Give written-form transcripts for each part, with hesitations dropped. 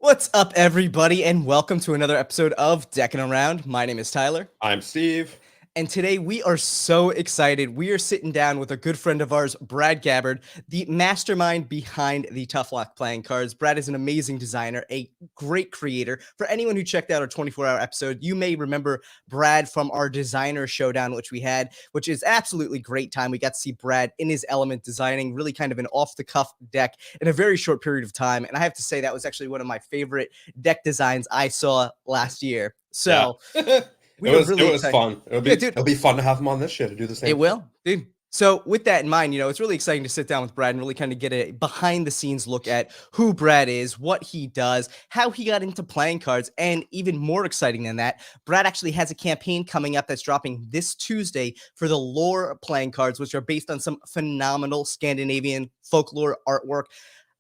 What's up, everybody, and welcome to another episode of Deckin Around. My name is Tyler. I'm Steve. And today we are so excited. We are sitting down with a good friend of ours, Brad Gabbard, the mastermind behind the Tough Luck playing cards. Brad is an amazing designer, a great creator. For anyone who checked out our 24-hour episode, you may remember Brad from our designer showdown, which we had, which is absolutely great time. We got to see Brad in his element designing really kind of an off-the-cuff deck in a very short period of time. And I have to say that was actually one of my favorite deck designs I saw last year. So... Yeah. It was fun. It'll be fun to have him on this show to do the same. It will, dude. So with that in mind, it's really exciting to sit down with Brad and really kind of get a behind the scenes look at who Brad is, what he does, how he got into playing cards, and even more exciting than that, Brad actually has a campaign coming up that's dropping this Tuesday for the lore playing cards, which are based on some phenomenal Scandinavian folklore artwork.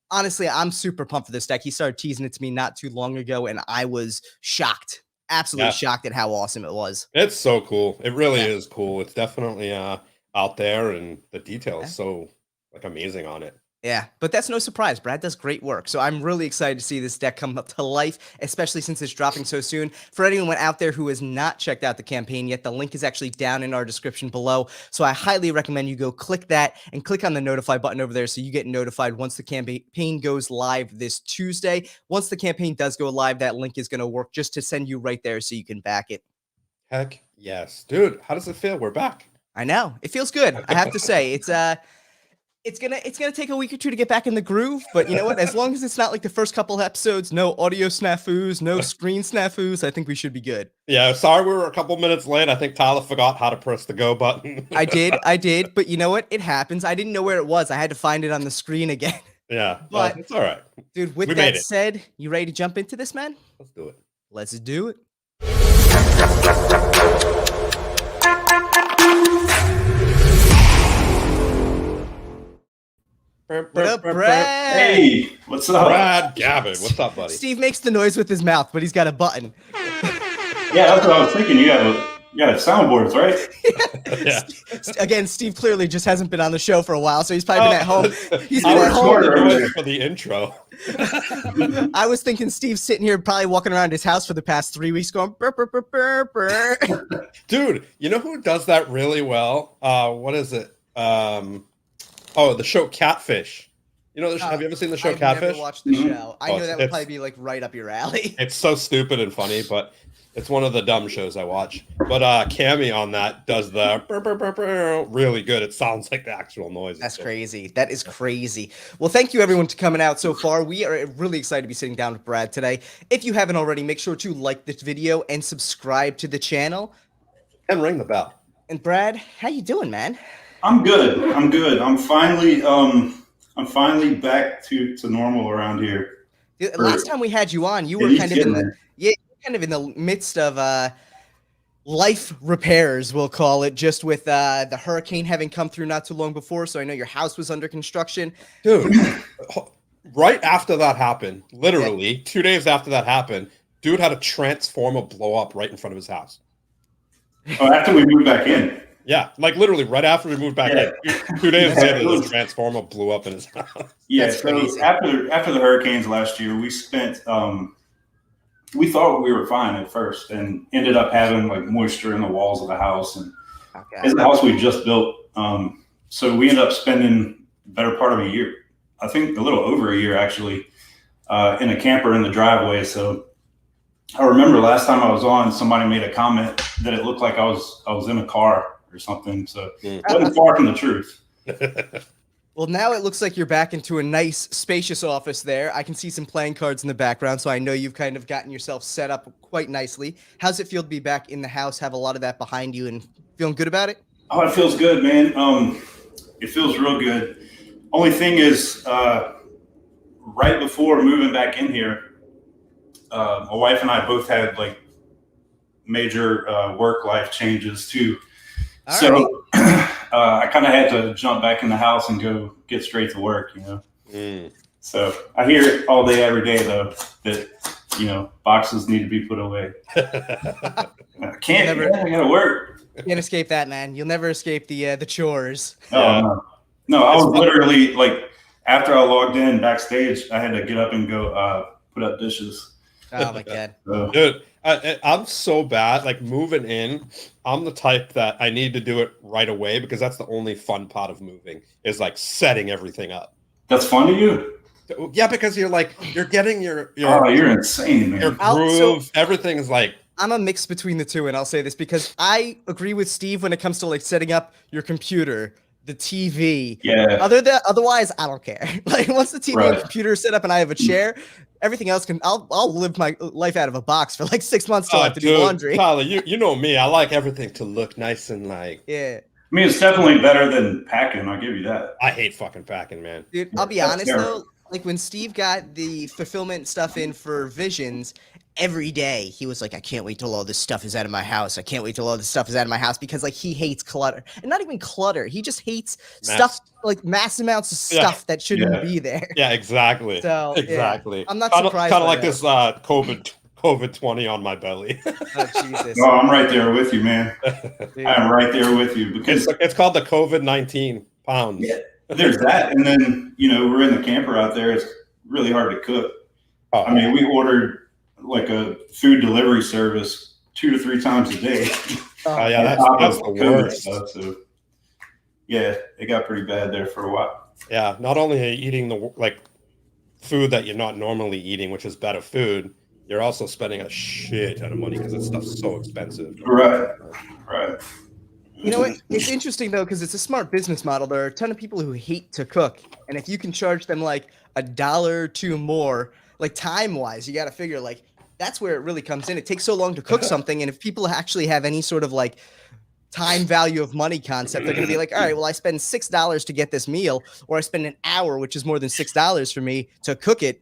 Honestly, I'm super pumped for this deck. He started teasing it to me not too long ago, and I was shocked. Absolutely shocked at how awesome it was. It's so cool. It really is cool. It's definitely out there, and the detail is so amazing on it. Yeah, but that's no surprise. Brad does great work. So I'm really excited to see this deck come up to life, especially since it's dropping so soon. For anyone out there who has not checked out the campaign yet, the link is actually down in our description below. So I highly recommend you go click that and click on the notify button over there so you get notified once the campaign goes live this Tuesday. Once the campaign does go live, that link is going to work just to send you right there so you can back it. Heck yes. Dude, how does it feel? We're back. I know. It feels good. I have to say. It's gonna take a week or two to get back in the groove, but you know what? As long as it's not like the first couple of episodes, no audio snafus, no screen snafus, I think we should be good. Yeah, sorry we were a couple minutes late. I think Tyler forgot how to press the go button. I did, but you know what? It happens. I didn't know where it was. I had to find it on the screen again. Yeah, but it's all right. Dude, with that said, you ready to jump into this, man? Let's do it. Let's do it. What up, Brad? Hey, what's up? Brad Gabbard. What's up, buddy? Steve makes the noise with his mouth, but he's got a button. Yeah, that's what I was thinking. You got soundboards, right? Yeah. Again, Steve clearly just hasn't been on the show for a while, so he's probably been at home. He's been at home for the intro. I was thinking Steve's sitting here probably walking around his house for the past 3 weeks going burr, burr, burr, burr, burr. Dude, you know who does that really well? What is it? Oh, the show Catfish. You know, have you ever seen the show Catfish? I've never watched the show. I know that would probably be like right up your alley. It's so stupid and funny, but it's one of the dumb shows I watch. But Cammy on that does the burr, burr, burr, burr, really good. It sounds like the actual noise. That's crazy. That is crazy. Well, thank you everyone for coming out so far. We are really excited to be sitting down with Brad today. If you haven't already, make sure to like this video and subscribe to the channel. And ring the bell. And Brad, how you doing, man? I'm good. I'm finally back to normal around here. Last time we had you on, you were kind of in the midst of life repairs, we'll call it, just with the hurricane having come through not too long before. So I know your house was under construction. Dude, right after that happened, literally 2 days after that happened, dude had a transformer blow up right in front of his house. Oh, after we moved back in. Yeah, like literally right after we moved back in. 2 days later, the transformer blew up in his house. Yeah, so after the hurricanes last year, we spent we thought we were fine at first and ended up having like moisture in the walls of the house. And it's the house we just built. So we ended up spending the better part of a year, I think a little over a year actually, in a camper in the driveway. So I remember last time I was on, somebody made a comment that it looked like I was in a car or something. So it wasn't far from the truth. Well, now it looks like you're back into a nice, spacious office there. I can see some playing cards in the background, so I know you've kind of gotten yourself set up quite nicely. How's it feel to be back in the house, have a lot of that behind you, and feeling good about it? Oh, it feels good, man. It feels real good. Only thing is, right before moving back in here, my wife and I both had like major work-life changes too. So I kind of had to jump back in the house and go get straight to work, So I hear it all day, every day, though, that, boxes need to be put away. I gotta work. Can't escape that, man. You'll never escape the chores. No, I was literally like, after I logged in backstage, I had to get up and go put up dishes. Oh my god, So, Dude, I'm so bad. Like moving in, I'm the type that I need to do it right away because that's the only fun part of moving is like setting everything up. that's fun to you? Yeah, because you're getting your Oh, you're insane, your man. groove. Everything is like I'm a mix between the two, and I'll say this because I agree with Steve when it comes to like setting up your computer, the TV. Yeah. Otherwise, I don't care. Like once the TV and Right. computer is set up and I have a chair, everything else I'll live my life out of a box for like 6 months till I have to do laundry. Tyler, you know me. I like everything to look nice and like. Yeah. I mean, it's definitely better than packing. I'll give you that. I hate fucking packing, man. Dude, I'll be That's honest terrible. though, like when Steve got the fulfillment stuff in for Visions, every day he was like, I can't wait till all this stuff is out of my house. I can't wait till all this stuff is out of my house because like he hates clutter. And not even clutter. He just hates stuff like mass amounts of stuff that shouldn't be there. Yeah, exactly. So exactly. yeah, I'm not surprised. Kind of like this COVID 20 on my belly. Oh, Jesus. No, I'm right there with you, man. Dude. I'm right there with you because It's called the COVID-19 pounds. yeah, there's that, and then we're in the camper out there. It's really hard to cook. Oh, I mean, we ordered like a food delivery service 2 to 3 times a day. oh yeah, that's the COVID worst. stuff, so yeah, it got pretty bad there for a while. Yeah, not only are you eating the like food that you're not normally eating, which is better food, you're also spending a shit ton of money because this stuff's so expensive. Right. You know what? It's interesting though, because it's a smart business model. There are a ton of people who hate to cook. And if you can charge them like $1 or $2 more, like time wise, you got to figure like that's where it really comes in. It takes so long to cook something. And if people actually have any sort of like time value of money concept, they're going to be like, all right, well, I spend $6 to get this meal, or I spend an hour, which is more than $6 for me to cook it.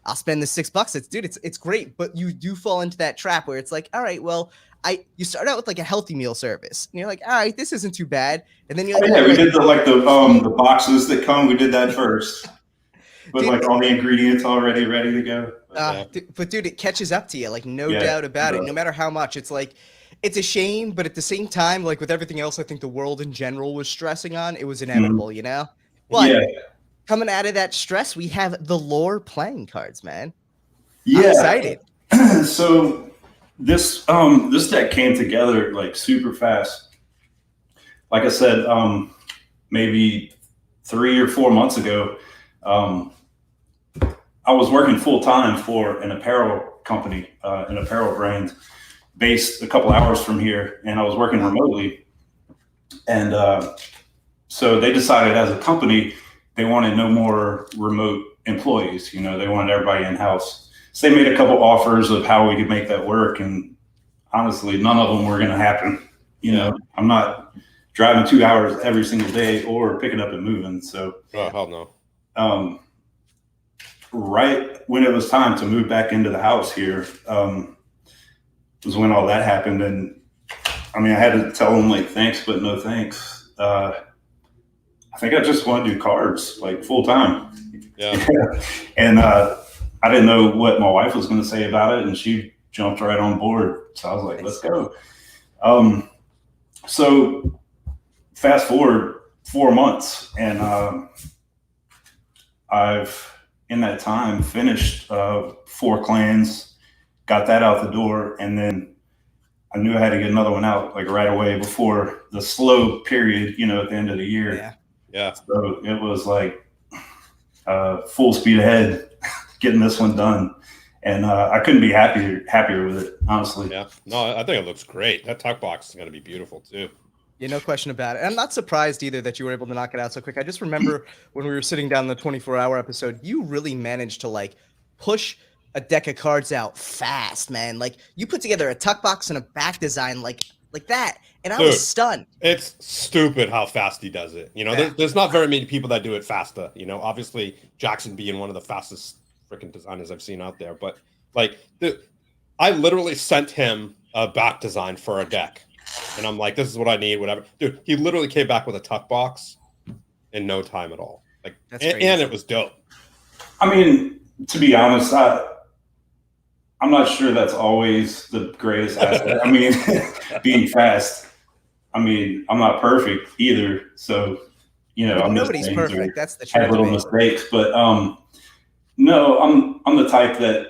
I'll spend the $6. It's great. But you do fall into that trap where it's like, all right, well, you start out with like a healthy meal service and you're like, all right, this isn't too bad. And then you're like, we did the boxes that come. We did that first. With like all the ingredients already ready to go. But dude, it catches up to you, like no doubt about it. No matter how much, it's like, it's a shame, but at the same time, like with everything else, I think the world in general was stressing on. It was inevitable, you know. But coming out of that stress, we have the lore playing cards, man. I'm excited. So this deck came together like super fast. Like I said, maybe 3 or 4 months ago. I was working full time for an apparel company, an apparel brand based a couple hours from here, and I was working remotely. And so they decided as a company, they wanted no more remote employees. They wanted everybody in house. So they made a couple offers of how we could make that work. And honestly, none of them were going to happen. I'm not driving 2 hours every single day or picking up and moving. So, oh, hell no. Right when it was time to move back into the house here, was when all that happened. And I mean, I had to tell them like, thanks, but no thanks. I think I just want to do cards like full time. Yeah. And I didn't know what my wife was going to say about it. And she jumped right on board. So I was like, let's go. So fast forward 4 months, and I've in that time finished 4 clans, got that out the door, and then I knew I had to get another one out like right away before the slow period, at the end of the year. Yeah. So it was like full speed ahead getting this one done. And I couldn't be happier with it, honestly. Yeah. No, I think it looks great. That tuck box is going to be beautiful too. Yeah, no question about it. And I'm not surprised either that you were able to knock it out so quick. I just remember when we were sitting down the 24-hour episode, you really managed to like push a deck of cards out fast, man. Like you put together a tuck box and a back design like that. And I was stunned. It's stupid how fast he does it. There's not very many people that do it faster. Obviously Jackson being one of the fastest freaking designers I've seen out there. But like, I literally sent him a back design for a deck. And I'm like, this is what I need, whatever. Dude, he literally came back with a tuck box in no time at all. Like, and it was dope. I mean, to be honest, I'm not sure that's always the greatest asset. I mean, being fast. I mean, I'm not perfect either. So, nobody's perfect. That's the truth. Had little mistakes, but No, I'm the type that,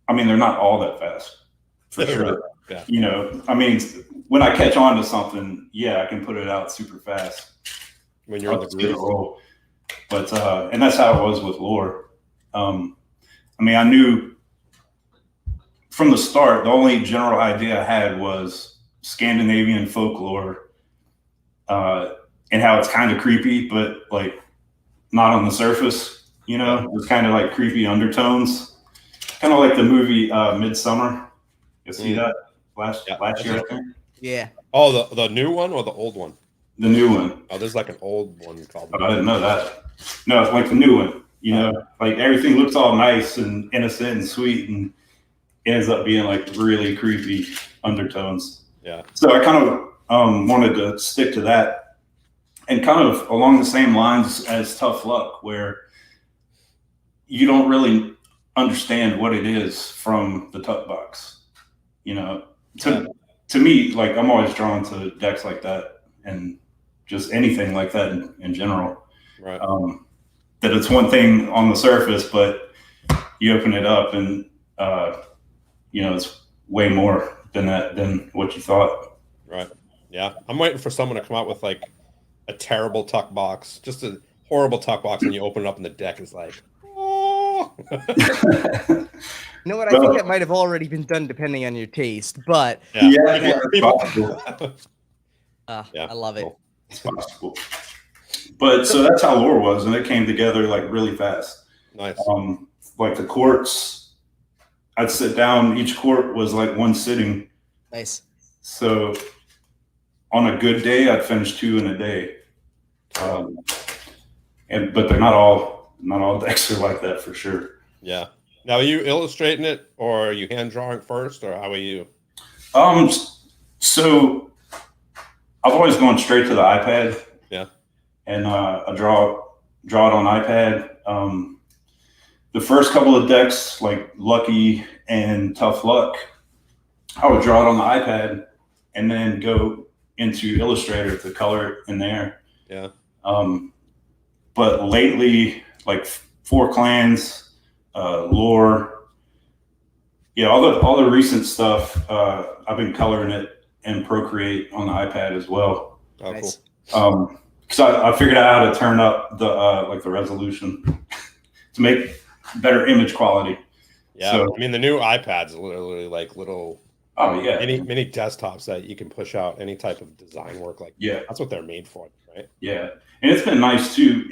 I mean, they're not all that fast, for sure. Yeah. You know, I mean, when I catch on to something, yeah, I can put it out super fast. When you're in the groove. But and that's how it was with lore. I mean, I knew from the start, the only general idea I had was Scandinavian folklore, and how it's kind of creepy, but like not on the surface, you know, it's kind of like creepy undertones, kind of like the movie Midsummer. You see that last year, I think. Yeah. Oh, the new one or the old one? The new one. Oh, there's like an old one called. Oh, I didn't know that. No, it's like the new one. You know, like everything looks all nice and innocent and sweet, and ends up being like really creepy undertones. Yeah. So I kind of wanted to stick to that, and kind of along the same lines as Tough Luck, where you don't really understand what it is from the tuck box. You know, to me, like I'm always drawn to decks like that, and just anything like that in general. Right. That it's one thing on the surface, but you open it up and you know, it's way more than what you thought. Right. Yeah. I'm waiting for someone to come out with like a terrible tuck box, just a horrible tuck box, and you open it up and the deck is like, oh. You know what? I think that might have already been done depending on your taste, but yeah, I love it. It's possible. But so that's how lore was, and it came together like really fast. Nice. Like the courts, I'd sit down. Each court was like one sitting. Nice. So on a good day, I'd finish 2 in a day. But they're not all decks are like that for sure. Yeah. Now, are you illustrating it, or are you hand drawing first, or how are you? So I've always gone straight to the iPad. Yeah. And I draw it on iPad. The first couple of decks, like Lucky and Tough Luck, I would draw it on the iPad and then go into Illustrator to color it in there. Yeah. But lately, like Four Clans, Lore, yeah, all the recent stuff, I've been coloring it in Procreate on the iPad as well. Oh, nice. Cool. Because I figured out how to turn up the like the resolution to make better image quality. Yeah, so, I mean the new iPads are literally like little mini desktops that you can push out any type of design work. Like that's what they're made for, right? Yeah, and it's been nice too.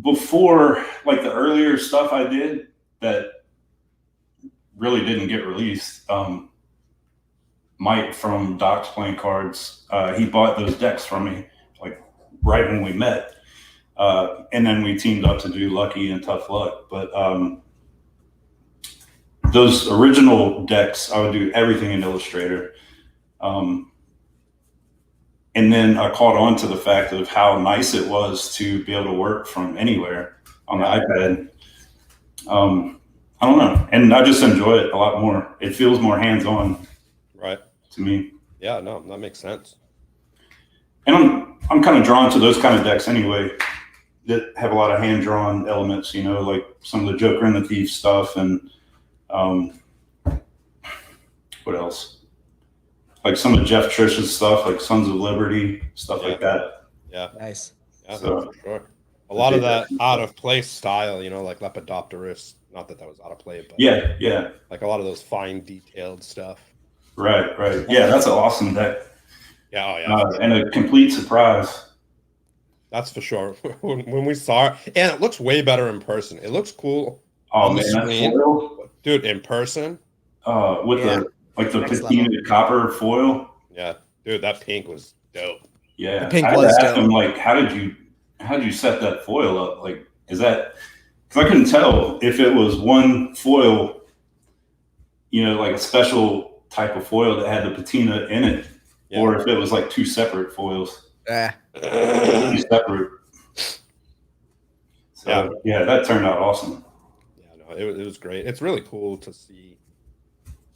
Before, like the earlier stuff I did that really didn't get released. Mike from Doc's Playing Cards, he bought those decks from me like right when we met, and then we teamed up to do Lucky and Tough Luck. But those original decks, I would do everything in Illustrator, and then I caught on to the fact of how nice it was to be able to work from anywhere on the iPad. I don't know, and I just enjoy it a lot more. It feels more hands-on. Right. To me. Yeah, no, that makes sense. And I'm kind of drawn to those kind of decks anyway that have a lot of hand-drawn elements, you know, like some of the Joker and the Thief stuff, and what else? Like some of Jeff Trish's stuff, like Sons of Liberty, stuff like that. Yeah. Nice. Yeah, so, for sure. A lot of that out of place style, you know, like Lepidopterus. Not that was out of play, but yeah. Like a lot of those fine detailed stuff. Right. Yeah, that's an awesome deck. Yeah, and a complete surprise. That's for sure. When we saw it, and it looks way better in person. It looks cool. Oh man, that foil, dude, in person. With the patina copper foil. Yeah, dude, that pink was dope. Yeah, the pink was dope. Him, like, how did you set that foil up? Like, is that? Because I couldn't tell if it was one foil, you know, like a special type of foil that had the patina in it, or if it was like 2 separate foils. Two separate. So yeah, that turned out awesome. Yeah, no, it was great. It's really cool to see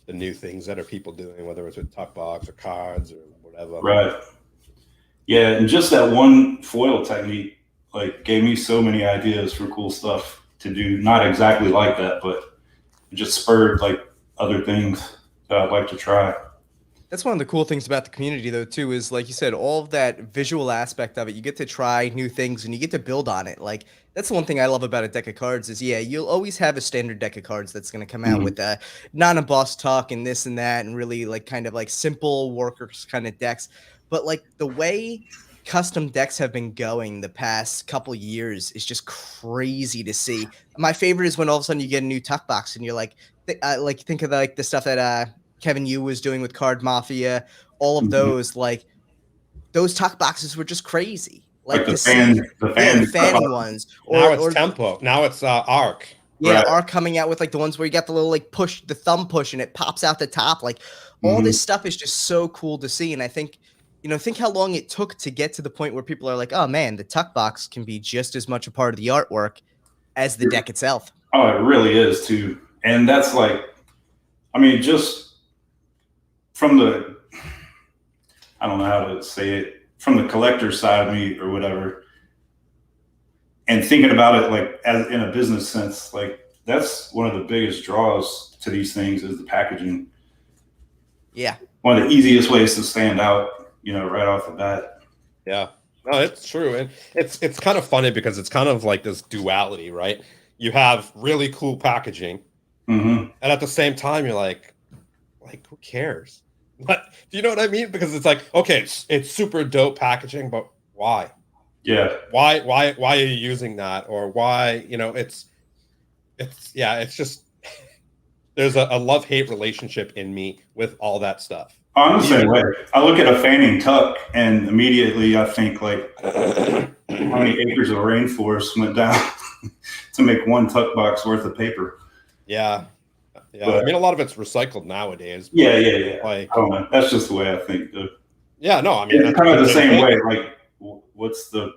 the new things that are people doing, whether it's with tuck box or cards or whatever. Right. Yeah, and just that one foil technique, like gave me so many ideas for cool stuff to do. Not exactly like that, but it just spurred like other things that I'd like to try. That's one of the cool things about the community, though, too, is like you said, all of that visual aspect of it. You get to try new things and you get to build on it. Like that's the one thing I love about a deck of cards is, yeah, you'll always have a standard deck of cards that's going to come out with non-boss talk and this and that, and really like kind of like simple workers kind of decks. But like the way custom decks have been going the past couple years is just crazy to see. My favorite is when all of a sudden you get a new tuck box and you're like think of like the stuff that Kevin Yu was doing with Card Mafia, all of those, like those tuck boxes were just crazy. Like the fanny ones. Now it's Tempo. Now it's Arc. Yeah, right. Arc coming out with like the ones where you got the little like push, the thumb push, and it pops out the top. Like all this stuff is just so cool to see. And I think, think how long it took to get to the point where people are like, oh man, the tuck box can be just as much a part of the artwork as the deck itself. Oh, it really is too. And that's like, I mean, just from the, I don't know how to say it, from the collector side of me or whatever, and thinking about it like as in a business sense, like that's one of the biggest draws to these things is the packaging. Yeah. One of the easiest ways to stand out, right off the bat. Yeah, no, it's true. And it's kind of funny because it's kind of like this duality, right? You have really cool packaging, and at the same time, you're like, who cares? But do you know what I mean? Because it's like, okay, it's super dope packaging, but why? Yeah. Why are you using that? Or why, it's just there's a love-hate relationship in me with all that stuff. I'm the same way. I look at a fanning tuck and immediately I think like how many acres of rainforest went down to make one tuck box worth of paper. Yeah. Yeah, but, I mean, a lot of it's recycled nowadays. But, yeah. Like, I don't know. That's just the way I think. Yeah, no, I mean, it's kind of the same way. Like, what's the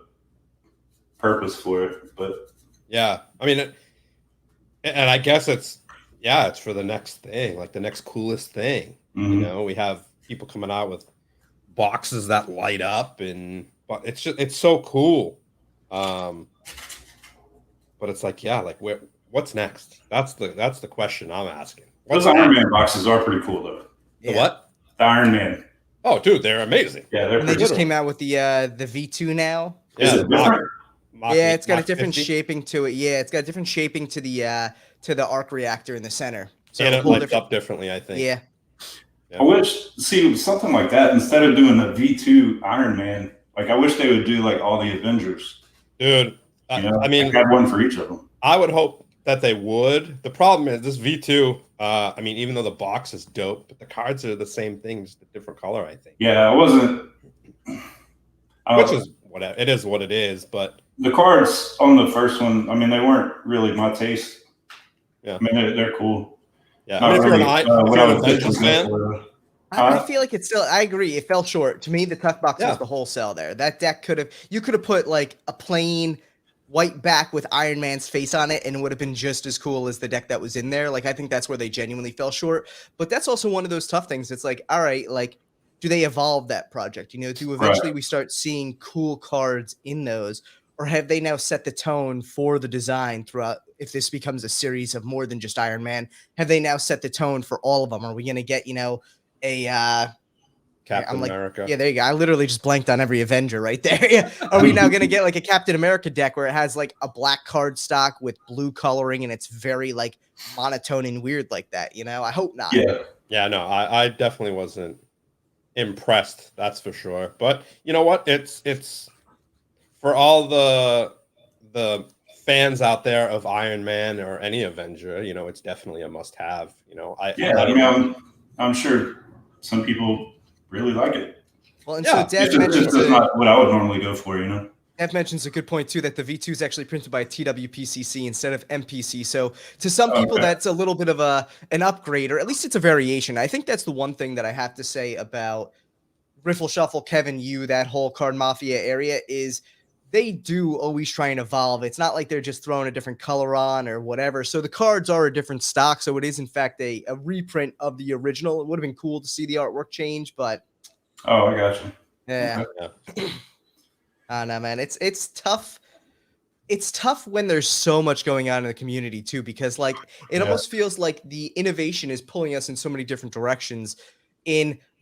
purpose for it? But yeah, I mean, and I guess it's for the next thing, like the next coolest thing. We have people coming out with boxes that light up, but it's so cool. But it's like, what's next? That's the question I'm asking. Those Iron Man boxes are pretty cool, though. The what? The Iron Man. Oh, dude, they're amazing. Yeah, they're. And they just came out with the V2 now. Is it different? Yeah, it's got a different shaping to it. Yeah, it's got a different shaping to the arc reactor in the center. So and it lights up differently, I think. Yeah. I wish something like that instead of doing the V2 Iron Man. Like I wish they would do like all the Avengers. Dude, I mean, had one for each of them. I would hope that they would. The problem is this V2. I mean, even though the box is dope, but the cards are the same thing, just a different color, I think. Yeah, it wasn't. Which is whatever. It is what it is, but the cards on the first one, I mean, they weren't really my taste. Yeah, I mean, they're cool. Yeah, I mean, if you're an Avengers fan, I feel like it's still. I agree. It fell short to me. The tuck box was the whole sell there. That deck you could have put like a plain white back with Iron Man's face on it, and it would have been just as cool as the deck that was in there. Like I think that's where they genuinely fell short. But that's also one of those tough things. It's like, all right, like, do they evolve that project? Do eventually we start seeing cool cards in those, or have they now set the tone for the design throughout? If this becomes a series of more than just Iron Man, have they now set the tone for all of them? Are we going to get, a Captain America? Yeah, there you go. I literally just blanked on every Avenger right there. Yeah. Are we now going to get like a Captain America deck where it has like a black card stock with blue coloring and it's very like monotone and weird like that? I hope not. Yeah. No, I definitely wasn't impressed. That's for sure. But you know what? It's for all the fans out there of Iron Man or any Avenger, it's definitely a must-have. I'm sure some people really like it. Well, and so Dev mentions not what I would normally go for, Dev mentions a good point too, that the V2 is actually printed by TWPCC instead of MPC. So to some people, that's a little bit of an upgrade, or at least it's a variation. I think that's the one thing that I have to say about Riffle Shuffle, Kevin Yu, that whole Card Mafia area is they do always try and evolve. It's not like they're just throwing a different color on or whatever. So the cards are a different stock. So it is, in fact, a reprint of the original. It would have been cool to see the artwork change, but. Oh, I got you. Yeah. I don't know, man. It's tough it's tough when there's so much going on in the community too, because like it almost feels like the innovation is pulling us in so many different directions.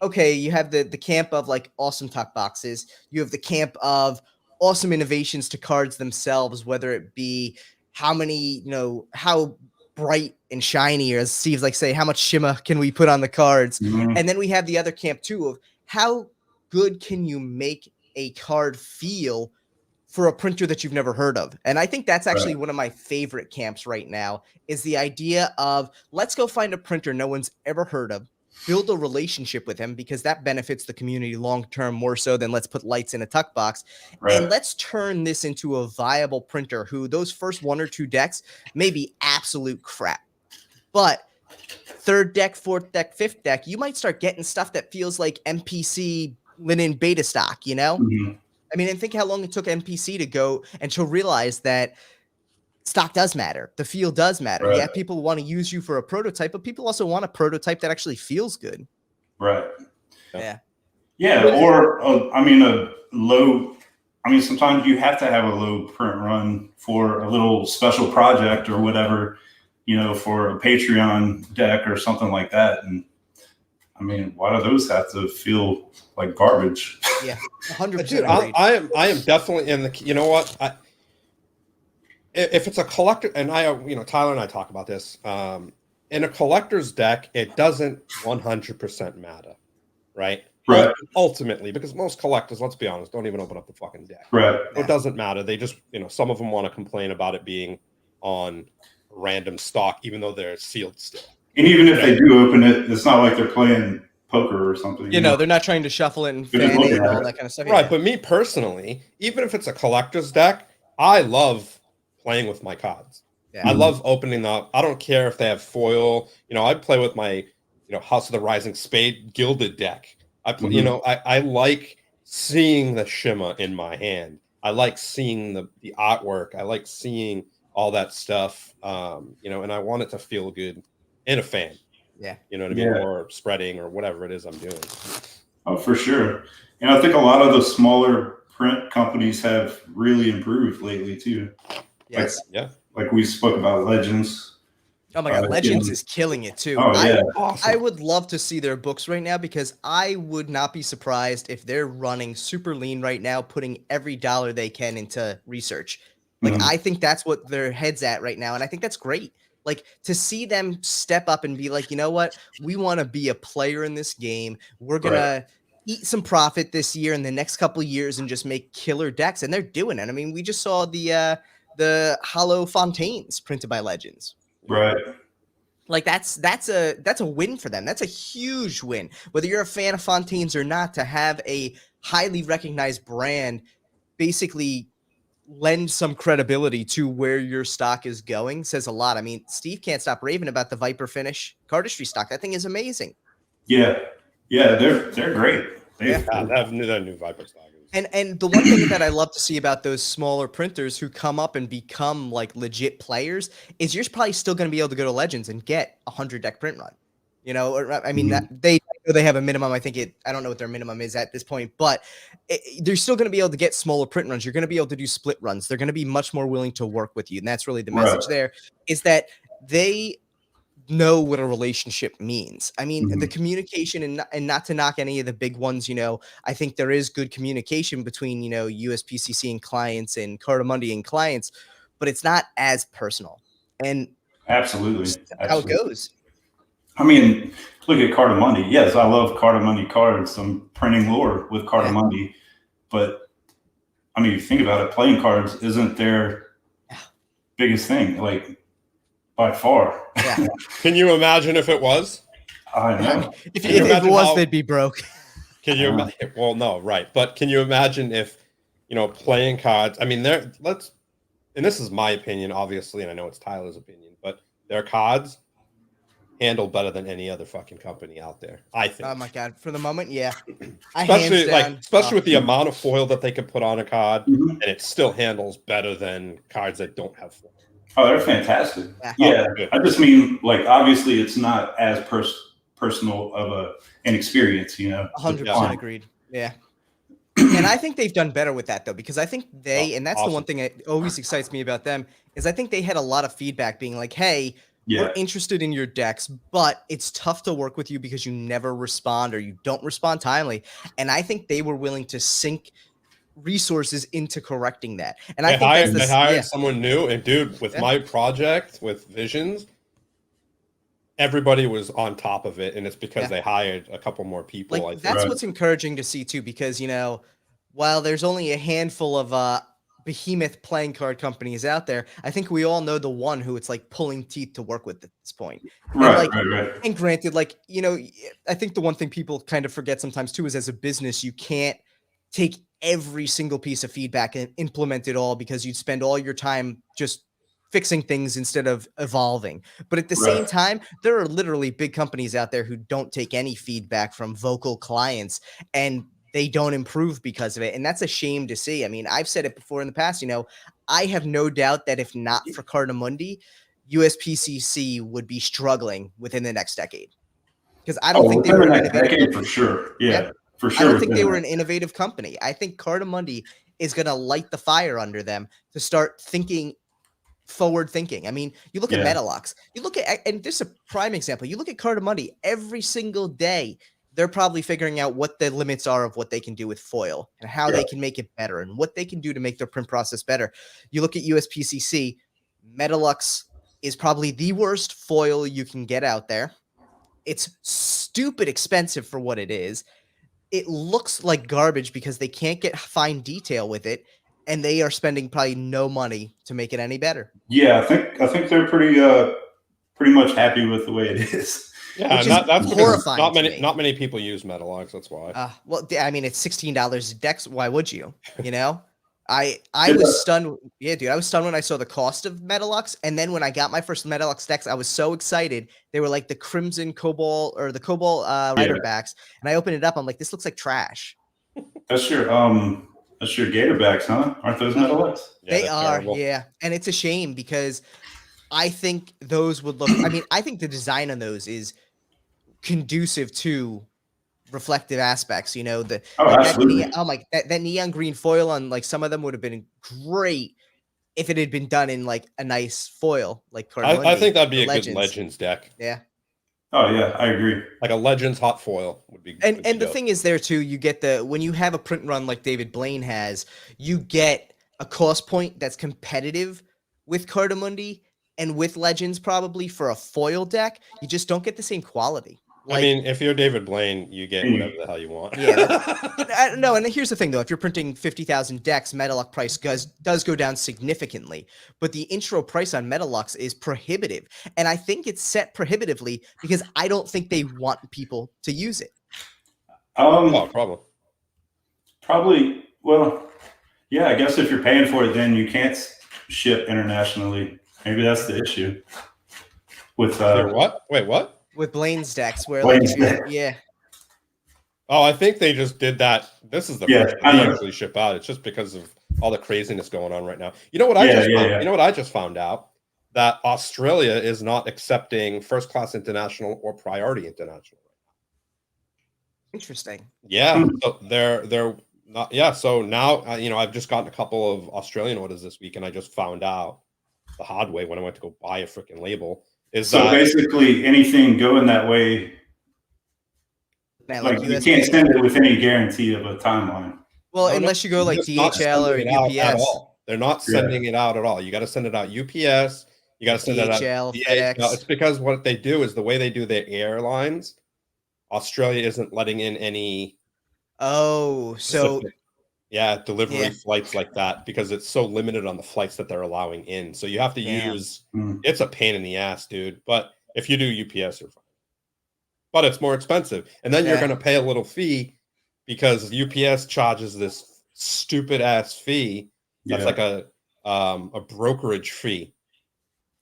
Okay, you have the camp of like awesome top boxes, you have the camp of awesome innovations to cards themselves, whether it be how many, how bright and shiny, or as Steve's like say, how much shimmer can we put on the cards? Mhm. And then we have the other camp too of how good can you make a card feel for a printer that you've never heard of. And I think that's actually Right. one of my favorite camps right now is the idea of let's go find a printer no one's ever heard of, build a relationship with him because that benefits the community long term more so than let's put lights in a tuck box. And Right. let's turn this into a viable printer who those first 1 or 2 decks may be absolute crap. But third deck, fourth deck, fifth deck, you might start getting stuff that feels like NPC linen beta stock, Mhm. I mean, and think how long it took NPC to go and to realize that stock does matter. The feel does matter. Right. Yeah, people want to use you for a prototype, but people also want a prototype that actually feels good. Right. Yeah. Yeah. Or, I mean, a low, I mean, sometimes you have to have a low print run for a little special project or whatever, for a Patreon deck or something like that. And I mean, why do those have to feel like garbage? Yeah. 100% Dude, agreed. I am definitely in the. You know what? If it's a collector, and Tyler and I talk about this. In a collector's deck, it doesn't 100% matter, right? Right. Ultimately, because most collectors, let's be honest, don't even open up the fucking deck. Right. So it doesn't matter. They just, some of them want to complain about it being on random stock, even though they're sealed still. And even if they do open it, it's not like they're playing poker or something. They're not trying to shuffle it and They're just fan it looking and at all it. that kind of stuff. Right, Yeah. but me personally, even if it's a collector's deck, I love playing with my cards. Yeah. I love opening up. I don't care if they have foil. I play with my, House of the Rising Spade gilded deck. I play, I like seeing the shimmer in my hand. I like seeing the artwork. I like seeing all that stuff. And I want it to feel good in a fan. Yeah. You know what I mean? Or spreading or whatever it is I'm doing. Oh, for sure. And I think a lot of the smaller print companies have really improved lately too. Yes. Like we spoke about Legends. Oh my God, Legends is killing it too. Oh, yeah. Awesome. I would love to see their books right now because I would not be surprised if they're running super lean right now, putting every dollar they can into research. Like, Mhm. I think that's what their head's at right now. And I think that's great. Like to see them step up and be like, you know what? We want to be a player in this game. We're going to eat some profit this year and the next couple of years and just make killer decks. And they're doing it. I mean, we just saw the Hollow Fontaines printed by Legends. Right. Like that's a win for them. That's a huge win. Whether you're a fan of Fontaines or not, to have a highly recognized brand basically lend some credibility to where your stock is going says a lot. I mean, Steve can't stop raving about the Viper Finish cardistry stock. That thing is amazing. Yeah. Yeah, they're great. That new Viper stock. And the one thing that I love to see about those smaller printers who come up and become like legit players is you're probably still going to be able to go to Legends and get a 100 deck print run. I mean, they have a minimum. I don't know what their minimum is at this point, but they're still going to be able to get smaller print runs. You're going to be able to do split runs. They're going to be much more willing to work with you. And that's really the message there is that they know what a relationship means. I mean, the communication and not to knock any of the big ones, I think there is good communication between, USPCC and clients and Cardamundi and clients, but it's not as personal. And Absolutely. how it goes. I mean, look at Cardamundi. Yes, I love Cardamundi cards. I'm printing lore with Cardamundi, but I mean, if you think about it, playing cards isn't their biggest thing. Like, by far. Yeah. Can you imagine if it was? I know. If it was, they'd be broke. Can you imagine? Well, no, right. But can you imagine if, playing cards? I mean, and this is my opinion, obviously, and I know it's Tyler's opinion, but their cards handle better than any other fucking company out there, I think. Oh my God. For the moment, yeah. Especially with the amount of foil that they can put on a card, and it still handles better than cards that don't have foil. Oh, they're fantastic. Yeah. I just mean, like, obviously it's not as personal of an experience, 100% agreed. Yeah. And I think they've done better with that though, because I think and that's the one thing that always excites me about them, is I think they had a lot of feedback being like, hey, we're interested in your decks, but it's tough to work with you because you never respond or you don't respond timely. And I think they were willing to sink resources into correcting that. And I think they hired someone new, and dude, with my project with Visions, everybody was on top of it, and it's because they hired a couple more people. Like, that's what's encouraging to see too, because while there's only a handful of behemoth playing card companies out there, I think we all know the one who it's like pulling teeth to work with at this point. Right. And granted, I think the one thing people kind of forget sometimes too is, as a business, you can't take every single piece of feedback and implement it all, because you'd spend all your time just fixing things instead of evolving. But at the same time, there are literally big companies out there who don't take any feedback from vocal clients, and they don't improve because of it. And that's a shame to see. I mean, I've said it before in the past, I have no doubt that if not for Cardamundi, USPCC would be struggling within the next decade. Because I don't think they were an innovative for sure. Yeah, for sure. I don't think they were an innovative company. I think Cardamundi is going to light the fire under them to start forward thinking. I mean, you look at Metalux, and this is a prime example. You look at Cardamundi, every single day, they're probably figuring out what the limits are of what they can do with foil and how they can make it better and what they can do to make their print process better. You look at USPCC, Metalux is probably the worst foil you can get out there. It's stupid expensive for what it is. It looks like garbage because they can't get fine detail with it, and they are spending probably no money to make it any better. Yeah, I think they're pretty much happy with the way it is. Yeah, that's horrifying. Not many people use Metalux. That's why. Well, I mean, it's $16 a deck. Why would you? I was stunned. Yeah, dude, I was stunned when I saw the cost of Metalux, and then when I got my first Metalux decks, I was so excited. They were like the Crimson Cobalt or the Cobalt Rider backs, and I opened it up. I'm like, this looks like trash. That's your Gator backs, huh? Aren't those Metalux? Yeah, they are. Terrible. Yeah, and it's a shame because I think those would look. I mean, I think the design on those is conducive to reflective aspects, that neon green foil on like some of them would have been great if it had been done in like a nice foil, like I think that'd be a good Legends deck. Yeah. Oh yeah, I agree. Like a Legends hot foil would be. And the thing is there too, you get when you have a print run like David Blaine has, you get a cost point that's competitive with Cardamundi and with Legends probably for a foil deck. You just don't get the same quality. I mean, if you're David Blaine, you get whatever the hell you want. Yeah. No, and here's the thing, though. If you're printing 50,000 decks, Metalux price does go down significantly. But the intro price on Metalux is prohibitive. And I think it's set prohibitively because I don't think they want people to use it. Probably. Well, yeah, I guess if you're paying for it, then you can't ship internationally. Maybe that's the issue. With what? Wait, what? With Blaine's decks, where Oh, I think they just did that. This is the first they actually ship out. It's just because of all the craziness going on right now. You know what I just found? You know what I just found out? That Australia is not accepting first class international or priority international right now. Interesting. Yeah, so they're not. Yeah, so now I've just gotten a couple of Australian orders this week, and I just found out the hard way when I went to go buy a freaking label. Basically anything going that way, like you can't send it with any guarantee of a timeline. Well, unless you go like DHL or UPS. They're not sending it out at all. You got to send it out UPS. You got to send it out FedEx. It's because what they do is the way they do their airlines, Australia isn't letting in any. Delivery flights like that because it's so limited on the flights that they're allowing in. So you have to use. It's a pain in the ass, dude. But if you do UPS, you're fine. But it's more expensive, and then you're going to pay a little fee because UPS charges this stupid ass fee. That's like a brokerage fee.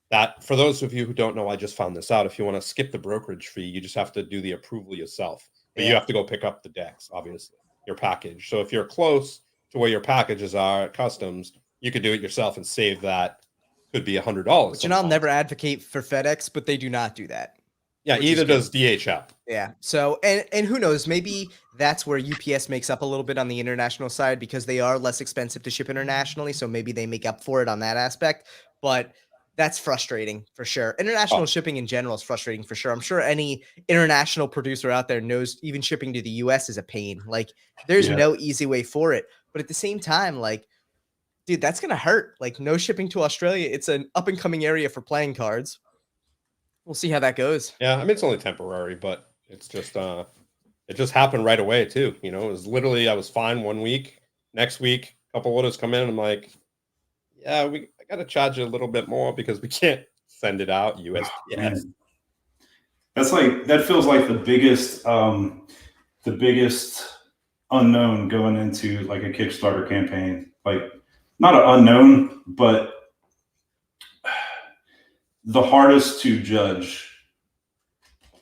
That, for those of you who don't know, I just found this out. If you want to skip the brokerage fee, you just have to do the approval yourself. But you have to go pick up the decks, obviously. Your package. So if you're close to where your packages are at customs, you could do it yourself and save that. Could be $100. Which I'll never advocate for FedEx, but they do not do that. Yeah, which is either good. does DHL. Yeah. So and who knows, maybe that's where UPS makes up a little bit on the international side because they are less expensive to ship internationally, so maybe they make up for it on that aspect, but that's frustrating for sure. International Oh, shipping in general is frustrating for sure. I'm sure any international producer out there knows even shipping to the US is a pain. Like there's Yeah. no easy way for it, but at the same time, like dude, that's going to hurt. Like no shipping to Australia. It's an up and coming area for playing cards. We'll see how that goes. yeah. I mean, it's only temporary, but it's just it just happened right away too. You know, it was literally I was fine 1 week. Next week, a couple orders come in. I'm like, yeah, I got to charge you a little bit more because we can't send it out USPS. Man. That feels like the biggest unknown going into like a Kickstarter campaign. Like not an unknown, but the hardest to judge,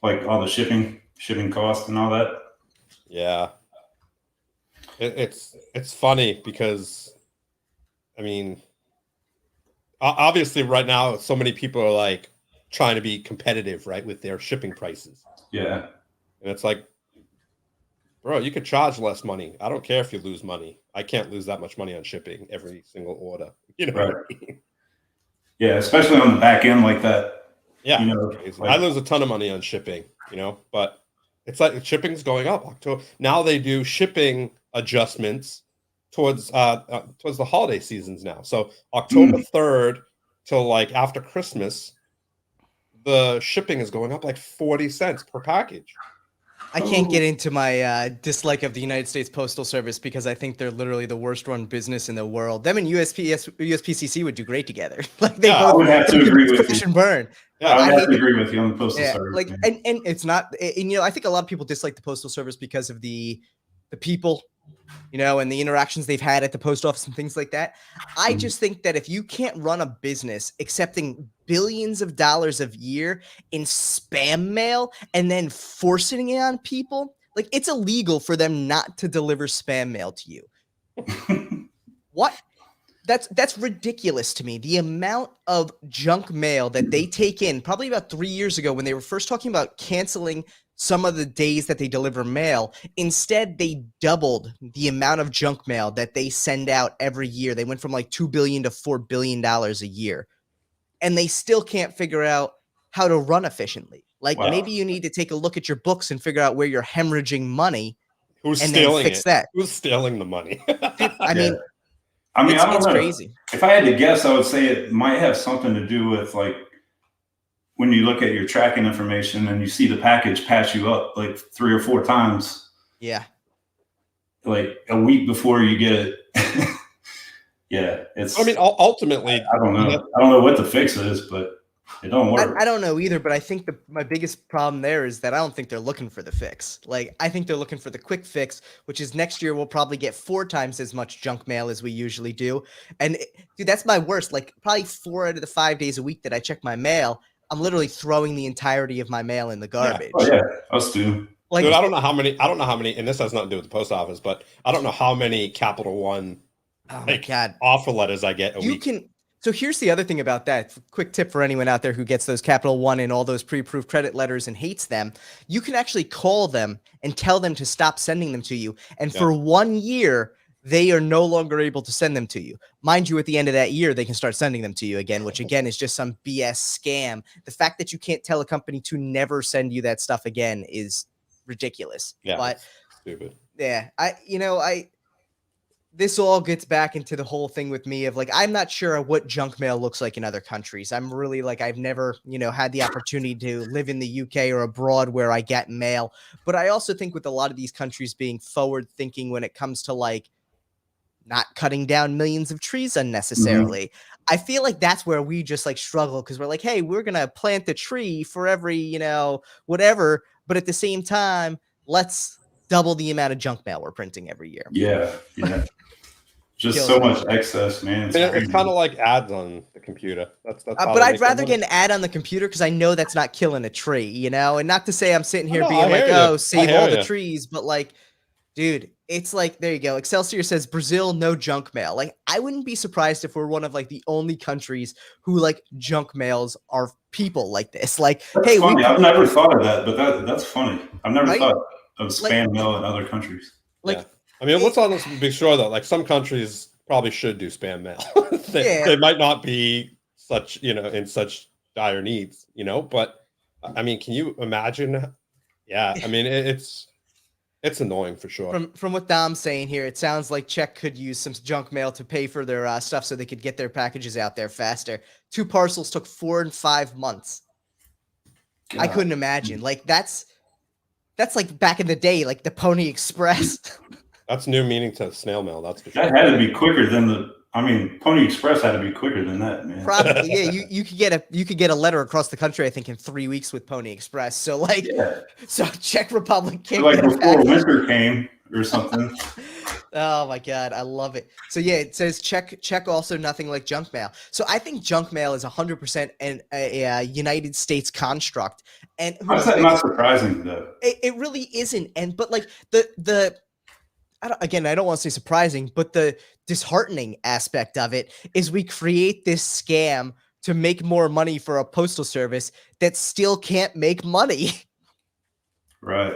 like all the shipping costs and all that. Yeah, it's funny because, I mean, obviously right now so many people are like trying to be competitive, right, with their shipping prices. Yeah, and it's like, bro, you could charge less money. I don't care if you lose money. I can't lose that much money on shipping every single order. You know. right. Yeah, especially on the back end like that. Yeah, you know, like, I lose a ton of money on shipping, you know, but it's like shipping's going up. October now they do shipping adjustments towards the holiday seasons now. So October 3rd till like after Christmas, the shipping is going up like 40 cents per package. I can't get into my dislike of the United States Postal Service because I think they're literally the worst run business in the world. Them and USPCC would do great together. Like they both I would have to agree with crash you. and burn. Yeah, I would have to agree with you on the Postal Service. Like man. and it's not and you know I think a lot of people dislike the Postal Service because of the people, you know, and the interactions they've had at the post office and things like that. I just think that if you can't run a business accepting billions of dollars a year in spam mail and then forcing it on people, like it's illegal for them not to deliver spam mail to you. What? That's ridiculous to me. The amount of junk mail that they take in, probably about 3 years ago when they were first talking about canceling some of the days that they deliver mail. Instead, they doubled the amount of junk mail that they send out every year. They went from like $2 billion to $4 billion a year. And they still can't figure out how to run efficiently. Like maybe you need to take a look at your books and figure out where you're hemorrhaging money. Who's and stealing then fix it? that. Who's stealing the money? I mean, I don't it's know. crazy. If I had to guess, I would say it might have something to do with like when you look at your tracking information and you see the package pass you up like 3 or 4 times. Yeah. Like a week before you get it. Yeah, it's. I mean, ultimately, I don't know. I don't know what the fix is, but it don't work. I don't know either, but I think my biggest problem there is that I don't think they're looking for the fix. Like, I think they're looking for the quick fix, which is next year we'll probably get 4 times as much junk mail as we usually do. And dude, that's my worst. Like, probably 4 out of the 5 days a week that I check my mail, I'm literally throwing the entirety of my mail in the garbage. Oh yeah, us too. Like, dude, I don't know how many, and this has nothing to do with the post office, but I don't know how many Capital One offer letters I get a week. So here's the other thing about that. Quick tip for anyone out there who gets those Capital One and all those pre-approved credit letters and hates them. You can actually call them and tell them to stop sending them to you. And for 1 year, they are no longer able to send them to you. Mind you, at the end of that year, they can start sending them to you again, which again is just some BS scam. The fact that you can't tell a company to never send you that stuff again is ridiculous. Yeah, but stupid. Yeah, this all gets back into the whole thing with me of like, I'm not sure what junk mail looks like in other countries. I'm really like, I've never, had the opportunity to live in the UK or abroad where I get mail. But I also think with a lot of these countries being forward thinking when it comes to like not cutting down millions of trees unnecessarily, I feel like that's where we just like struggle because we're like, hey, we're going to plant a tree for every, whatever. But at the same time, let's double the amount of junk mail we're printing every year. Yeah. Just so much excess, man. It's kind of like ads on the computer. That's but I'd rather get an ad on the computer because I know that's not killing a tree, and not to say I'm sitting here being like, oh, save all the trees, but like, Dude, it's like, there you go. Excelsior says Brazil, no junk mail. Like, I wouldn't be surprised if we're one of like the only countries who like junk mails are people like this. Like, That's hey, funny. I've never thought of that, but that's funny. I've never right? thought of Like, spam mail in other countries. like, Yeah. I mean, let's honestly be sure though, like some countries probably should do spam mail. Yeah. They might not be such, in such dire needs, but I mean, can you imagine? Yeah. I mean, it's annoying for sure. From what Dom's saying here, it sounds like Czech could use some junk mail to pay for their stuff so they could get their packages out there faster. 2 parcels took 4 and 5 months. God. I couldn't imagine. Like, that's like back in the day, like the Pony Express. That's new meaning to snail mail. That's for sure. That had to be quicker than Pony Express had to be quicker than that, man. Probably, yeah. You could get a letter across the country, I think, in 3 weeks with Pony Express. So like, so Czech Republic can't like get before winter came or something. Oh my god, I love it. So yeah, it says check also nothing like junk mail. So I think junk mail is 100% a United States construct. And How's that not surprising though? It really isn't. And but like the I don't want to say surprising, but the disheartening aspect of it is we create this scam to make more money for a postal service that still can't make money. Right.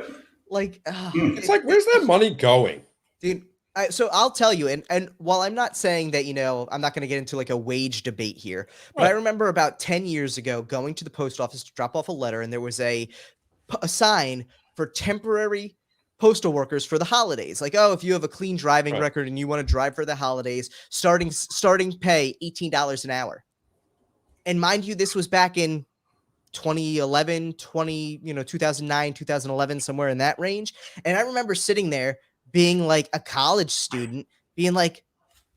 Like, it's like, where's that money going? Dude, so I'll tell you, and while I'm not saying that, I'm not going to get into like a wage debate here, but I remember about 10 years ago going to the post office to drop off a letter, and there was a sign for temporary postal workers for the holidays. Like, oh, if you have a clean driving record and you want to drive for the holidays, starting pay $18 an hour. And mind you, this was back in 2011, 2009, 2011, somewhere in that range. And I remember sitting there being like a college student, being like,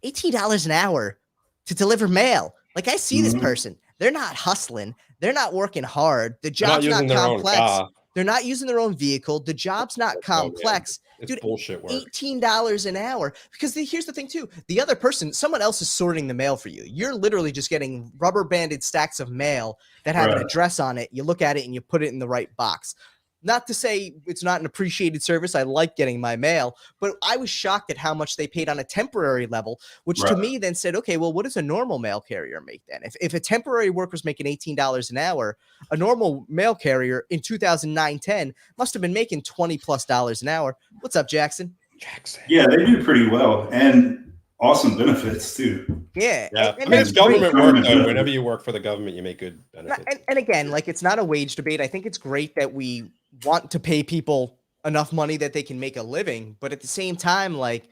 $18 an hour to deliver mail. Like, I see this person. They're not hustling. They're not working hard. The job's not complex. They're not using their own vehicle. The job's not complex. It's bullshit work. $18 an hour. Because here's the thing, too. The other person, someone else is sorting the mail for you. You're literally just getting rubber banded stacks of mail that have an address on it. You look at it and you put it in the right box. Not to say it's not an appreciated service. I like getting my mail, but I was shocked at how much they paid on a temporary level, which to me then said, okay, well, what does a normal mail carrier make then? If a temporary worker's making $18 an hour, a normal mail carrier in 2009-10 must have been making $20+ an hour. What's up, Jackson? Yeah, they do pretty well. And awesome benefits too. Yeah. I mean, it's government work though. Whenever you work for the government, you make good benefits. And again, like, it's not a wage debate. I think it's great that we want to pay people enough money that they can make a living, but at the same time, like,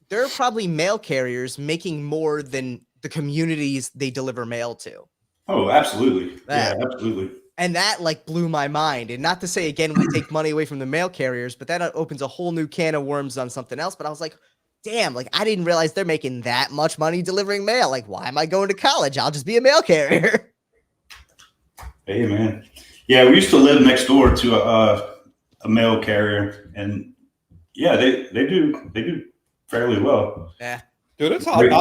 there are probably mail carriers making more than the communities they deliver mail to. Oh, absolutely. Yeah, absolutely. And that like blew my mind. And not to say again we take money away from the mail carriers, but that opens a whole new can of worms on something else. But I was like, damn, like, I didn't realize they're making that much money delivering mail. Like, why am I going to college? I'll just be a mail carrier. Hey, man. Yeah, we used to live next door to a mail carrier, and yeah, they do fairly well. Yeah, dude, it's hard.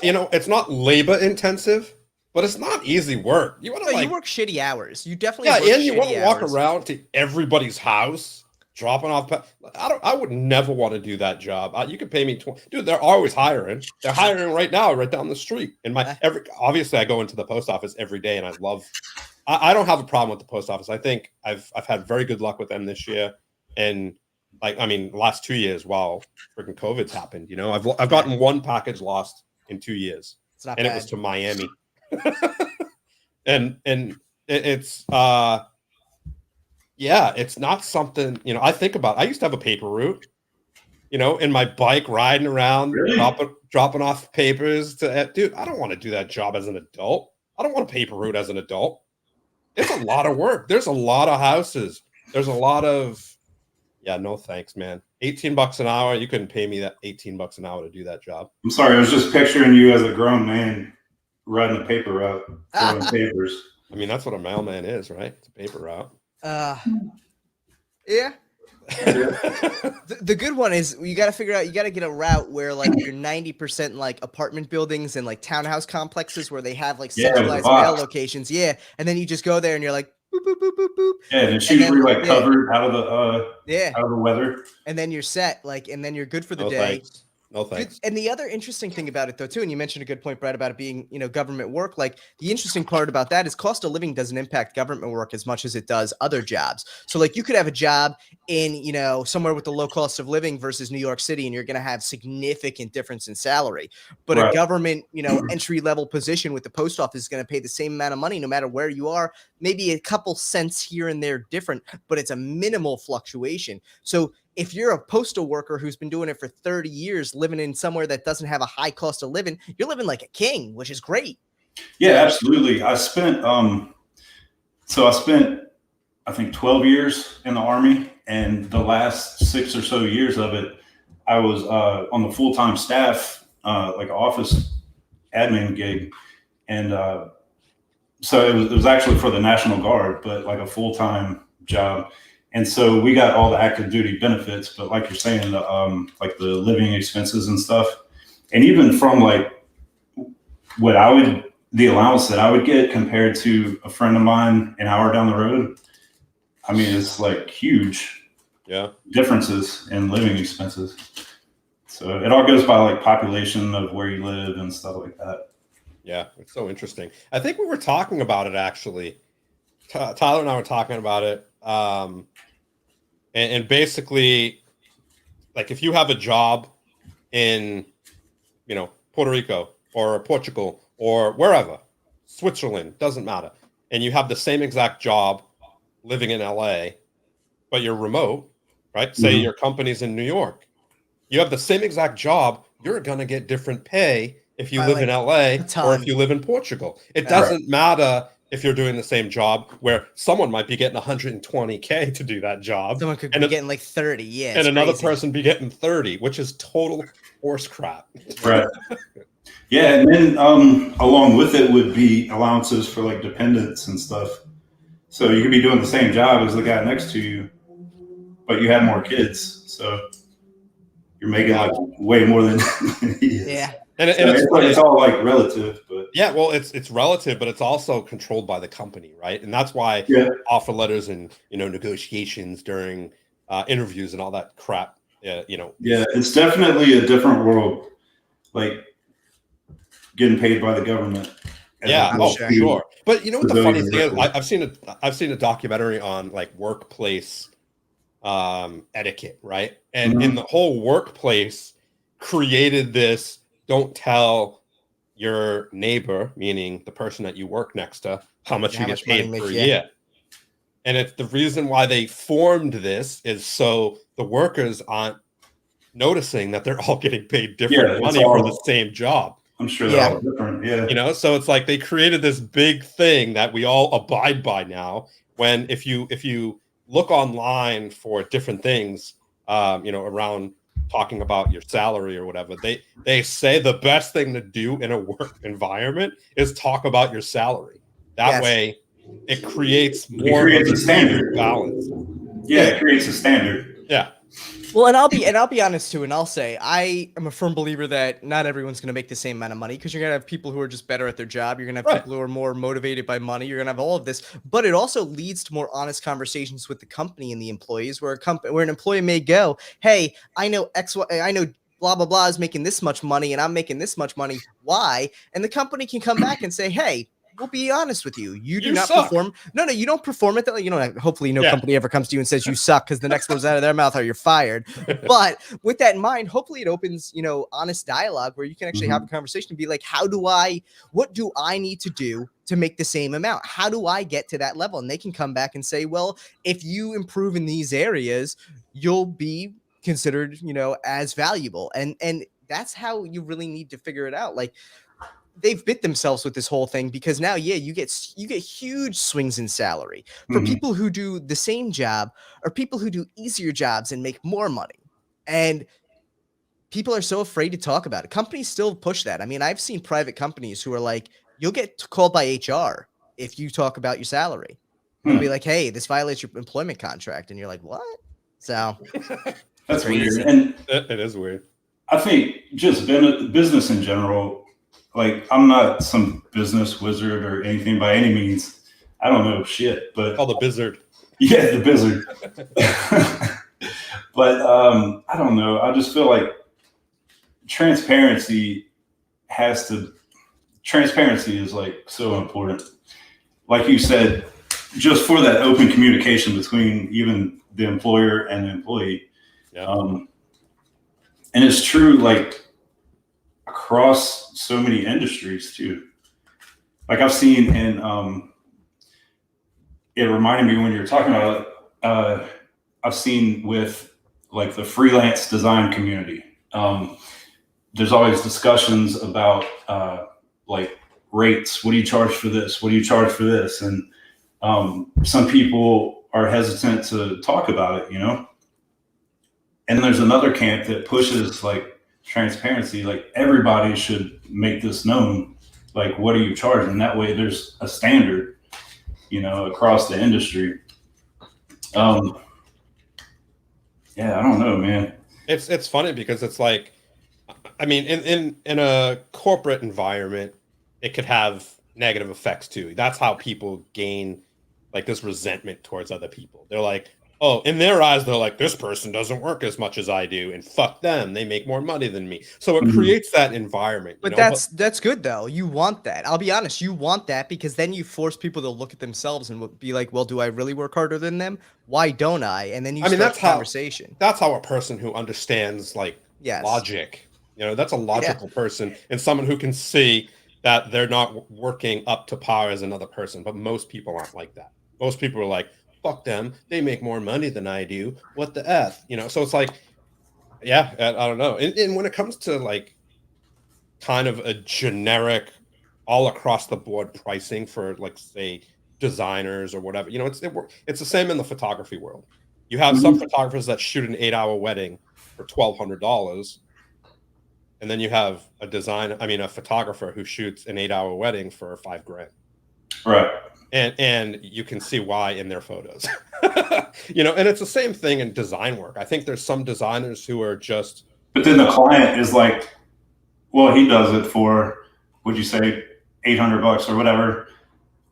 It's not labor intensive, but it's not easy work. You want to you work shitty hours. You definitely and you want to walk around to everybody's house dropping off. I would never want to do that job. You could pay me dude. They're always hiring. They're hiring right now, right down the street. And obviously, I go into the post office every day, and I don't have a problem with the post office. I think I've had very good luck with them this year, and the last 2 years while freaking COVID's happened. I've gotten one package lost in 2 years, and bad. It was to Miami, and it's it's not something I think about. I used to have a paper route, in my bike riding around, dropping off papers to dude. I don't want to do that job as an adult. I don't want a paper route as an adult. It's a lot of work. There's a lot of houses. There's a lot of, no thanks, man. $18 an hour. You couldn't pay me that $18 an hour to do that job. I'm sorry. I was just picturing you as a grown man riding a paper route, throwing papers. I mean, that's what a mailman is, right? It's a paper route. Yeah. The good one is you got to figure out, you got to get a route where like you're 90% like apartment buildings and like townhouse complexes where they have like centralized mail locations. Yeah. And then you just go there and you're like, boop, boop, boop, boop, boop. Yeah, and it's And usually then, like covered out of the weather. And then you're set, like, and then you're good for the No day. thanks. No thanks. And the other interesting thing about it, though, too, and you mentioned a good point, Brad, about it being, government work. Like, the interesting part about that is cost of living doesn't impact government work as much as it does other jobs. So, like, you could have a job in, somewhere with the low cost of living versus New York City, and you're going to have significant difference in salary. But a government, entry level position with the post office is going to pay the same amount of money no matter where you are. Maybe a couple cents here and there different, but it's a minimal fluctuation. So, if you're a postal worker who's been doing it for 30 years, living in somewhere that doesn't have a high cost of living, you're living like a king, which is great. Yeah, absolutely. I spent, I think 12 years in the Army, and the last 6 or so years of it, I was on the full-time staff, like office admin gig. And so it was actually for the National Guard, but like a full-time job. And so we got all the active duty benefits, but like you're saying, like the living expenses and stuff, and even from like the allowance that I would get compared to a friend of mine an hour down the road, I mean, it's like huge differences in living expenses. So it all goes by like population of where you live and stuff like that. Yeah, it's so interesting. I think we were talking about it actually. Tyler and I were talking about it. And basically, like if you have a job in, Puerto Rico or Portugal or wherever, Switzerland, doesn't matter, and you have the same exact job living in LA, but you're remote, right? Say your company's in New York. You have the same exact job, you're going to get different pay if you live in LA or if you live in Portugal. It doesn't matter if you're doing the same job where someone might be getting 120K to do that job. Someone could be getting like 30. Yeah. And another person be getting 30, which is total horse crap. Right. Yeah. And then along with it would be allowances for like dependents and stuff. So you could be doing the same job as the guy next to you, but you have more kids. So you're making like way more than he is. Yeah. And it's all like relative, but well, it's relative, but it's also controlled by the company, right? And that's why offer letters and negotiations during interviews and all that crap. Yeah, it's definitely a different world, like getting paid by the government. Yeah, for sure. But what the funny thing is, I've seen a documentary on like workplace etiquette, right? And in the whole workplace created this. Don't tell your neighbor, meaning the person that you work next to, how much you get paid per year. And it's the reason why they formed this is so the workers aren't noticing that they're all getting paid different money for the same job. I'm sure they're all different. Yeah. So it's like they created this big thing that we all abide by now. When if you look online for different things, around talking about your salary or whatever, they say the best thing to do in a work environment is talk about your salary. That way it creates more of a standard balance. Yeah, it creates a standard. Yeah. Well, and I'll be honest too, and I'll say I am a firm believer that not everyone's going to make the same amount of money, because you're going to have people who are just better at their job. You're going to have people who are more motivated by money. You're going to have all of this, but it also leads to more honest conversations with the company and the employees, where an employee may go, "Hey, I know I know blah blah blah is making this much money, and I'm making this much money. Why?" And the company can come back and say, "Hey, we'll be honest with you. You do not perform. No, you don't perform at that. Hopefully no company ever comes to you and says you suck, because the next words out of their mouth are you're fired." But with that in mind, hopefully it opens, honest dialogue where you can actually have a conversation and be like, what do I need to do to make the same amount? How do I get to that level? And they can come back and say, well, if you improve in these areas, you'll be considered, as valuable. And that's how you really need to figure it out. Like, they've bit themselves with this whole thing, because now, you get huge swings in salary for people who do the same job or people who do easier jobs and make more money. And people are so afraid to talk about it. Companies still push that. I mean, I've seen private companies who are like, you'll get called by HR if you talk about your salary. They'll be like, "Hey, this violates your employment contract." And you're like, "What?" So that's crazy. Weird. And it is weird. I think just business in general, like, I'm not some business wizard or anything by any means. I don't know shit, but Oh, the Blizzard. Yeah, the Blizzard. But I don't know. I just feel like transparency is like so important. Like you said, just for that open communication between even the employer and the employee. Yeah. And it's true, like across so many industries too. Like I've seen it reminded me when you were talking about it, I've seen with like the freelance design community. There's always discussions about like rates. What do you charge for this? What do you charge for this? And some people are hesitant to talk about it, you know? And there's another camp that pushes like transparency, like everybody should make this known. Like, what are you charging? That way there's a standard, you know, across the industry. Yeah, I don't know, man. It's funny because it's like, I mean, in a corporate environment, it could have negative effects too. That's how people gain like this resentment towards other people. They're like, oh, in their eyes, they're like, this person doesn't work as much as I do, and fuck them, they make more money than me. So it creates that environment. But that's good though. You want that. I'll be honest, you want that because then you force people to look at themselves and be like, well, do I really work harder than them? Why don't I? And then you start that's the conversation. That's how a person who understands like logic, you know, that's a logical person and someone who can see that they're not working up to par as another person. But most people aren't like that. Most people are like, fuck them, they make more money than I do. What the F? You know, so it's like, yeah, I don't know. And when it comes to like kind of a generic all across the board pricing for like say designers or whatever, you know, it's the same in the photography world. You have some photographers that shoot an 8-hour wedding for $1,200. And then you have a photographer who shoots an 8-hour wedding for $5,000. Right. And you can see why in their photos. You know, and it's the same thing in design work. I think there's some designers who are just. But then the client is like, well, he does it for, would you say, $800 or whatever?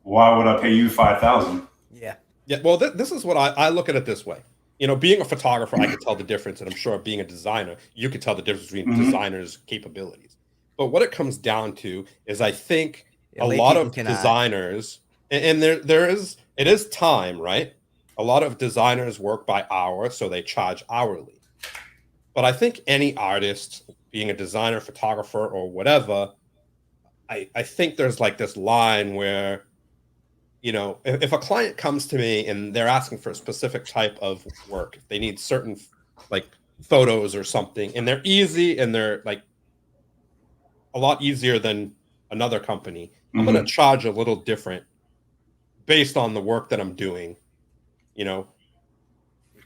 Why would I pay you $5,000? Yeah. Yeah. Well, this is what I look at it this way. You know, being a photographer, I could tell the difference, and I'm sure being a designer, you could tell the difference between designers' capabilities. But what it comes down to is, I think a lot of designers. And it is time, right? A lot of designers work by hour, so they charge hourly. But I think any artist, being a designer, photographer, or whatever, I think there's like this line where, you know, if a client comes to me and they're asking for a specific type of work, if they need certain like photos or something, and they're easy and they're like a lot easier than another company, I'm going to charge a little different based on the work that I'm doing, you know.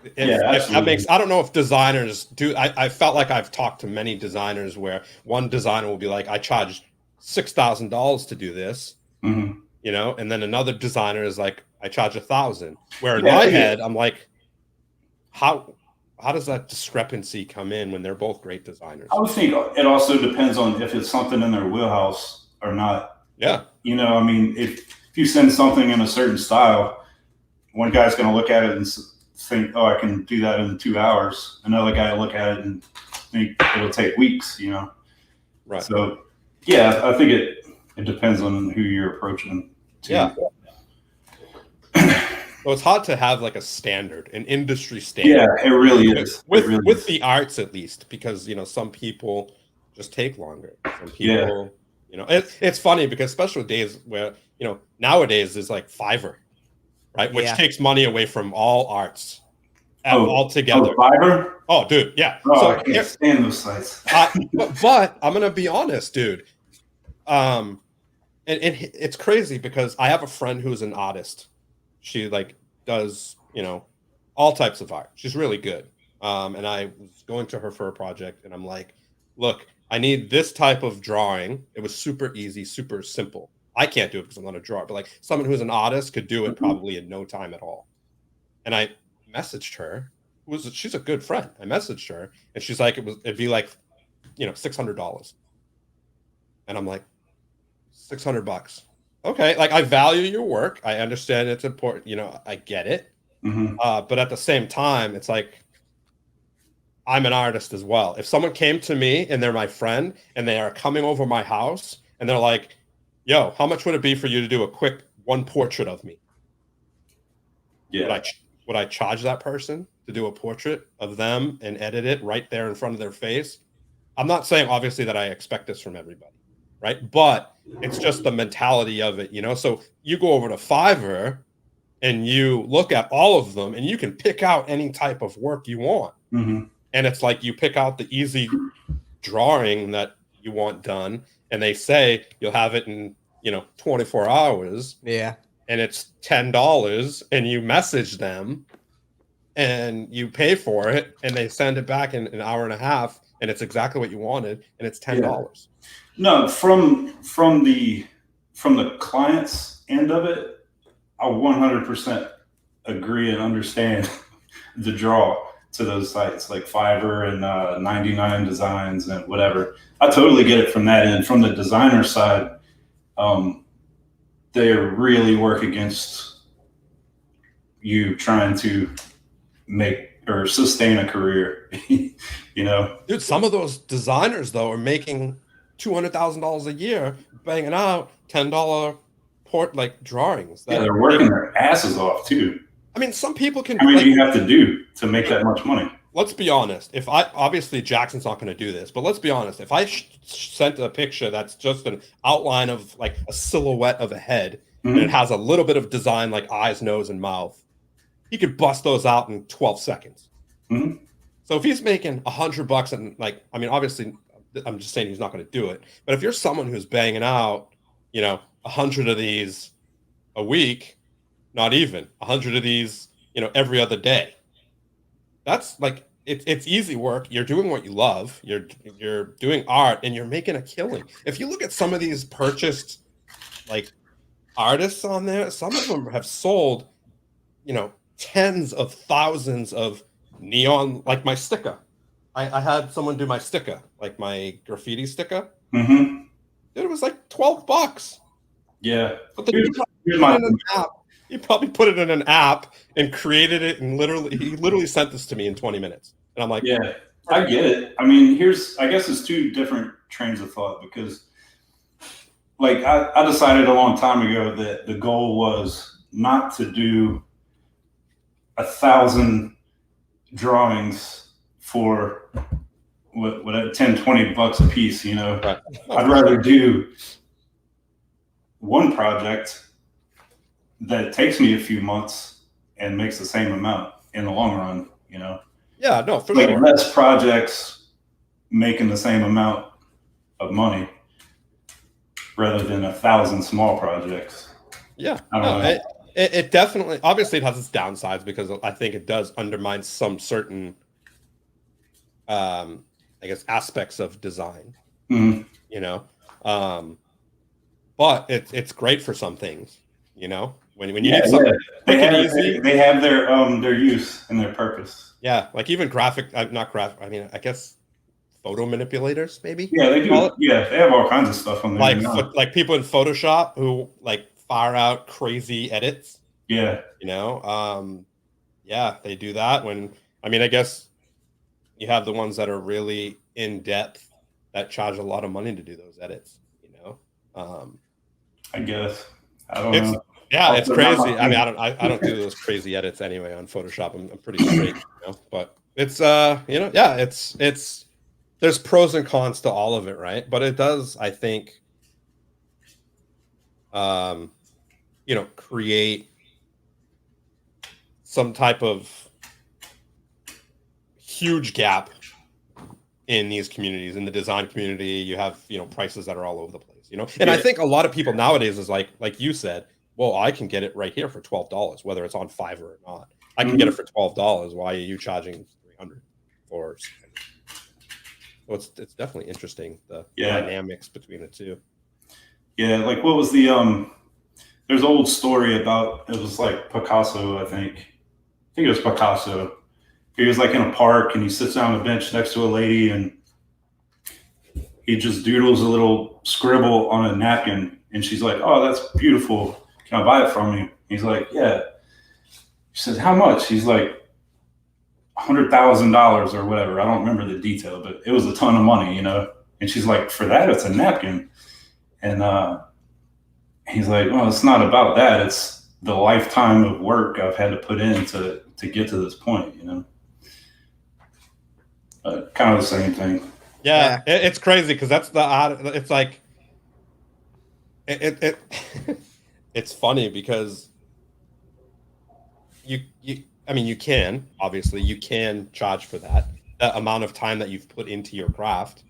If that makes, I don't know if designers do. I felt like I've talked to many designers where one designer will be like, I charge $6,000 to do this, you know, and then another designer is like, I charge $1,000. Where in my head, I'm like, how does that discrepancy come in when they're both great designers? I would think it also depends on if it's something in their wheelhouse or not. Yeah. You know, I mean, if you send something in a certain style, one guy's going to look at it and think, oh, I can do that in 2 hours. Another guy will look at it and think it'll take weeks, you know? Right. So, yeah, I think it depends on who you're approaching. Yeah. So it's hard to have like a standard, an industry standard. Yeah, it really is. With the arts, at least, because, you know, some people just take longer. Some people, you know, it's funny because especially days where, you know, nowadays there's like Fiverr, right? Which takes money away from all arts altogether. Oh, Fiverr? Oh, dude, yeah. Oh, so I can't stand those sites. but I'm gonna be honest, dude. And it's crazy because I have a friend who's an artist. She like does, you know, all types of art. She's really good. And I was going to her for a project, and I'm like, look, I need this type of drawing. It was super easy, super simple. I can't do it because I'm not a drawer, but like someone who's an artist could do it probably in no time at all. And I messaged her. She's a good friend. I messaged her, and she's like, it'd be like, you know, $600. And I'm like, $600. okay, like I value your work. I understand it's important. You know, I get it. But at the same time, it's like I'm an artist as well. If someone came to me and they're my friend and they are coming over my house and they're like, yo, how much would it be for you to do a quick one portrait of me? Yeah. Would I charge that person to do a portrait of them and edit it right there in front of their face? I'm not saying obviously that I expect this from everybody, right? But it's just the mentality of it, you know? So you go over to Fiverr and you look at all of them and you can pick out any type of work you want. And it's like you pick out the easy drawing that you want done, and they say you'll have it in, 24 hours. Yeah. And it's $10, and you message them and you pay for it, and they send it back in an hour and a half, and it's exactly what you wanted, and it's $10. Yeah. No, from the client's end of it, I 100% agree and understand the draw to those sites like Fiverr and 99 Designs and whatever. I totally get it from that end. From the designer side, they really work against you trying to make or sustain a career. Dude, some of those designers though are making $200,000 a year, banging out $10 drawings. Yeah, they're working their asses off too. I mean, some people can. How many do you have to do to make that much money? Let's be honest. Obviously Jackson's not going to do this, but let's be honest. If I sent a picture that's just an outline of like a silhouette of a head, and it has a little bit of design like eyes, nose, and mouth, he could bust those out in 12 seconds. So if he's making $100 and obviously I'm just saying he's not going to do it. But if you're someone who's banging out, 100 of these a week, not even 100 of these, every other day. That's like, it's easy work. You're doing what you love. You're doing art and you're making a killing. If you look at some of these purchased like artists on there, some of them have sold, tens of thousands of neon, like my sticker. I had someone do my sticker, like my graffiti sticker. Dude, it was like $12. Yeah. But he probably put it in an app and created it, and he literally sent this to me in 20 minutes. And I'm like, yeah, I get it. I mean, I guess it's two different trains of thought, because like I decided a long time ago that the goal was not to do 1,000 drawings for what $10-20 a piece, Right. I'd rather do one project that takes me a few months and makes the same amount in the long run, Yeah, no, for like sure. less projects making the same amount of money rather than 1,000 small projects. Yeah, I don't know. It definitely, obviously it has its downsides, because I think it does undermine some certain, I guess, aspects of design, but it's great for some things, when you need something quick and easy. They have their use and their purpose. Yeah, like even not graphic. I mean, I guess photo manipulators, maybe. Yeah, they do. Yeah, they have all kinds of stuff on there. Like people in Photoshop who like fire out crazy edits. Yeah. Yeah, they do that I guess you have the ones that are really in depth that charge a lot of money to do those edits, I guess. I don't know. Yeah, it's crazy. I mean, I don't do those crazy edits anyway on Photoshop. I'm pretty straight, but it's it's there's pros and cons to all of it, right? But it does, I think, create some type of huge gap in these communities. In the design community, you have, prices that are all over the place, and I think a lot of people nowadays is like you said, well, I can get it right here for $12, whether it's on Fiverr or not. I can get it for $12. Why are you charging $300 for? So it's definitely interesting, the dynamics between the two. Yeah, like what was the there's an old story about, it was like Picasso, I think it was Picasso. He was like in a park and he sits down on a bench next to a lady and he just doodles a little scribble on a napkin And she's like, "Oh, that's beautiful. Can I buy it from you?" He's like, "Yeah." She says, "How much?" He's like, $100,000 or whatever. I don't remember the detail, but it was a ton of money, you know? And she's like, "For that, it's a napkin." And he's like, "Well, it's not about that. It's the lifetime of work I've had to put in to get to this point, you know?" Kind of the same thing. Yeah. It's crazy because that's the odd. It's like, it it's funny because I mean, you can charge for that amount of time that you've put into your craft,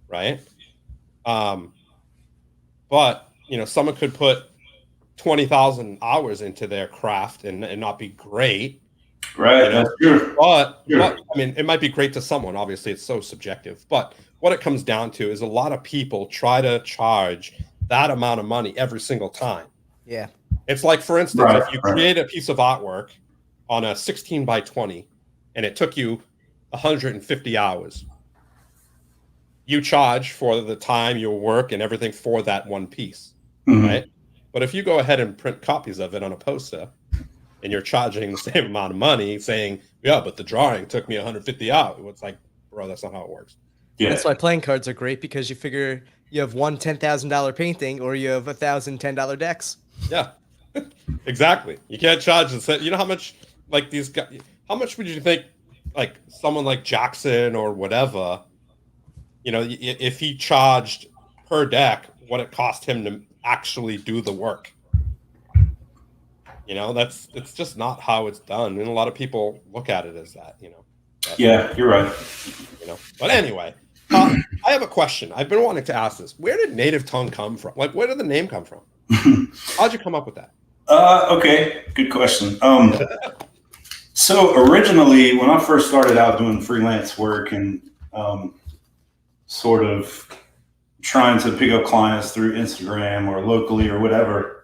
right? But someone could put 20,000 hours into their craft and not be great, right? That's true. But I mean, it might be great to someone. Obviously, it's so subjective. But what it comes down to is a lot of people try to charge that amount of money every single time. Yeah, it's like, for instance, if you create a piece of artwork on a 16 by 20 and it took you 150 hours, you charge for the time, your work, and everything for that one piece, right? But if you go ahead and print copies of it on a poster and you're charging the same amount of money saying, "Yeah, but the drawing took me 150 hours," it's like, bro, that's not how it works. Yeah. That's why playing cards are great, because you figure you have one $10,000 painting or you have 1,000 $10 decks. Yeah, exactly. You can't charge the, how much, like, these guys, how much would you think, like, someone like Jackson or whatever, if he charged per deck what it cost him to actually do the work? It's just not how it's done, and a lot of people look at it as that. Yeah, you're right. But anyway, I have a question. I've been wanting to ask this. Where did native tongue come from? Like, where did the name come from? How'd you come up with that? Okay, good question. So originally, when I first started out doing freelance work and sort of trying to pick up clients through Instagram or locally or whatever,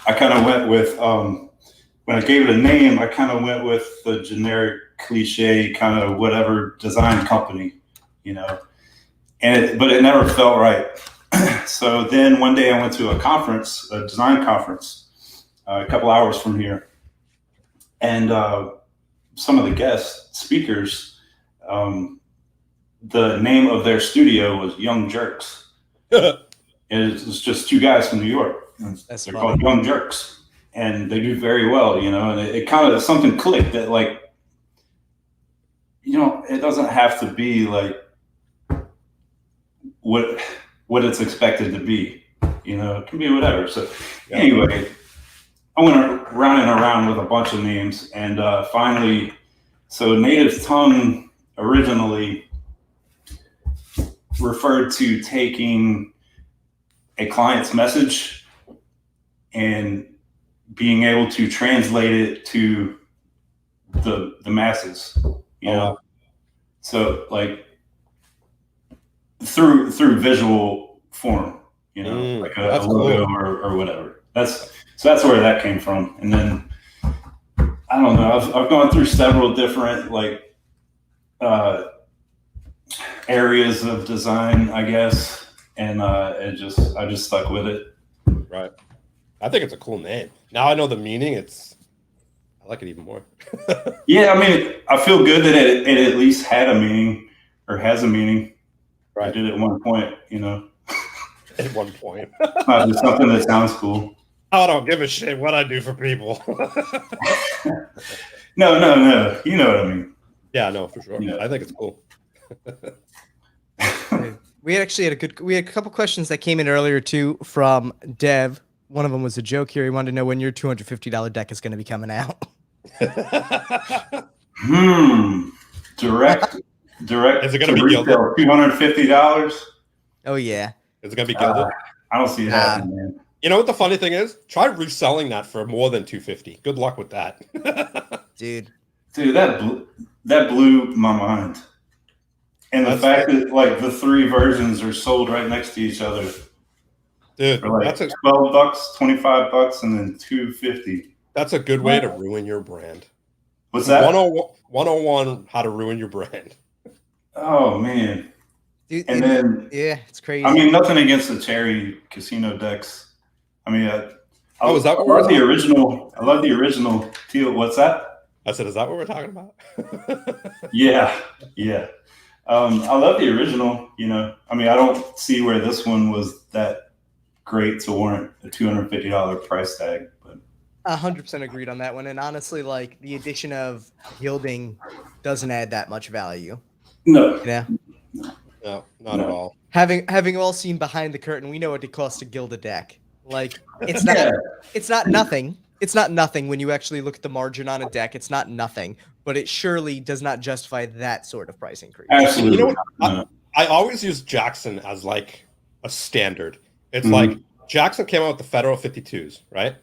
I kind of went with, when I gave it a name, I kind of went with the generic cliche kind of whatever design company, but it never felt right. So then one day I went to a conference, a design conference, a couple hours from here. And some of the guest speakers, the name of their studio was Young Jerks. It was just two guys from New York. They're called Young Jerks, and they do very well, and it kind of, something clicked that, like, it doesn't have to be like what it's expected to be, it can be whatever. So anyway, I went around and around with a bunch of names, and finally, so native tongue originally referred to taking a client's message and being able to translate it to the masses, so like through visual form, like a logo or whatever. That's where that came from. And then I don't know, I've gone through several different like areas of design, I guess, and I just stuck with it. Right. I think it's a cool name. Now I know the meaning. I like it even more. Yeah, I mean, I feel good that it at least had a meaning, or has a meaning. Right. I did it at one point, At one point. Not just something that sounds cool. I don't give a shit what I do for people. No. You know what I mean. Yeah, no, for sure. I think it's cool. We actually had a couple questions that came in earlier too from Dev. One of them was a joke here. He wanted to know when your $250 deck is going to be coming out. Direct. Is it going to be gilded? $250? Oh yeah. Is it going to be gilded? I don't see it happening, man. You know what the funny thing is? Try reselling that for more than $250. Good luck with that. Dude, that blew my mind. And the fact that like the three versions are sold right next to each other. Dude, for like $12, $25, and then $250. That's a good way to ruin your brand. What's that? 101 how to ruin your brand. Oh man. Dude, And then, yeah, it's crazy. I mean, nothing against the Cherry Casino decks. I mean, I Is that what love the original. I love the original teal. What's that? I said, is that what we're talking about? Yeah, yeah. I love the original. You know, I mean, I don't see where this one was that great to warrant a $250 price tag. But 100% agreed on that one. And honestly, like the addition of gilding doesn't add that much value. no, You know, No, not at all. having all seen behind the curtain, we know what it costs to gild a deck. Like it's not Yeah. it's not nothing. It's not nothing when you actually look at the margin on a deck. It's not nothing, but it surely does not justify that sort of price increase. Absolutely. You know what? No. I always use Jackson as like a standard. It's Mhm. like Jackson came out with the Federal 52s, right?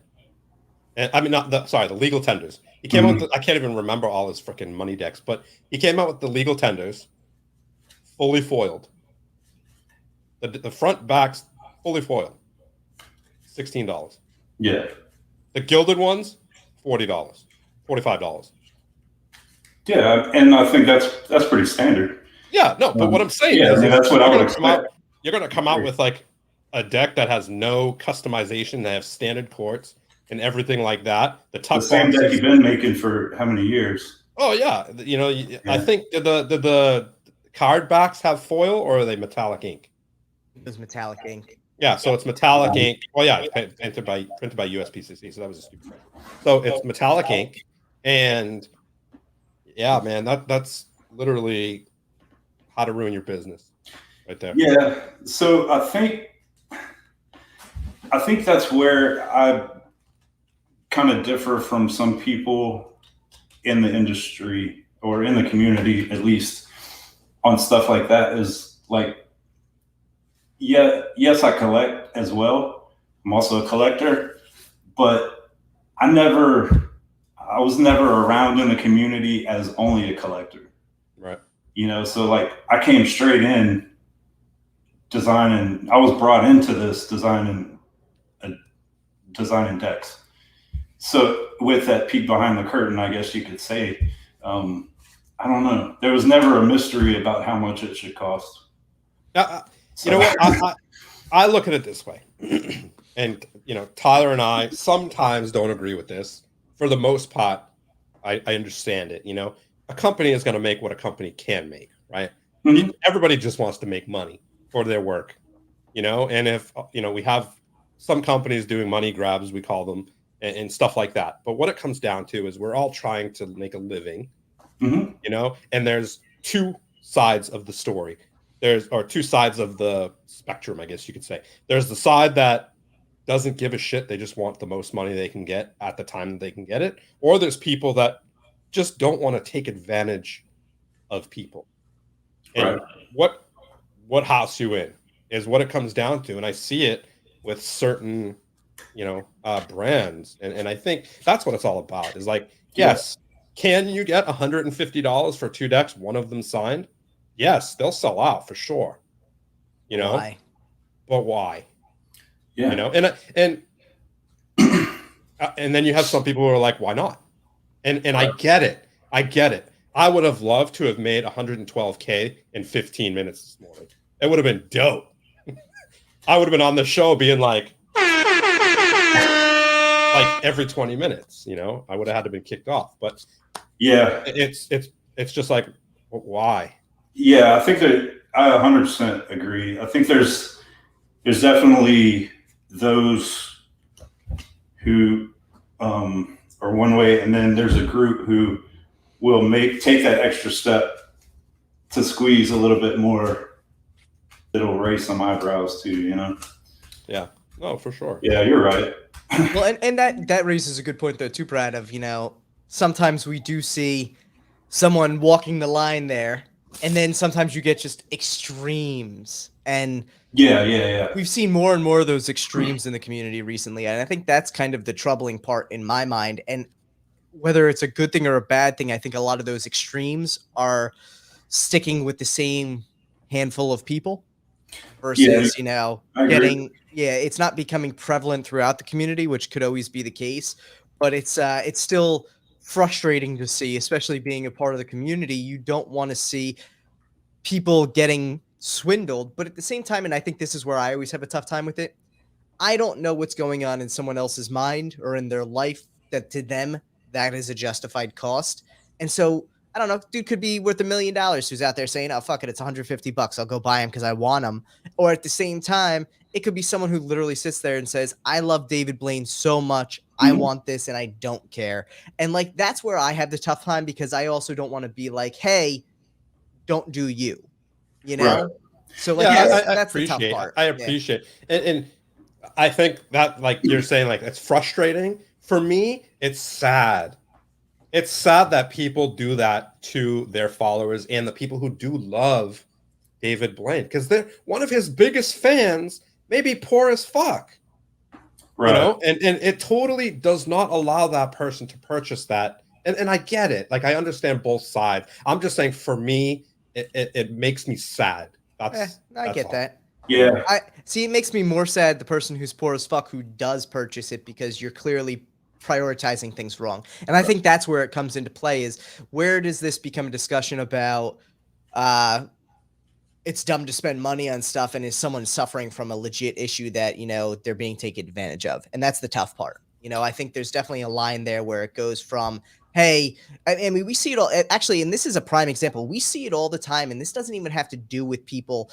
And I mean, not the the legal tenders. He came out with I can't even remember all his freaking money decks, but he came out with the legal tenders, fully foiled. The front backs fully foiled, $16. Yeah. The gilded ones, $40, $45. Yeah, and I think that's pretty standard. Yeah, no, but what I'm saying Yeah, I is, mean, that's what I would expect. You're going to come out with like a deck that has no customization, that have standard courts and everything like that. The same deck you've been making for how many years? Oh yeah, you know, I think did the card backs have foil or are they metallic ink? It was metallic ink. Yeah, so it's metallic ink. Well, yeah, it's printed by USPCC, so that was a stupid. So it's metallic ink, and yeah, man, that's literally how to ruin your business, right there. Yeah. So I think that's where I kind of differ from some people in the industry or in the community, at least, on stuff like that. Is like, yeah, yes, I collect as well. I'm also a collector, but I was never around in the community as only a collector. Right. You know, so like I came straight in designing. I was brought into this designing decks. So with that peek behind the curtain, I guess you could say, I don't know. There was never a mystery about how much it should cost. You know what? I look at it this way, and you know, Tyler and I sometimes don't agree with this. For the most part, I understand it. You know, a company is going to make what a company can make, right? Mm-hmm. Everybody just wants to make money for their work, you know. And if you know, we have some companies doing money grabs, we call them, and stuff like that. But what it comes down to is we're all trying to make a living, Mm-hmm. you know. And there's two sides of the story. Or two sides of the spectrum, I guess you could say. There's the side that doesn't give a shit. They just want the most money they can get at the time that they can get it. Or there's people that just don't want to take advantage of people. And what house you in is what it comes down to. And I see it with certain, you know, brands. And I think that's what it's all about is like, yes, can you get $150 for two decks, one of them signed? Yes, they'll sell out for sure. You know, Why? But why? Yeah. You know, and then you have some people who are like, why not? And I get it. I would have loved to have made 112K in 15 minutes this morning. It would have been dope. I would have been on the show being like every 20 minutes, you know, I would have had to been kicked off. But yeah, it's just like, why? Yeah, I think that I 100% agree. I think there's definitely those who are one way, and then there's a group who will take that extra step to squeeze a little bit more. It'll raise some eyebrows too, you know? Yeah, no, for sure. Yeah, you're right. Well, and that raises a good point though too, Brad, of, you know, sometimes we do see someone walking the line there, and then sometimes you get just extremes. And yeah. we've seen more and more of those extremes in the community recently. And I think that's kind of the troubling part in my mind. And whether it's a good thing or a bad thing, I think a lot of those extremes are sticking with the same handful of people versus, you know, it's not becoming prevalent throughout the community, which could always be the case, but it's still frustrating to see, especially being a part of the community. You don't want to see people getting swindled. But at the same time, and I think this is where I always have a tough time with it, I don't know what's going on in someone else's mind or in their life that to them that is a justified cost. And so I don't know, dude could be worth $1 million who's out there saying, "Oh fuck it, it's $150. I'll go buy him because I want him." Or at the same time, it could be someone who literally sits there and says, "I love David Blaine so much. I want this and I don't care." And like that's where I have the tough time because I also don't want to be like, "Hey, don't do you." You know? Right. So like that's the tough part. I appreciate and I think that like you're saying, like it's frustrating. For me, it's sad. It's sad that people do that to their followers and the people who do love David Blaine because they're one of his biggest fans, maybe poor as fuck. Right. You know, and it totally does not allow that person to purchase that. And I get it. Like I understand both sides. I'm just saying for me, it makes me sad. I get that. Yeah. I see. It makes me more sad the person who's poor as fuck who does purchase it because you're clearly prioritizing things wrong. And I think that's where it comes into play is where does this become a discussion about it's dumb to spend money on stuff and is someone suffering from a legit issue that, you know, they're being taken advantage of. And that's the tough part. You know, I think there's definitely a line there where it goes from, hey, I mean, we see it all actually, and this is a prime example. We see it all the time. And this doesn't even have to do with people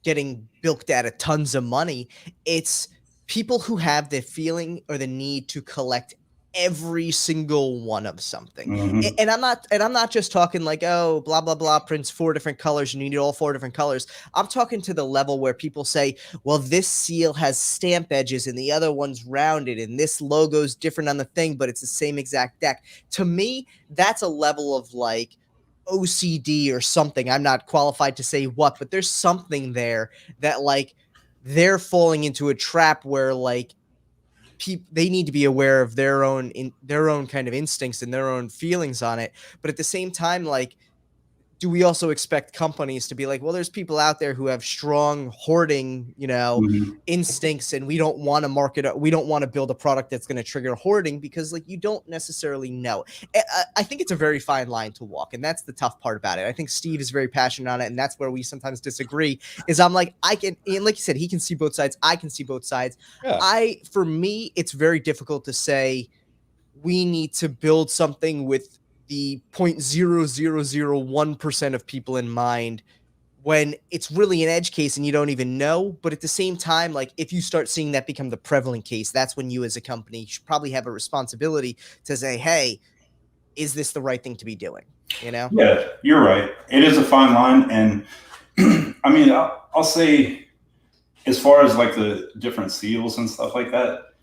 getting bilked out of tons of money. It's people who have the feeling or the need to collect every single one of something. And I'm not just talking like, oh, blah, blah, blah, prints 4 different colors. You need all 4 different colors. I'm talking to the level where people say, well, this seal has stamp edges and the other one's rounded and this logo's different on the thing, but it's the same exact deck. To me, that's a level of like OCD or something. I'm not qualified to say what, but there's something there that like they're falling into a trap where like they need to be aware of their own kind of instincts and their own feelings on it. But at the same time, like, do we also expect companies to be like, well, there's people out there who have strong hoarding, you know, instincts, and we don't want to market it. We don't want to build a product that's going to trigger hoarding because like you don't necessarily know. I think it's a very fine line to walk. And that's the tough part about it. I think Steve is very passionate on it. And that's where we sometimes disagree is I'm like, and like you said, he can see both sides. I can see both sides. Yeah. For me, it's very difficult to say we need to build something with the 0.0001% of people in mind when it's really an edge case and you don't even know. But at the same time, like if you start seeing that become the prevalent case, that's when you as a company should probably have a responsibility to say, hey, is this the right thing to be doing? You know? Yeah, you're right. It is a fine line. And I mean, I'll say as far as like the different seals and stuff like that,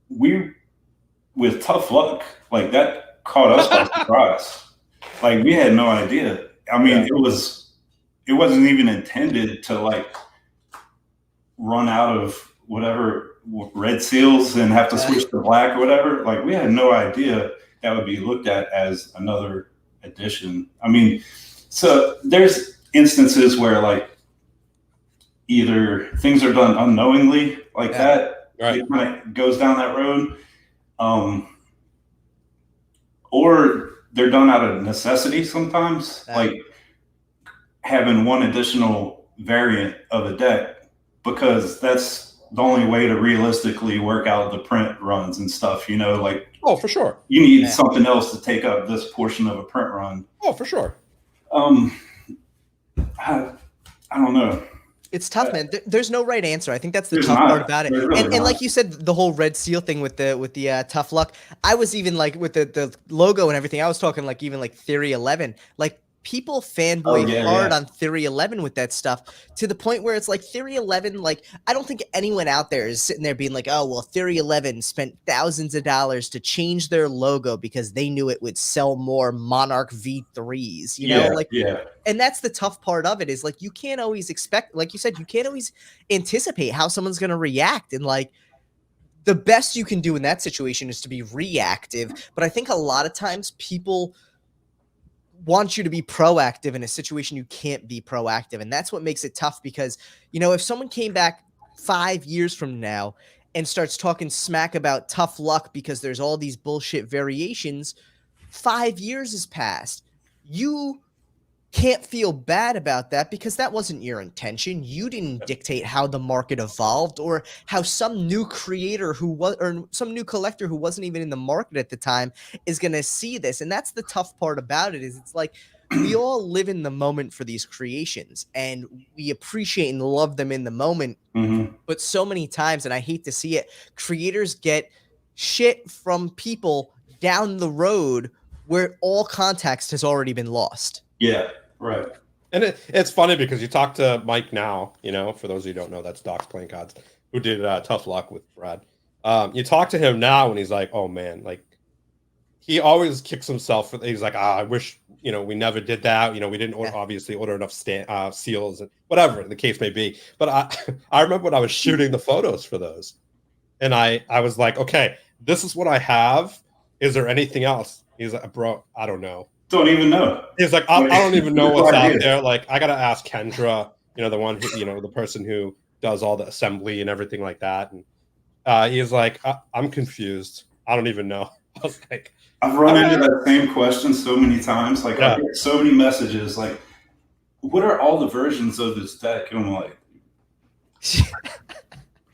with Tough Luck, like that caught us by surprise. Like we had no idea. I mean, it wasn't even intended to like run out of whatever red seals and have to switch to black or whatever. Like we had no idea that would be looked at as another addition. I mean, so there's instances where like either things are done unknowingly like that, it kind of goes down that road. Or they're done out of necessity sometimes, like having one additional variant of a deck, because that's the only way to realistically work out the print runs and stuff, you know, like, oh, for sure. You need something else to take up this portion of a print run. Oh, for sure. I don't know. It's tough, man. There's no right answer. I think that's the tough part about it. Really and like you said, the whole red seal thing with the Tough Luck. I was even like with the logo and everything. I was talking like even like Theory 11. Like people fanboy hard on Theory 11 with that stuff to the point where it's like Theory 11. Like I don't think anyone out there is sitting there being like, oh well, Theory 11 spent thousands of dollars to change their logo because they knew it would sell more Monarch V3s. You know, like And that's the tough part of it is like you can't always expect, like you said, you can't always anticipate how someone's going to react. And like the best you can do in that situation is to be reactive. But I think a lot of times people want you to be proactive in a situation you can't be proactive. And that's what makes it tough because, you know, if someone came back 5 years from now and starts talking smack about Tough Luck because there's all these bullshit variations, 5 years has passed. You can't feel bad about that because that wasn't your intention. You didn't dictate how the market evolved or how some new creator who was, or some new collector who wasn't even in the market at the time is going to see this. And that's the tough part about it, is it's like, we all live in the moment for these creations and we appreciate and love them in the moment. But so many times, and I hate to see it, creators get shit from people down the road where all context has already been lost. Yeah, right. And it's funny because you talk to Mike now, you know, for those of you who don't know, that's Doc's Playing Cards, who did Tough Luck with Brad. You talk to him now and he's like, oh man, like, he always kicks himself for, he's like, I wish, you know, we never did that. You know, we didn't obviously order enough seals and whatever the case may be. But I remember when I was shooting the photos for those, and I was like, okay, this is what I have. Is there anything else? He's like, bro, I don't know. Don't even know. He's like, I don't even know what's out there. Like, I gotta ask Kendra, you know, the one who, you know, the person who does all the assembly and everything like that. And he's like, I'm confused. I don't even know. I was like, I've run into that same question so many times. Like, I get so many messages like, what are all the versions of this deck? And I'm like,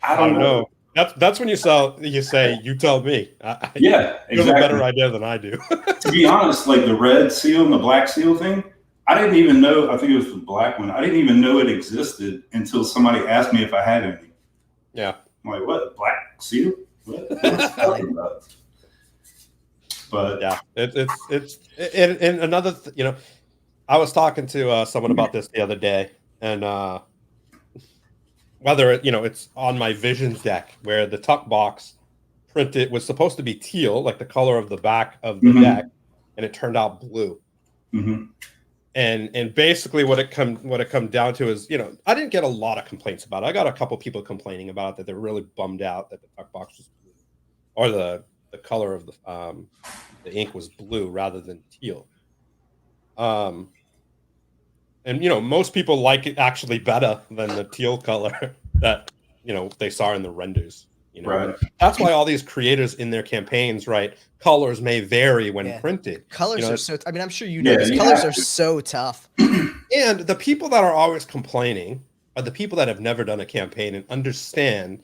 I don't know. That's when you say, you tell me. Yeah, exactly. You have a better idea than I do. To be honest, like the red seal and the black seal thing, I didn't even know. I think it was the black one. I didn't even know it existed until somebody asked me if I had any. Yeah. I'm like, what? Black seal? What are you talking about? But yeah, it's and another, you know, I was talking to someone about this the other day, and whether it, you know, it's on my Visions deck where the tuck box printed was supposed to be teal, like the color of the back of the deck, and it turned out blue. And basically what it come down to is, you know, I didn't get a lot of complaints about it. I got a couple people complaining about it, that they're really bummed out that the tuck box was blue, or the color of the ink was blue rather than teal. And you know, most people like it actually better than the teal color that, you know, they saw in the renders. You know, right. That's why all these creators in their campaigns, right? Colors may vary when printed. Colors, you know, are so. I mean, I'm sure you know these colors are so tough. And the people that are always complaining are the people that have never done a campaign and understand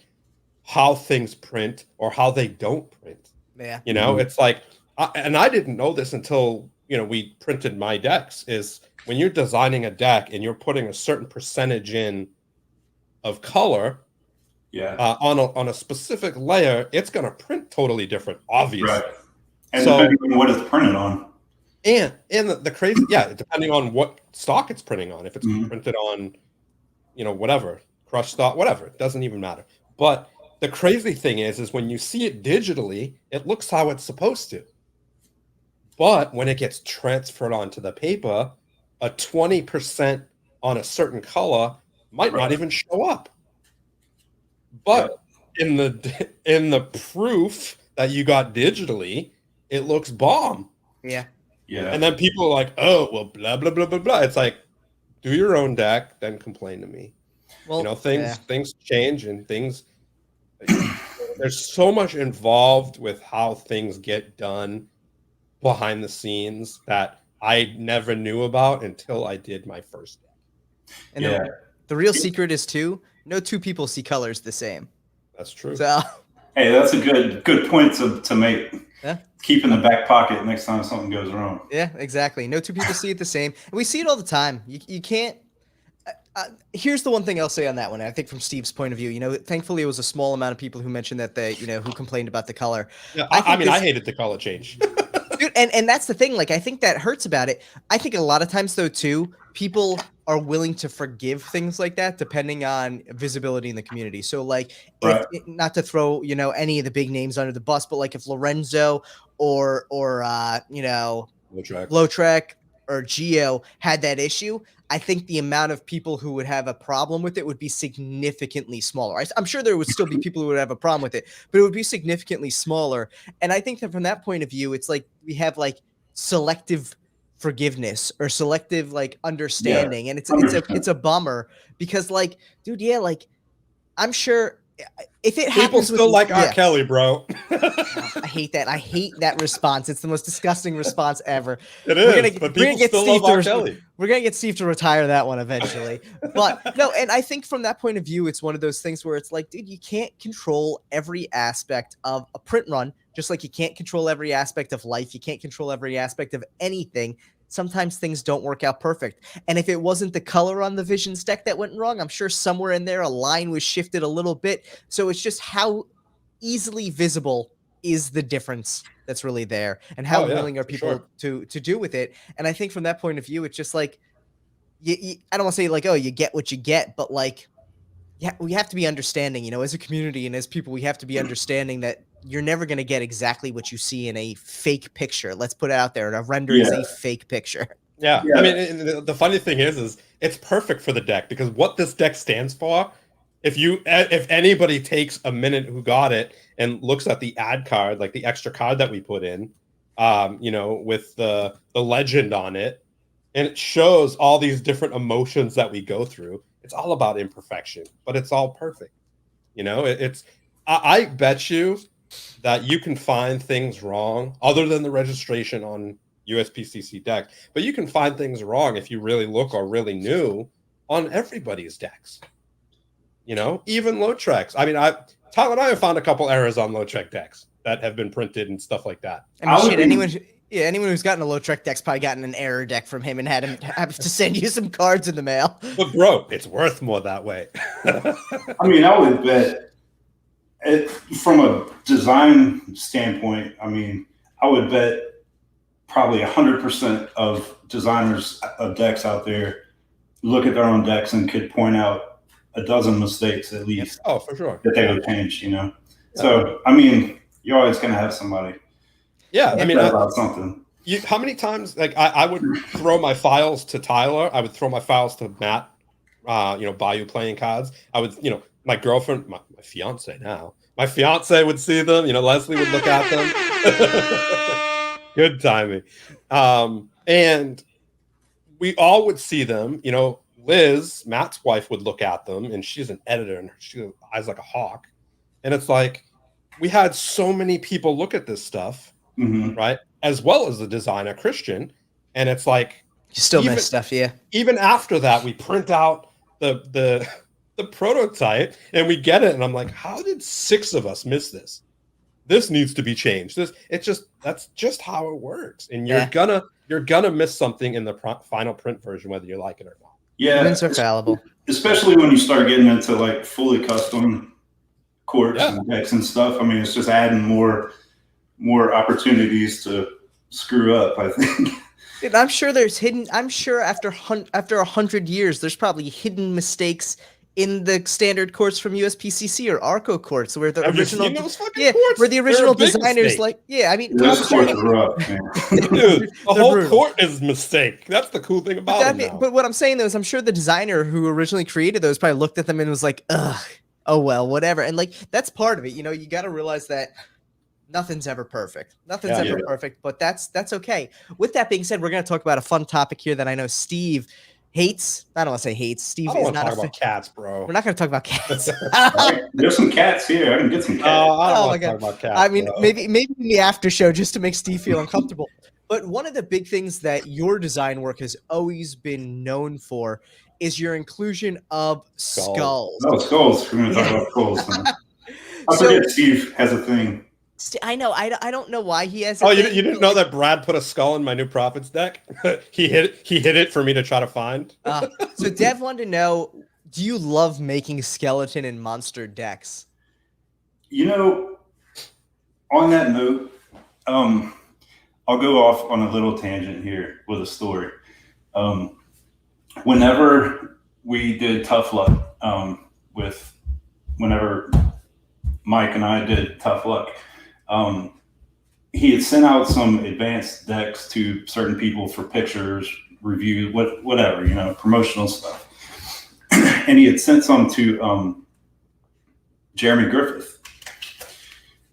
how things print or how they don't print. Yeah. You know, it's like, and I didn't know this until, you know, we printed my decks, is when you're designing a deck and you're putting a certain percentage in of color on a specific layer, it's going to print totally different, obviously. Right. And so, depending on what it's printed on. And the crazy, depending on what stock it's printing on. If it's printed on, you know, whatever, crushed stock, whatever, it doesn't even matter. But the crazy thing is when you see it digitally, it looks how it's supposed to. But when it gets transferred onto the paper, a 20% on a certain color might not even show up. But in the proof that you got digitally, it looks bomb. Yeah. Yeah. And then people are like, oh, well, blah, blah, blah, blah, blah. It's like, do your own deck, then complain to me. Well, you know, things change and things, there's so much involved with how things get done behind the scenes that I never knew about until I did my first deck. And the real secret is no two people see colors the same. That's true. So, hey, that's a good point to make. Yeah. Keep in the back pocket next time something goes wrong. Yeah, exactly. No two people see it the same. And we see it all the time. You can't. Here's the one thing I'll say on that one. I think from Steve's point of view, you know, thankfully it was a small amount of people who mentioned that who complained about the color. Yeah, I hated the color change. Dude, and that's the thing. Like, I think that hurts about it. I think a lot of times, though, too, people are willing to forgive things like that depending on visibility in the community. So, like, not to throw, you know, any of the big names under the bus, but like if Lorenzo or you know, Lautrec or Geo had that issue, I think the amount of people who would have a problem with it would be significantly smaller. I'm sure there would still be people who would have a problem with it, but it would be significantly smaller. And I think that from that point of view, it's like we have like selective forgiveness or selective like understanding. And it's a bummer because like, dude, like I'm sure if it People happens still with, like R. Kelly, bro. I hate that. I hate that response. It's the most disgusting response ever. It We're is, gonna, but we're gonna people get still Steve love R. to, Kelly. we're gonna get Steve to retire that one eventually. But no, and I think from that point of view, it's one of those things where it's like, dude, you can't control every aspect of a print run, just like you can't control every aspect of life. You can't control every aspect of anything. Sometimes things don't work out perfect. And if it wasn't the color on the Visions deck that went wrong, I'm sure somewhere in there a line was shifted a little bit. So it's just how easily visible is the difference that's really there, and how willing are people to do with it. And I think from that point of view, it's just like, I don't want to say like, oh, you get what you get, but like, yeah, we have to be understanding, you know, as a community and as people, we have to be understanding that you're never going to get exactly what you see in a fake picture. Let's put it out there. A render is a fake picture. Yeah. I mean, the funny thing is it's perfect for the deck, because what this deck stands for, if anybody takes a minute who got it and looks at the ad card, like the extra card that we put in, you know, with the legend on it, and it shows all these different emotions that we go through. It's all about imperfection, but it's all perfect. You know, I bet you that you can find things wrong other than the registration on USPCC deck, but you can find things wrong if you really look or really knew on everybody's decks. You know, even low treks. I mean, Tyler and I have found a couple errors on low trek decks that have been printed and stuff like that. I mean, anyone who's gotten a low trek deck's probably gotten an error deck from him and had him have to send you some cards in the mail. But bro, it's worth more that way. I mean, I would bet from a design standpoint, I mean, I would bet probably 100% of designers of decks out there look at their own decks and could point out a dozen mistakes at least. Oh, for sure. That they would change, you know? Yeah. So, I mean, you're always going to have somebody. Yeah, I mean, about something. How many times, like, I would throw my files to Tyler. I would throw my files to Matt, you know, Bayou playing cards. I would, you know, my girlfriend, my fiance now, my fiance would see them. You know, Leslie would look at them. Good timing. And we all would see them. You know, Liz, Matt's wife, would look at them, and she's an editor, and she eyes like a hawk. And it's like, we had so many people look at this stuff, right? As well as the designer, Christian. And it's like, you still miss stuff, yeah. Even after that, we print out the prototype and we get it, and I'm like, how did 6 of us miss this? This needs to be changed. That's just how it works. And you're gonna miss something in the final print version, whether you like it or not. Yeah, humans are fallible. Especially when you start getting into like fully custom courts and decks and stuff. I mean, it's just adding more opportunities to screw up, I think. And I'm sure there's hidden. I'm sure after 100 years, there's probably hidden mistakes in the standard courts from USPCC or ARCO courts, where the original, where the original designers, like, I mean, those courts are rough, man. Dude, the whole court is a mistake. That's the cool thing about it. But what I'm saying though is, I'm sure the designer who originally created those probably looked at them and was like, ugh, oh well, whatever. And like, that's part of it. You know, you got to realize that nothing's ever perfect. Nothing's ever perfect, but that's okay. With that being said, we're going to talk about a fun topic here that I know Steve hates. I don't want to say hates. Steve is not about cats, bro. We're not going to talk about cats. There's some cats here. I can get some cats. I don't want to talk about cats. I mean, maybe in the after show, just to make Steve feel uncomfortable. But one of the big things that your design work has always been known for is your inclusion of skulls. Oh, skulls. We're going to talk about skulls now. I forget Steve has a thing. I know. I don't know why he has. You didn't know that Brad put a skull in my New Prophets deck? He hid it for me to try to find. So Dev wanted to know: do you love making skeleton and monster decks? You know, on that note, I'll go off on a little tangent here with a story. Whenever we did Tough Luck, whenever Mike and I did Tough Luck, he had sent out some advanced decks to certain people for pictures, review, whatever, you know, promotional stuff. And he had sent some to Jeremy Griffith.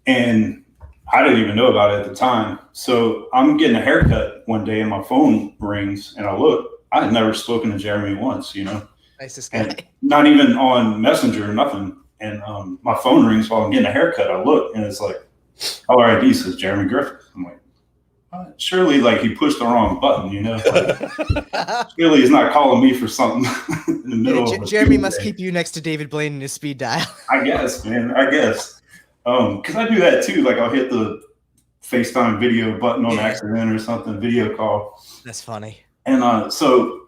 And I didn't even know about it at the time. So I'm getting a haircut one day and my phone rings and I look. I had never spoken to Jeremy once, you know. Nicest guy. And not even on Messenger or nothing. and my phone rings while I'm getting a haircut. I look, and it's like, caller ID says Jeremy Griffith. I'm like, surely, like, he pushed the wrong button, you know? Like, surely he's not calling me for something in the middle of Jeremy must keep you next to David Blaine in his speed dial. I guess, man. I guess. Because I do that too. Like, I'll hit the FaceTime video button on accident or something, video call. That's funny. And so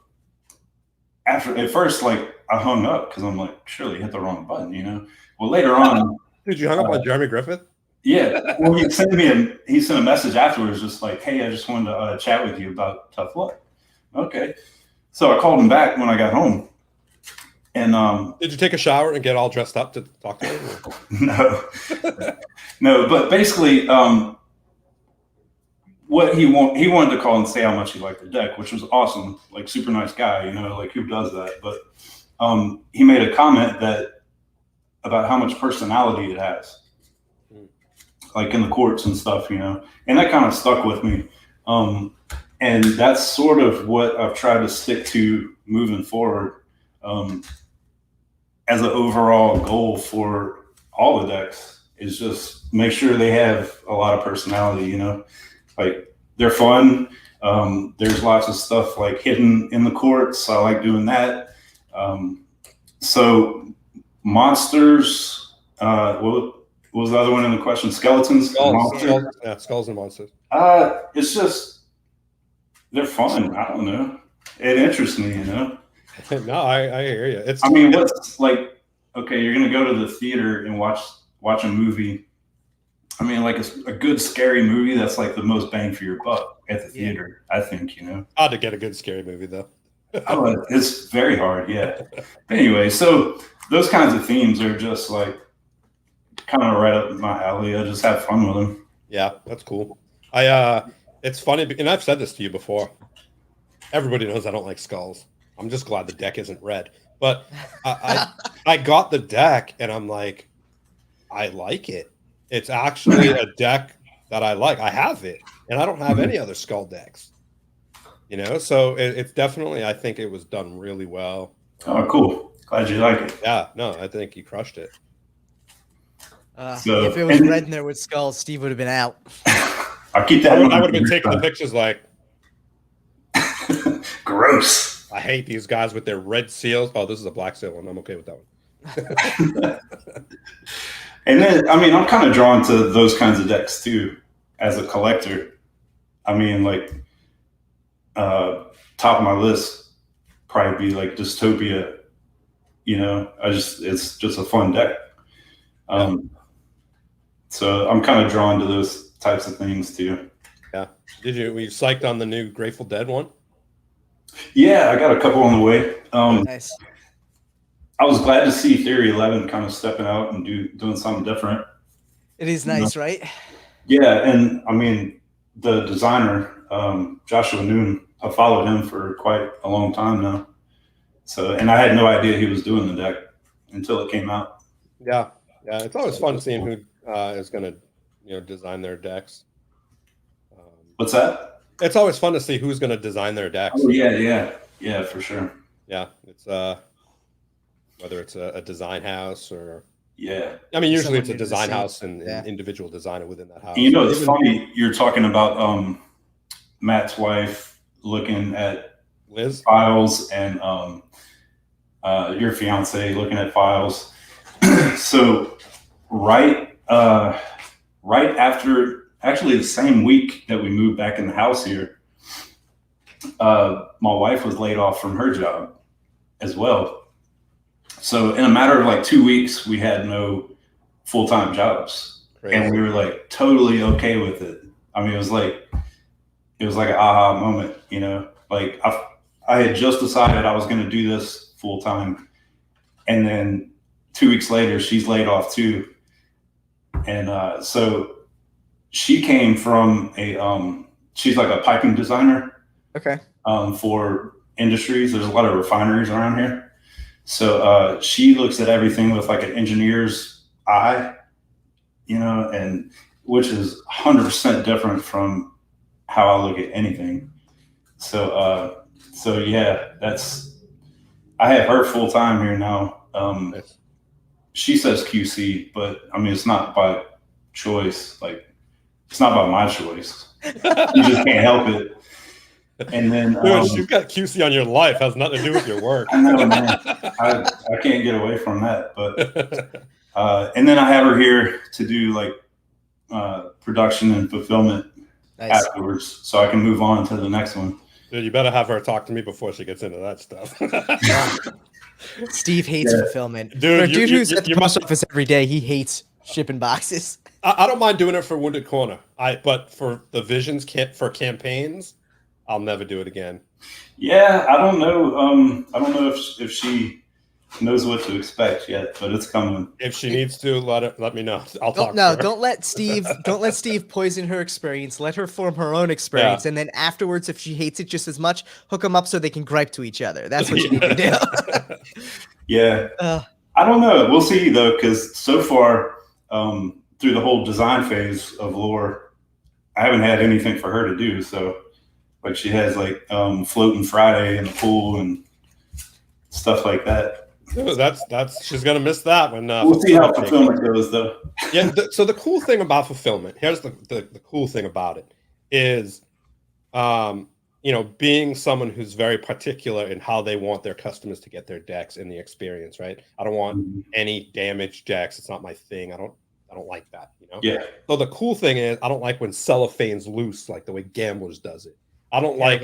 at first, like, I hung up because I'm like, surely hit the wrong button, you know? Well, later on. Dude, you hung up on Jeremy Griffith? Yeah. Well, he sent a message afterwards, just like, hey, I just wanted to chat with you about Tough Luck. Okay. So I called him back when I got home. And did you take a shower and get all dressed up to talk to him? No, but basically, what he wanted to call and say how much he liked the deck, which was awesome. Like, super nice guy, you know, like, who does that? But he made a comment about how much personality it has, like in the courts and stuff, you know, and that kind of stuck with me. And that's sort of what I've tried to stick to moving forward, as an overall goal for all the decks, is just make sure they have a lot of personality, you know, like, they're fun. There's lots of stuff like hidden in the courts. I like doing that. So monsters, what was the other one in the question? Skeletons? Skulls and monsters. It's just, they're fun. I don't know. It interests me, you know? No, I hear you. I mean, what's like, okay, you're going to go to the theater and watch a movie. I mean, like, a good scary movie, that's like the most bang for your buck at the theater, I think, you know? Hard to get a good scary movie, though. It's very hard, yeah. Anyway, so those kinds of themes are just like kind of right up my alley. I just have fun with them. Yeah, that's cool. It's funny, and I've said this to you before. Everybody knows I don't like skulls. I'm just glad the deck isn't red. But I got the deck, and I'm like, I like it. It's actually a deck that I like. I have it, and I don't have any other skull decks. You know, so it's definitely, I think it was done really well. Oh, cool. Glad you like it. Yeah, no, I think you crushed it. If it was red in there with skulls, Steve would have been out. I'll keep that. I would have been taking the pictures like, gross. I hate these guys with their red seals. Oh, this is a black seal one. I'm okay with that one. And then, I mean, I'm kind of drawn to those kinds of decks too, as a collector. I mean, like, top of my list probably be like Dystopia. You know, it's just a fun deck. So I'm kind of drawn to those types of things too. Yeah. Were you psyched on the new Grateful Dead one? Yeah, I got a couple on the way. Nice. I was glad to see Theory 11 kind of stepping out and doing something different. It is nice, right? Yeah, and I mean, the designer, Joshua Noon, I followed him for quite a long time now. So, and I had no idea he was doing the deck until it came out. Yeah, yeah, it's always fun seeing who is going to, design their decks. What's that? It's always fun to see who's going to design their decks. Oh, yeah, for sure. Yeah, it's whether it's a design house or I mean, usually it's a design house and an individual designer within that house. And it's funny you're talking about Matt's wife looking at Liz files and your fiance looking at files. So right after, actually the same week that we moved back in the house here, my wife was laid off from her job as well. So in a matter of like 2 weeks, we had no full-time jobs. Crazy. And we were like totally okay with it. I mean, it was like an aha moment, like I had just decided I was going to do this full-time. And then 2 weeks later, she's laid off too. And so she came from she's like a piping designer. Okay. For industries. There's a lot of refineries around here. So she looks at everything with like an engineer's eye, and which is 100% different from how I look at anything. So yeah, I have her full time here now. she says QC, but I mean, it's not by choice. Like, it's not by my choice. You just can't help it. And then, dude, you've got QC on your life. Has nothing to do with your work. I know, man. I can't get away from that. But and then I have her here to do like production and fulfillment afterwards, so I can move on to the next one. Dude, you better have her talk to me before she gets into that stuff. Steve hates fulfillment. Dude, for a dude who's at the post office every day, he hates shipping boxes. I don't mind doing it for Wounded Corner. But for the visions for campaigns, I'll never do it again. Yeah, I don't know. I don't know if she knows what to expect yet, but it's coming. If she needs to, let me know. I'll talk. No, don't let Steve poison her experience. Let her form her own experience, and then afterwards, if she hates it just as much, hook them up so they can gripe to each other. That's what you need to do. Yeah, I don't know. We'll see though, because so far through the whole design phase of lore, I haven't had anything for her to do. So, like, she has like floating Friday in the pool and stuff like that. Dude, that's she's gonna miss that when we'll see how fulfillment goes though. Yeah. So the cool thing about fulfillment, here's the cool thing about it is, being someone who's very particular in how they want their customers to get their decks in the experience, right? I don't want any damaged decks. It's not my thing. I don't like that, Yeah. So the cool thing is, I don't like when cellophane's loose, like the way Gamblers does it. I don't like.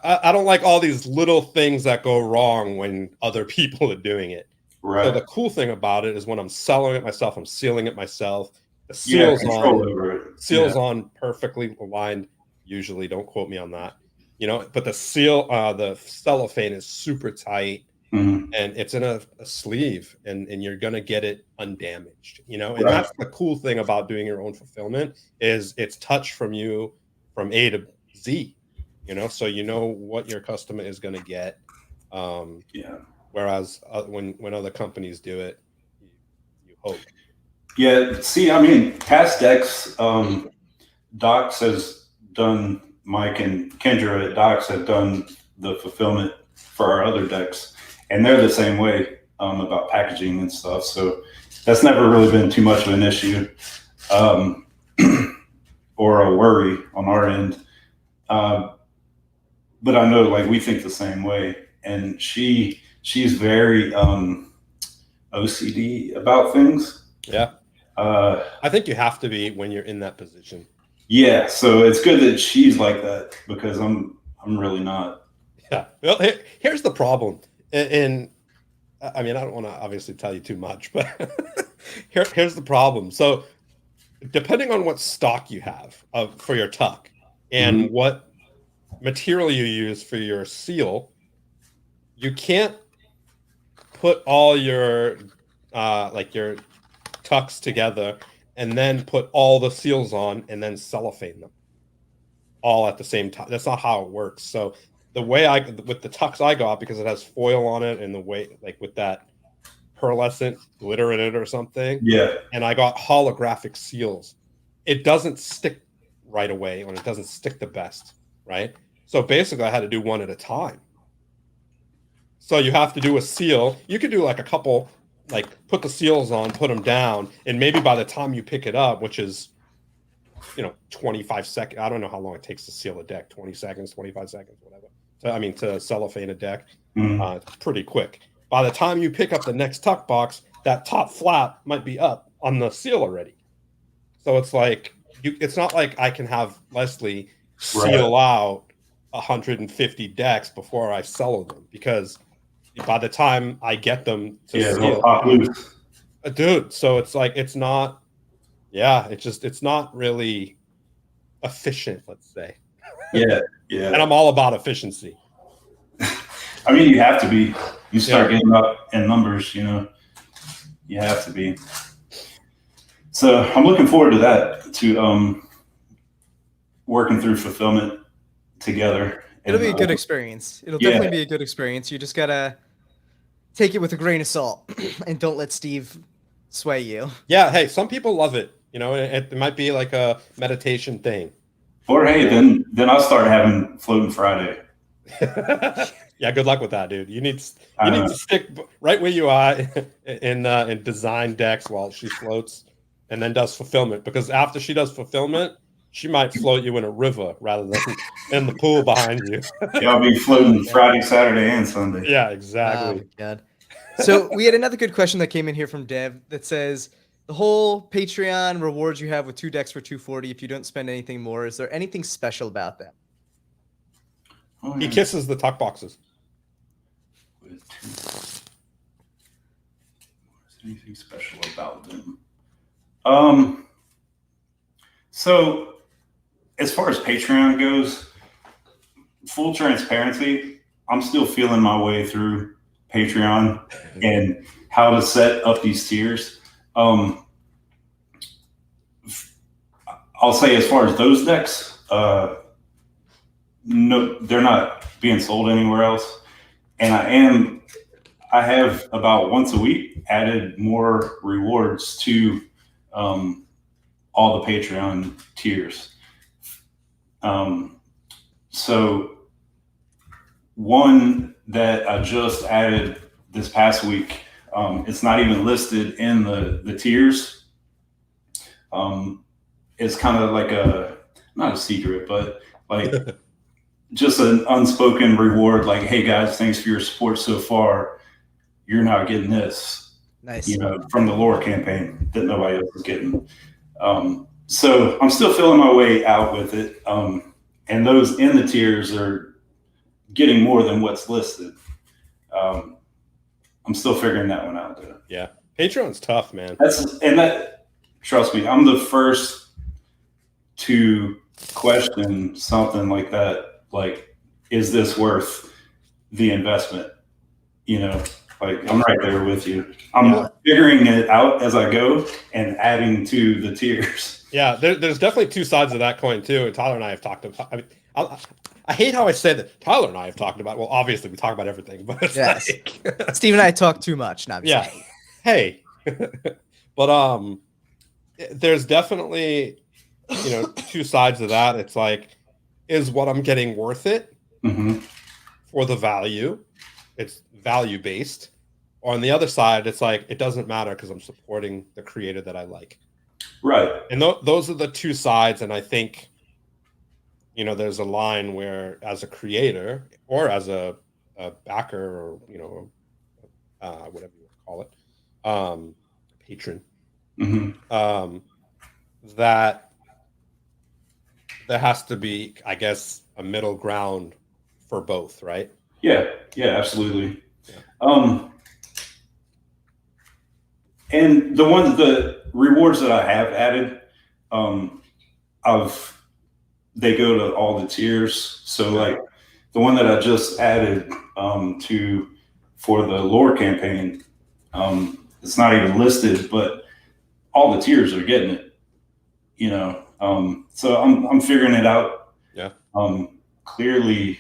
I don't like all these little things that go wrong when other people are doing it. Right. So the cool thing about it is when I'm selling it myself, I'm sealing it myself. The seal's on perfectly aligned. Usually, don't quote me on that. But the cellophane is super tight, and it's in a sleeve, and you're gonna get it undamaged. And that's the cool thing about doing your own fulfillment is it's touch from you from A to Z. So what your customer is going to get. Whereas when other companies do it, you hope. Yeah. See, I mean, past decks, Docs has done, Mike and Kendra at Docs have done the fulfillment for our other decks, and they're the same way about packaging and stuff. So that's never really been too much of an issue or a worry on our end. But I know, like, we think the same way, and she's very OCD about things. Yeah, I think you have to be when you're in that position. Yeah, so it's good that she's like that because I'm really not. Yeah. Well, here's the problem, and I mean, I don't want to obviously tell you too much, but here's the problem. So, depending on what stock you have for your tuck and what material you use for your seal, you can't put all your your tucks together and then put all the seals on and then cellophane them all at the same time. That's not how it works. So the way with the tucks I got, because it has foil on it and the way, like, with that pearlescent glitter in it or something, and I got holographic seals, it doesn't stick right away, or it doesn't stick the best, right? So basically, I had to do one at a time. So you have to do a seal. You could do like a couple, like put the seals on, put them down, and maybe by the time you pick it up, which is, 25 seconds. I don't know how long it takes to seal a deck. 20 seconds, 25 seconds, whatever. So, I mean, to cellophane a deck, it's pretty quick. By the time you pick up the next tuck box, that top flap might be up on the seal already. So it's like, it's not like I can have Leslie seal out 150 decks before I sell them, because by the time I get them to seal, dude, so it's like, it's not, it's not really efficient, let's say. Yeah. And I'm all about efficiency. I mean, you have to be. You start getting up in numbers, you have to be. So I'm looking forward to that, to working through fulfillment together. It'll be a good experience. It'll definitely be a good experience. You just gotta take it with a grain of salt and don't let Steve sway you. Yeah, hey, some people love it. It might be like a meditation thing. Or hey, then I'll start having floating Friday. Yeah, good luck with that, dude. You need I to know. stick right where you are in design decks while she floats, and then does fulfillment. Because after she does fulfillment, she might float you in a river rather than in the pool behind you. Yeah, I'll be floating Friday, Saturday, and Sunday. Yeah, Oh exactly. my god. So we had another good question that came in here from Dev that says the whole Patreon rewards you have with 2 decks for 240 if you don't spend anything more. Is there anything special about that? Oh, He yeah. kisses the tuck boxes. With two. Is anything special about them? So as far as Patreon goes, full transparency, I'm still feeling my way through Patreon and how to set up these tiers. I'll say as far as those decks, no, they're not being sold anywhere else. And I have about once a week added more rewards to all the Patreon tiers. So one that I just added this past week, it's not even listed in the tiers. It's kind of like not a secret, but like just an unspoken reward. Like, hey guys, thanks for your support so far. You're now getting this, Nice. from the lore campaign that nobody else is getting. So I'm still feeling my way out with it. And those in the tiers are getting more than what's listed. I'm still figuring that one out though. Yeah, Patreon's tough, man. Trust me, I'm the first to question something like that. Like, is this worth the investment? Like, I'm right there with you. I'm figuring it out as I go and adding to the tiers. Yeah, there's definitely two sides of that coin too. And Tyler and I have talked about. I mean, I hate how I say that. Tyler and I have talked about. Well, obviously we talk about everything, but it's Yes. like, Steve and I talk too much. Not yeah. Hey, but there's definitely two sides of that. It's like, is what I'm getting worth it for the value? It's value based. On the other side, it's like it doesn't matter because I'm supporting the creator that I like. Right. And those are the two sides. And I think, there's a line where as a creator or as a backer or, whatever you want to call it, patron, that there has to be, I guess, a middle ground for both, right? Yeah, absolutely. Yeah. And the rewards that I have added, they go to all the tiers. So like the one that I just added for the lore campaign, it's not even listed, but all the tiers are getting it. So I'm figuring it out. Yeah. Clearly,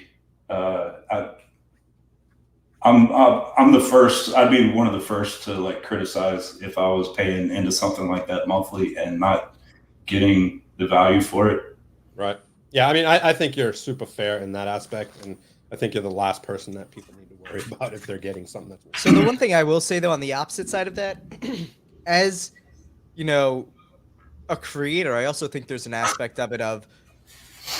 I'm the first. I'd be one of the first to like criticize if I was paying into something like that monthly and not getting the value for it. Right. Yeah. I mean, I think you're super fair in that aspect, and I think you're the last person that people need to worry about if they're getting something that's. So the one thing I will say though, on the opposite side of that, as a creator, I also think there's an aspect of it of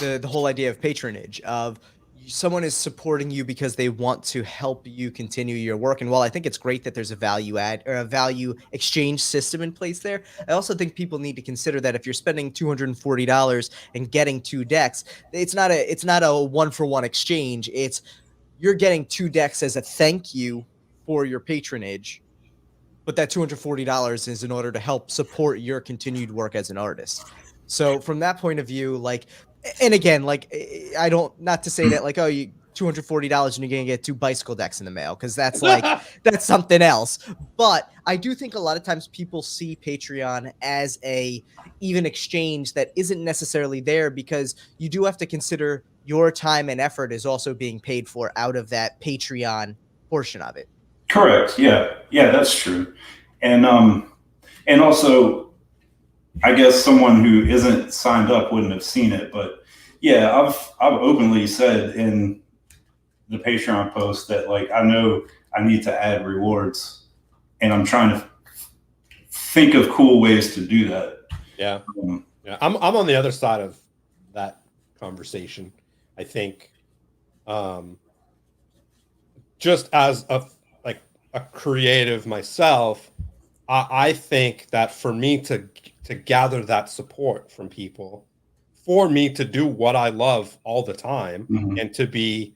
the whole idea of patronage, of someone is supporting you because they want to help you continue your work. And while I think it's great that there's a value add or a value exchange system in place there, I also think people need to consider that if you're spending $240 and getting 2 decks, it's not a 1-for-1 exchange. It's you're getting 2 decks as a thank you for your patronage. But that $240 is in order to help support your continued work as an artist. So from that point of view, like, and again, like, I don't, not to say that like, oh, you $240 and you're going to get 2 bicycle decks in the mail, because that's like, that's something else. But I do think a lot of times people see Patreon as a even exchange that isn't necessarily there, because you do have to consider your time and effort is also being paid for out of that Patreon portion of it. Correct. Yeah, that's true. And also, I guess someone who isn't signed up wouldn't have seen it, but yeah, I've openly said in the Patreon post that like I know I need to add rewards, and I'm trying to think of cool ways to do that. Yeah, yeah. I'm on the other side of that conversation. I think, just as a creative myself, I think that for me to gather that support from people, for me to do what I love all the time, and to be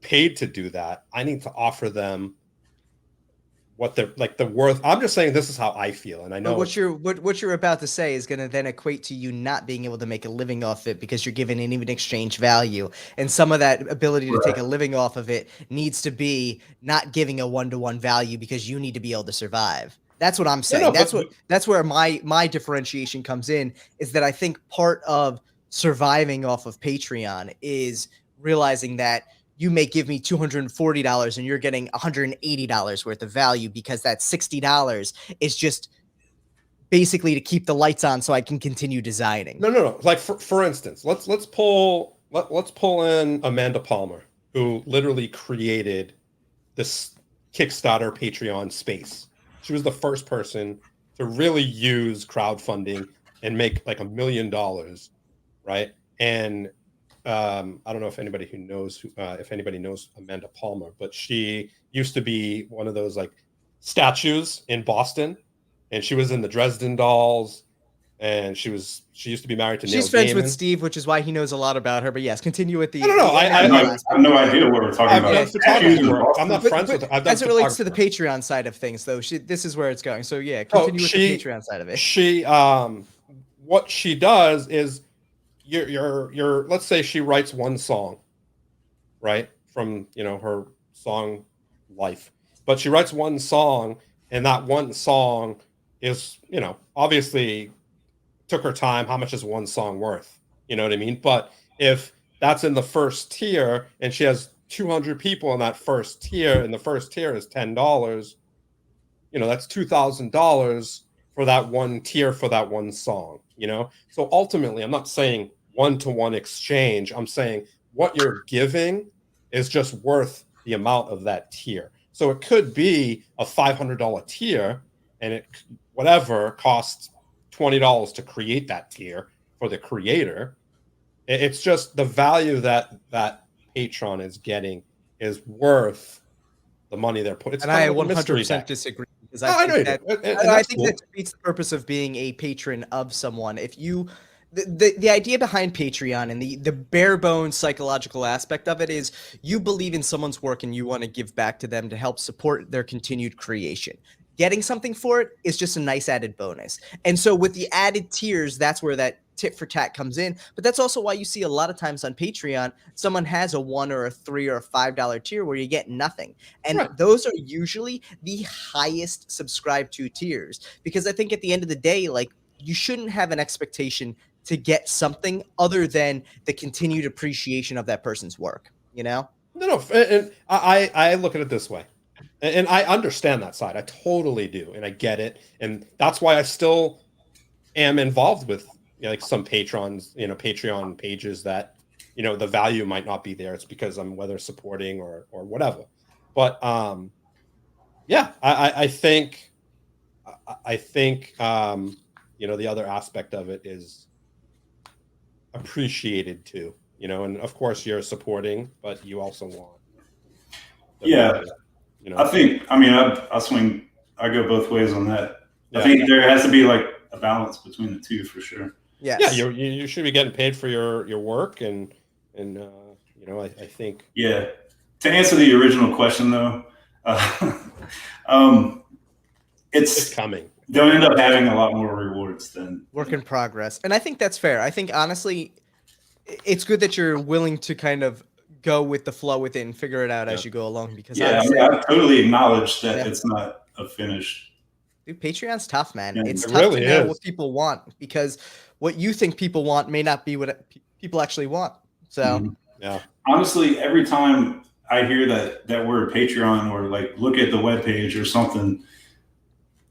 paid to do that, I need to offer them what they're like, the worth. I'm just saying this is how I feel, and I know what you're about to say is going to then equate to you not being able to make a living off it because you're given an even exchange value, and some of that ability to take a living off of it needs to be not giving a one-to-one value because you need to be able to survive. That's what I'm saying. That's where my differentiation comes in, is that I think part of surviving off of Patreon is realizing that you may give me $240 and you're getting $180 worth of value, because that $60 is just basically to keep the lights on so I can continue designing. No. Like for instance, let's pull in Amanda Palmer, who literally created this Kickstarter Patreon space. She was the first person to really use crowdfunding and make like $1 million, right? And I don't know if anybody knows Amanda Palmer, but she used to be one of those like statues in Boston, and she was in the Dresden Dolls, and she used to be married to Neil She's friends Gaiman. with Steve, which is why he knows a lot about her. But yes, continue with the. I don't know. I have no idea what we're talking about. I've done photography work. I'm not friends with her. As it relates to the Patreon side of things, though, this is where it's going. So yeah, continue with the Patreon side of it. What she does is, you're let's say she writes one song, right, from her song life, but she writes one song, and that one song is obviously took her time. How much is one song worth? You know what I mean? But if that's in the first tier and she has 200 people in that first tier, and the first tier is $10, that's $2,000 for that one tier for that one song. So ultimately, I'm not saying one-to-one exchange. I'm saying what you're giving is just worth the amount of that tier. So it could be a $500 tier, and it costs $20 to create that tier for the creator. It's just the value that patron is getting is worth the money they're putting. And I 100% disagree, because I think that defeats the purpose of being a patron of someone. If you the idea behind Patreon and the bare bones psychological aspect of it is you believe in someone's work and you want to give back to them to help support their continued creation. Getting something for it is just a nice added bonus. And so with the added tiers, that's where that tit for tat comes in. But that's also why you see a lot of times on Patreon, someone has a $1 or a $3 or a $5 tier where you get nothing. And those are usually the highest subscribed to tiers, because I think at the end of the day, like, you shouldn't have an expectation to get something other than the continued appreciation of that person's work, No, and I look at it this way. And I understand that side. I totally do. And I get it. And that's why I still am involved with like some patrons, Patreon pages that, the value might not be there. It's because I'm whether supporting or whatever. But yeah, I think the other aspect of it is appreciated too, and of course you're supporting, but you also want. I think, I go both ways on that. Yeah. I think there has to be like a balance between the two for sure. Yes. Yeah, you should be getting paid for your work, and I think. Yeah. To answer the original question though, it's coming. They'll end up having a lot more rewards than work in progress. And I think that's fair. I think honestly, it's good that you're willing to kind of go with the flow with it and figure it out as you go along, because I totally acknowledge that it's not a finished. Dude, Patreon's tough, man. It's it tough really to know is. what people want, because what you think people want may not be what people actually want. So yeah, honestly, every time I hear that word Patreon, or like look at the webpage or something,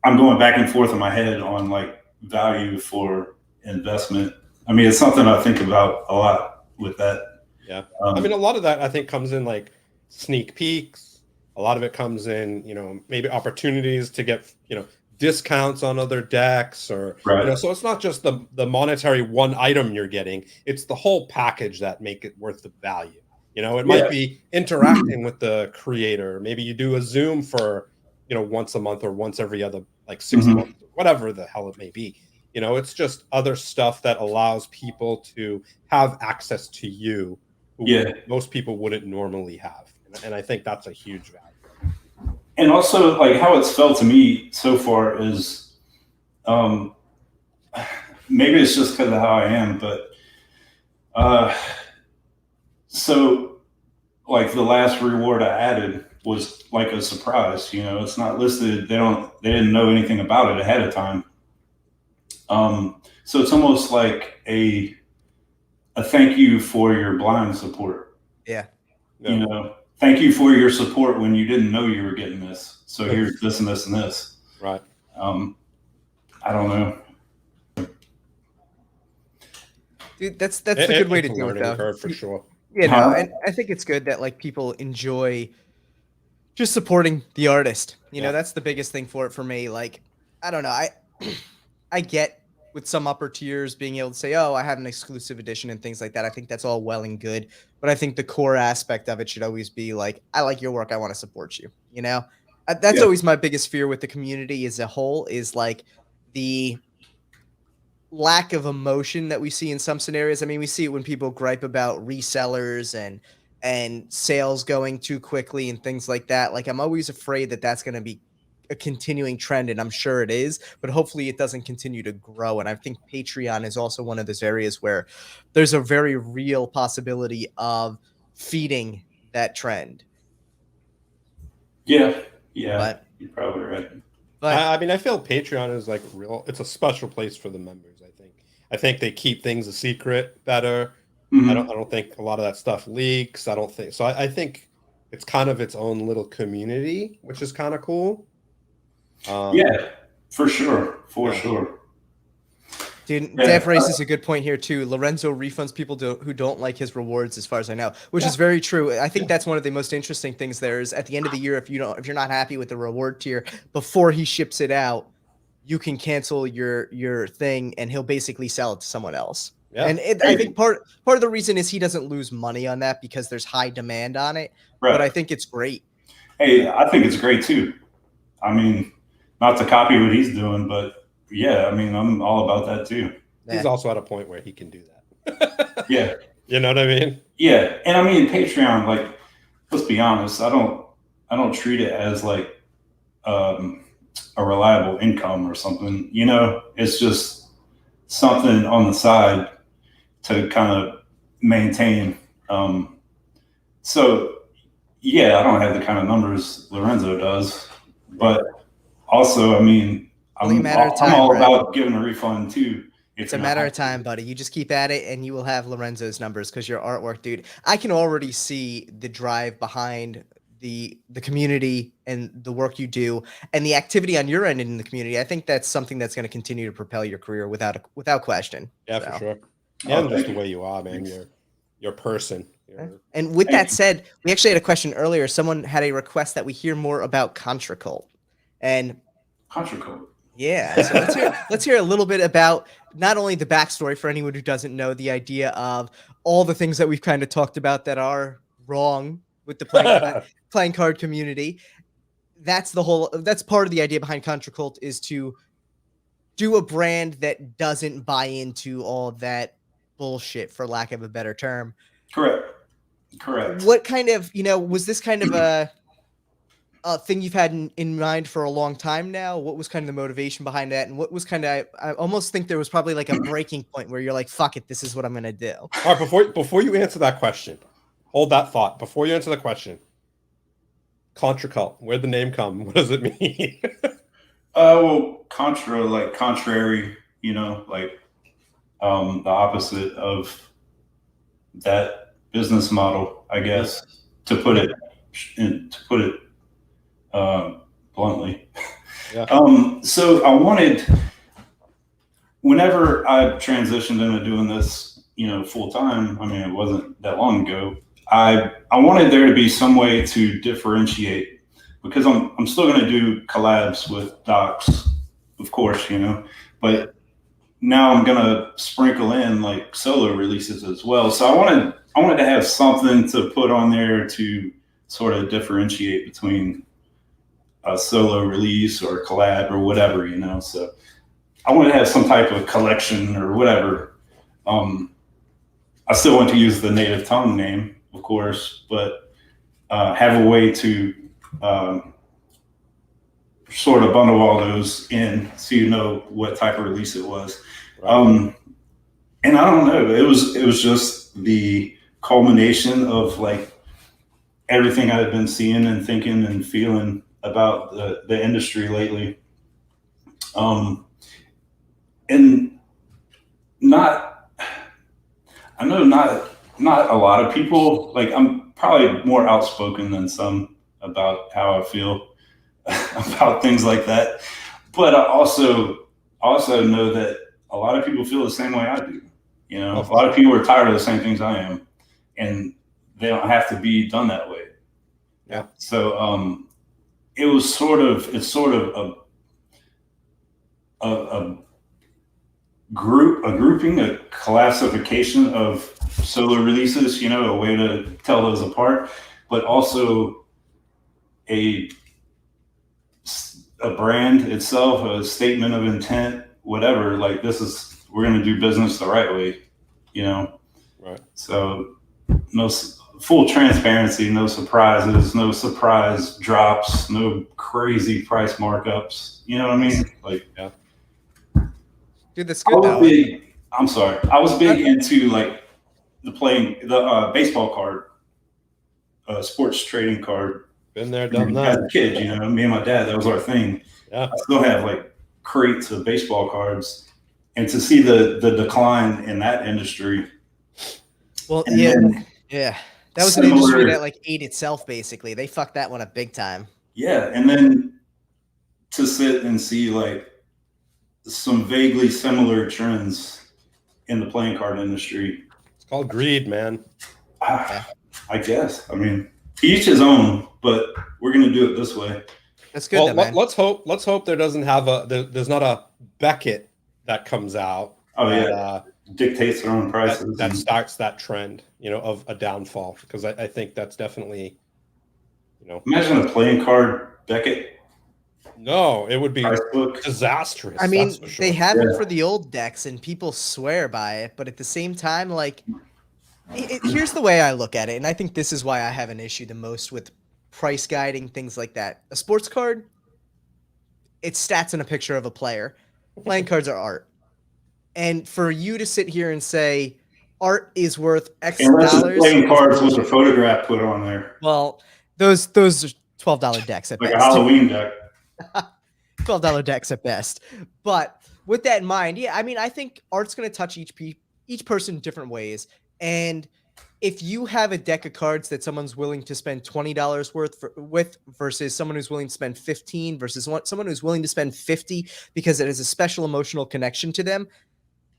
I'm going back and forth in my head on like value for investment. It's something I think about a lot with that. Yeah. A lot of that I think comes in like sneak peeks. A lot of it comes in, maybe opportunities to get, discounts on other decks, or Right. so it's not just the monetary one item you're getting, it's the whole package that make it worth the value. It might be interacting with the creator. Maybe you do a Zoom for once a month or once every other, like 6 months, whatever the hell it may be. It's just other stuff that allows people to have access to you who most people wouldn't normally have, and I think that's a huge value. And also, like, how it's felt to me so far is, maybe it's just because of how I am, but so like the last reward I added was like a surprise. It's not listed. They didn't know anything about it ahead of time. So it's almost like a thank you for your blind support. Yeah. Thank you for your support when you didn't know you were getting this. So here's this and this and this. Right. I don't know. Dude, that's the good way to do it, though. Curve for sure. And I think it's good that like people enjoy just supporting the artist. That's the biggest thing for it for me. Like, I don't know. I get with some upper tiers being able to say, oh, I have an exclusive edition and things like that. I think that's all well and good. But I think the core aspect of it should always be like, I like your work. I want to support you. That's always my biggest fear with the community as a whole, is like the lack of emotion that we see in some scenarios. I mean, we see it when people gripe about resellers and sales going too quickly and things like that. Like, I'm always afraid that that's going to be a continuing trend, and I'm sure it is, but hopefully it doesn't continue to grow. And I think Patreon is also one of those areas where there's a very real possibility of feeding that trend. Yeah, but you're probably right. But I mean, I feel Patreon is like it's a special place for the members. I think they keep things a secret better. I don't think a lot of that stuff leaks. I don't think so. I think it's kind of its own little community, which is kind of cool. Yeah, for sure. Sure. Dude, Dev raises a good point here too. Lorenzo refunds people who don't like his rewards, as far as I know, which is very true. I think that's one of the most interesting things there is at the end of the year, if you're not happy with the reward tier before he ships it out, you can cancel your thing and he'll basically sell it to someone else. Yeah. And I think part of the reason is he doesn't lose money on that because there's high demand on it. Right. But I think it's great. Hey, I think it's great too. I mean, not to copy what he's doing, but yeah, I mean, I'm all about that too. He's also at a point where he can do that. Yeah. You know what I mean? Yeah. And I mean, Patreon, like, let's be honest, I don't treat it as like a reliable income or something. It's just something on the side to kind of maintain. So yeah, I don't have the kind of numbers Lorenzo does, but also, I mean, I'm all about giving a refund too. It's a matter of time, buddy. You just keep at it and you will have Lorenzo's numbers because your artwork, dude. I can already see the drive behind the community and the work you do and the activity on your end in the community. I think that's something that's going to continue to propel your career without question. Yeah, for sure. And just the way you are, man. You're a person. And with that said, we actually had a question earlier. Someone had a request that we hear more about Contra Cult. And Contra Cult. Yeah, so let's hear a little bit about not only the backstory for anyone who doesn't know, the idea of all the things that we've kind of talked about that are wrong with the playing card community. That's part of the idea behind Contra Cult, is to do a brand that doesn't buy into all that bullshit, for lack of a better term. Correct. What kind of, was this kind of a thing you've had in mind for a long time now? What was kind of the motivation behind that? And what was kind of, I almost think there was probably like a breaking point where you're like, fuck it, this is what I'm going to do. All right, before you answer that question, hold that thought. Before you answer the question, Contra Cult, where'd the name come? What does it mean? Well, contra, like contrary, like the opposite of that business model, I guess, to put it bluntly. Yeah. So I wanted, whenever I transitioned into doing this, full time, I mean, it wasn't that long ago. I wanted there to be some way to differentiate, because I'm still going to do collabs with docs, of course, but now I'm going to sprinkle in like solo releases as well. So I wanted to have something to put on there to sort of differentiate between a solo release or collab or whatever, So I wanted to have some type of collection or whatever. I still want to use the native tongue name, of course, but have a way to sort of bundle all those in so you know what type of release it was. Right. And I don't know, it was just the culmination of like everything I've been seeing and thinking and feeling about the industry lately. And I know not a lot of people, like I'm probably more outspoken than some about how I feel about things like that. But I also know that a lot of people feel the same way I do. A lot of people are tired of the same things I am, and they don't have to be done that way. Yeah. So it's sort of a grouping, a classification of solo releases, a way to tell those apart, but also a brand itself, a statement of intent, whatever. Like we're going to do business the right way, Right. So no full transparency, no surprises, no surprise drops, no crazy price markups. You know what I mean? Like, yeah. Dude, that's good. I'm sorry. I was big into like the baseball card, sports trading card. Been there, done that. As a kid, me and my dad, that was our thing. Yeah. I still have like crates of baseball cards, and to see the decline in that industry. Well, yeah. That was an industry that like ate itself, basically. They fucked that one up big time. Yeah, and then to sit and see like some vaguely similar trends in the playing card industry. It's called greed, man. I guess. I mean, each his own, but we're gonna do it this way. That's good. Well, man. Let's hope there doesn't have there's not a Beckett that comes out. Oh yeah, dictates their own prices. That starts that trend, of a downfall, because I think that's definitely, Imagine a playing card Beckett. No, it would be disastrous. I mean, they have it for the old decks, and people swear by it, but at the same time, like, here's the way I look at it, and I think this is why I have an issue the most with price guiding, things like that. A sports card, it's stats and a picture of a player. Playing cards are art. And for you to sit here and say art is worth X dollars. Playing cards with a photograph put on there. Well, those are $12 decks at like best. A Halloween deck. $12 decks at best. But with that in mind, yeah, I mean, I think art's going to touch each person in different ways. And if you have a deck of cards that someone's willing to spend $20 with versus someone who's willing to spend $15 versus someone who's willing to spend $50 because it has a special emotional connection to them,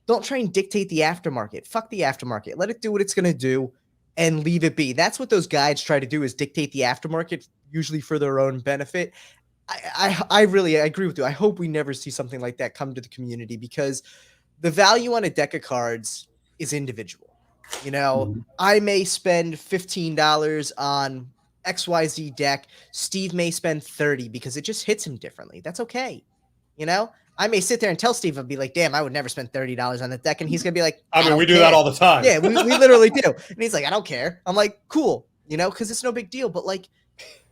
don't try and dictate the aftermarket. Fuck the aftermarket. Let it do what it's going to do and leave it be. That's what those guides try to do, is dictate the aftermarket, usually for their own benefit. I really agree with you. I hope we never see something like that come to the community, because the value on a deck of cards is individual. I may spend $15 on XYZ deck. Steve may spend $30 because it just hits him differently. That's okay. I may sit there and tell Steve, I'd be like, damn, I would never spend $30 on the deck. And he's going to be like, I mean, we do that all the time. Yeah, we literally do. And he's like, I don't care. I'm like, cool, because it's no big deal. But like,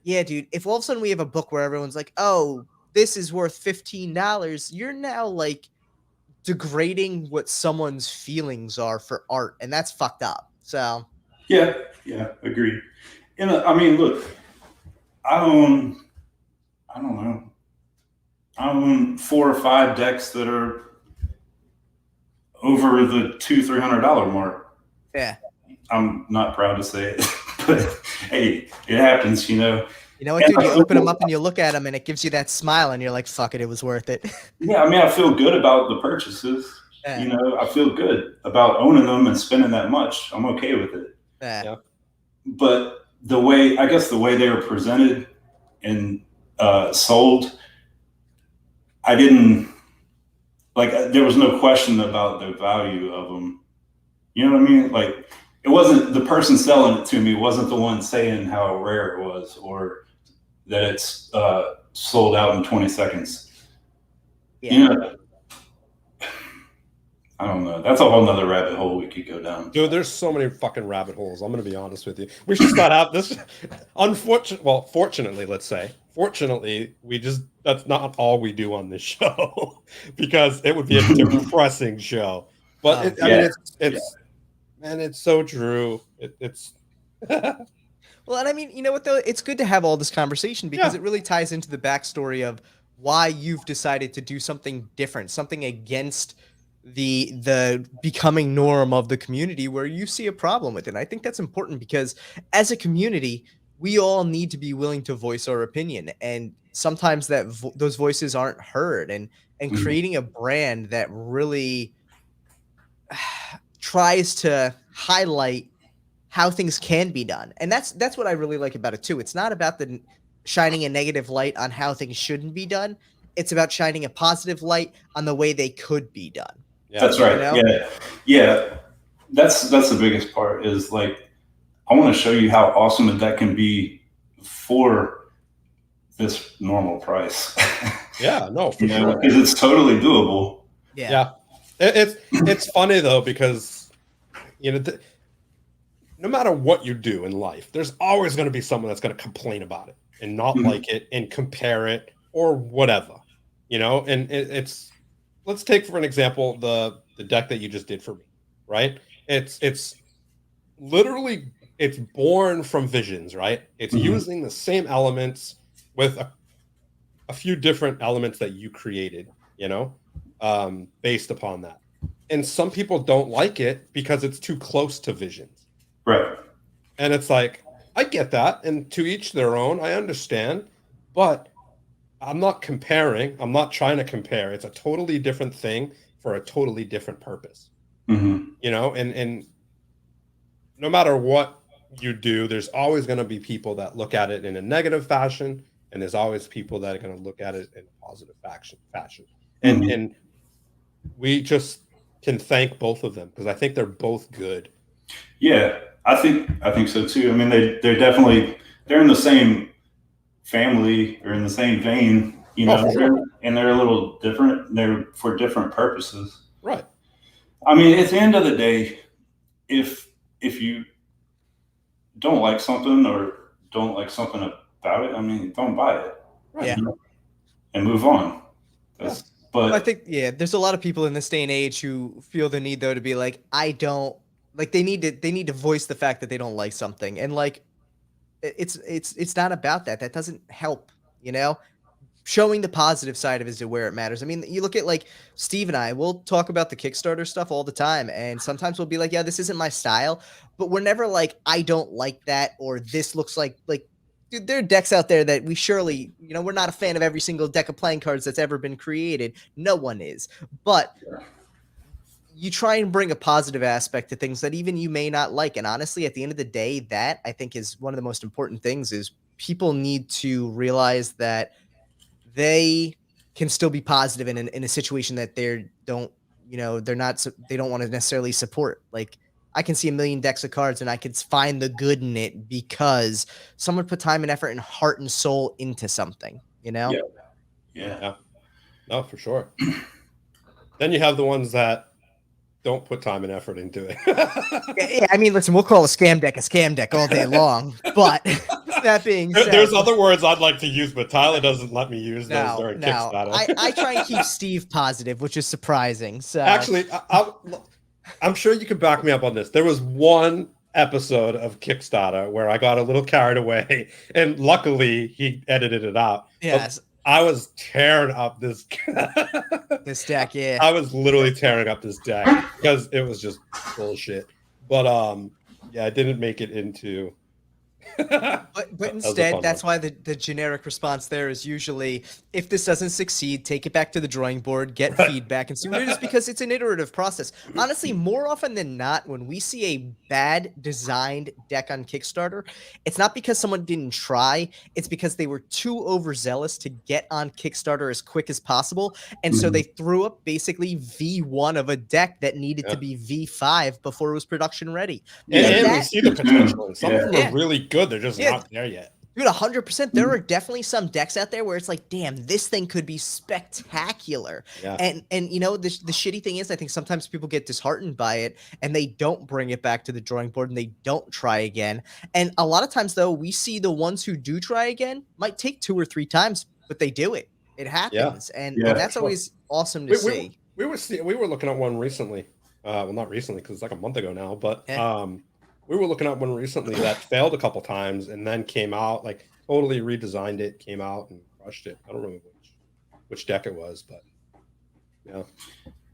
yeah, dude, if all of a sudden we have a book where everyone's like, oh, this is worth $15, you're now like degrading what someone's feelings are for art. And that's fucked up. So. Yeah, agreed. I mean, look, I own 4 or 5 decks that are over the $200-$300 mark. Yeah. I'm not proud to say it, but hey, it happens, You know what, dude? You open them up and you look at them and it gives you that smile and you're like, fuck it, it was worth it. Yeah, I mean, I feel good about the purchases. Yeah. I feel good about owning them and spending that much. I'm okay with it. Yeah. but the way they were presented and sold, I didn't like. There was no question about the value of them. You know what I mean? Like, it wasn't the person selling it to me wasn't the one saying how rare it was or that it's sold out in 20 seconds. Yeah. You know, I don't know. That's a whole nother rabbit hole we could go down. Dude, there's so many fucking rabbit holes. I'm gonna be honest with you. We should not have this. Fortunately, let's say. Fortunately, that's not all we do on this show because it would be a depressing show. But I mean, man, it's so true. It's Well, and I mean, you know what though? It's good to have all this conversation because it really ties into the backstory of why you've decided to do something different, something against the becoming norm of the community where you see a problem with it. And I think that's important because as a community, we all need to be willing to voice our opinion, and sometimes those voices aren't heard. And creating a brand that really tries to highlight how things can be done. And that's what I really like about it too. It's not about the shining a negative light on how things shouldn't be done. It's about shining a positive light on the way they could be done. Yeah. That's right. You know? Yeah. That's the biggest part is like, I want to show you how awesome that can be for this normal price. Yeah, no, for sure. Because it's totally doable. Yeah. It's funny though, because no matter what you do in life, there's always going to be someone that's going to complain about it and not like it and compare it or whatever, and it's let's take for an example the deck that you just did for me, right? It's literally it's born from visions, right? It's using the same elements with a few different elements that you created, based upon that. And some people don't like it because it's too close to visions. Right. And it's like, I get that. And to each their own, I understand. But I'm not comparing. I'm not trying to compare. It's a totally different thing for a totally different purpose. And no matter what you do, there's always going to be people that look at it in a negative fashion. And there's always people that are going to look at it in a positive fashion. And we just can thank both of them because I think they're both good. Yeah, I think so too. I mean, they're in the same family or in the same vein, Sure. And they're a little different. They're for different purposes. Right. I mean, at the end of the day, if you don't like something or don't like something about it, I mean, don't buy it. Right. Yeah. And move on. But I think, there's a lot of people in this day and age who feel the need though to be like, I don't like, they need to voice the fact that they don't like something. And like, it's not about that. That doesn't help, showing the positive side of it is where it matters. I mean, you look at like Steve and I, we'll talk about the Kickstarter stuff all the time. And sometimes we'll be like, yeah, this isn't my style, but we're never like, I don't like that. Or this looks like, dude, there are decks out there that we surely, we're not a fan of every single deck of playing cards that's ever been created. No one is, but you try and bring a positive aspect to things that even you may not like. And honestly, at the end of the day, that I think is one of the most important things is people need to realize that they can still be positive in a situation that they don't want to necessarily support. Like, I can see a million decks of cards and I could find the good in it because someone put time and effort and heart and soul into something, Yeah. No, for sure. Then you have the ones that don't put time and effort into it. Yeah, I mean, listen, we'll call a scam deck all day long, but that being said, there's other words I'd like to use, but Tyler doesn't let me use those during Kickstarter. I try and keep Steve positive, which is surprising. So actually, I'm sure you can back me up on this. There was one episode of Kickstarter where I got a little carried away, and luckily he edited it out. Yes. I was tearing up this deck, yeah. I was literally tearing up this deck because it was just bullshit. But I didn't make it into But instead, that's why the generic response there is usually, if this doesn't succeed, take it back to the drawing board, get feedback, and see what it is, because it's an iterative process. Honestly, more often than not, when we see a bad designed deck on Kickstarter, it's not because someone didn't try, it's because they were too overzealous to get on Kickstarter as quick as possible, and so they threw up basically V1 of a deck that needed to be V5 before it was production ready. And we see the potential, and some of them are really good, they're just not there yet. Dude, 100%. There are definitely some decks out there where it's like, damn, this thing could be spectacular. Yeah. And you know, the shitty thing is, I think sometimes people get disheartened by it and they don't bring it back to the drawing board and they don't try again. And a lot of times, though, we see the ones who do try again might take 2 or 3 times, but they do it. It happens. And that's always awesome to see. We were looking at one recently. Well, not recently, because it's like a month ago now, but we were looking at one recently that failed a couple times and then came out, like totally redesigned it, came out and crushed it. I don't remember which deck it was, but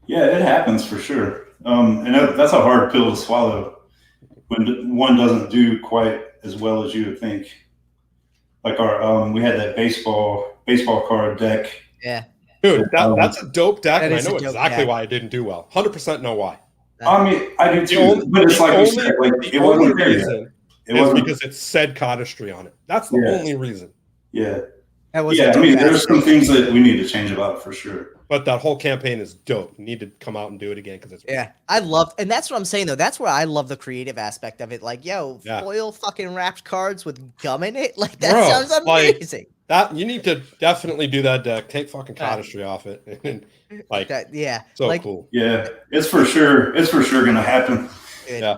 yeah, it happens for sure. And that's a hard pill to swallow when one doesn't do quite as well as you would think. Like our we had that baseball card deck. Yeah, dude, that's a dope deck, and I know exactly deck. why it didn't do well. 100% know why. I mean, I do too, but it's like you said, like it wasn't there yet. It wasn't because it said cardistry on it. That's the only reason. Yeah. I mean, there's some things that we need to change about for sure. But that whole campaign is dope. You need to come out and do it again because it's I love, and that's what I'm saying though. That's where I love the creative aspect of it. Like, yo, foil fucking wrapped cards with gum in it. Like that sounds amazing. That you need to definitely do that deck. Take fucking cardistry off it. And, like that, so like, cool. Yeah, it's for sure gonna happen.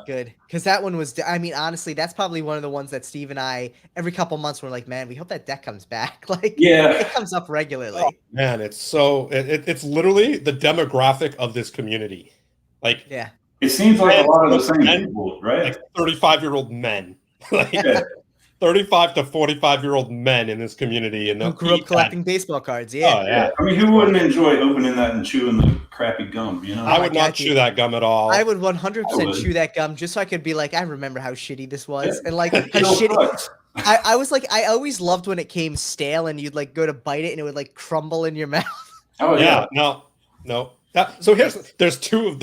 Good. Because that one was, I mean, honestly, that's probably one of the ones that Steve and I, every couple months, we're like, man, we hope that deck comes back. Like, it comes up regularly. Oh, man, it's so, it's literally the demographic of this community. Like, it seems like a lot of the same people, right? Like 35-year-old men. Like, 35 to 45-year-old men in this community, and who grew up collecting baseball cards. Oh, yeah. I mean, who wouldn't enjoy opening that and chewing the crappy gum? You know, I would not chew that gum at all. I would 100% chew that gum just so I could be like, I remember how shitty this was, and like how shitty. I was like, I always loved when it came stale and you'd like go to bite it and it would like crumble in your mouth. Oh yeah, no. So there's two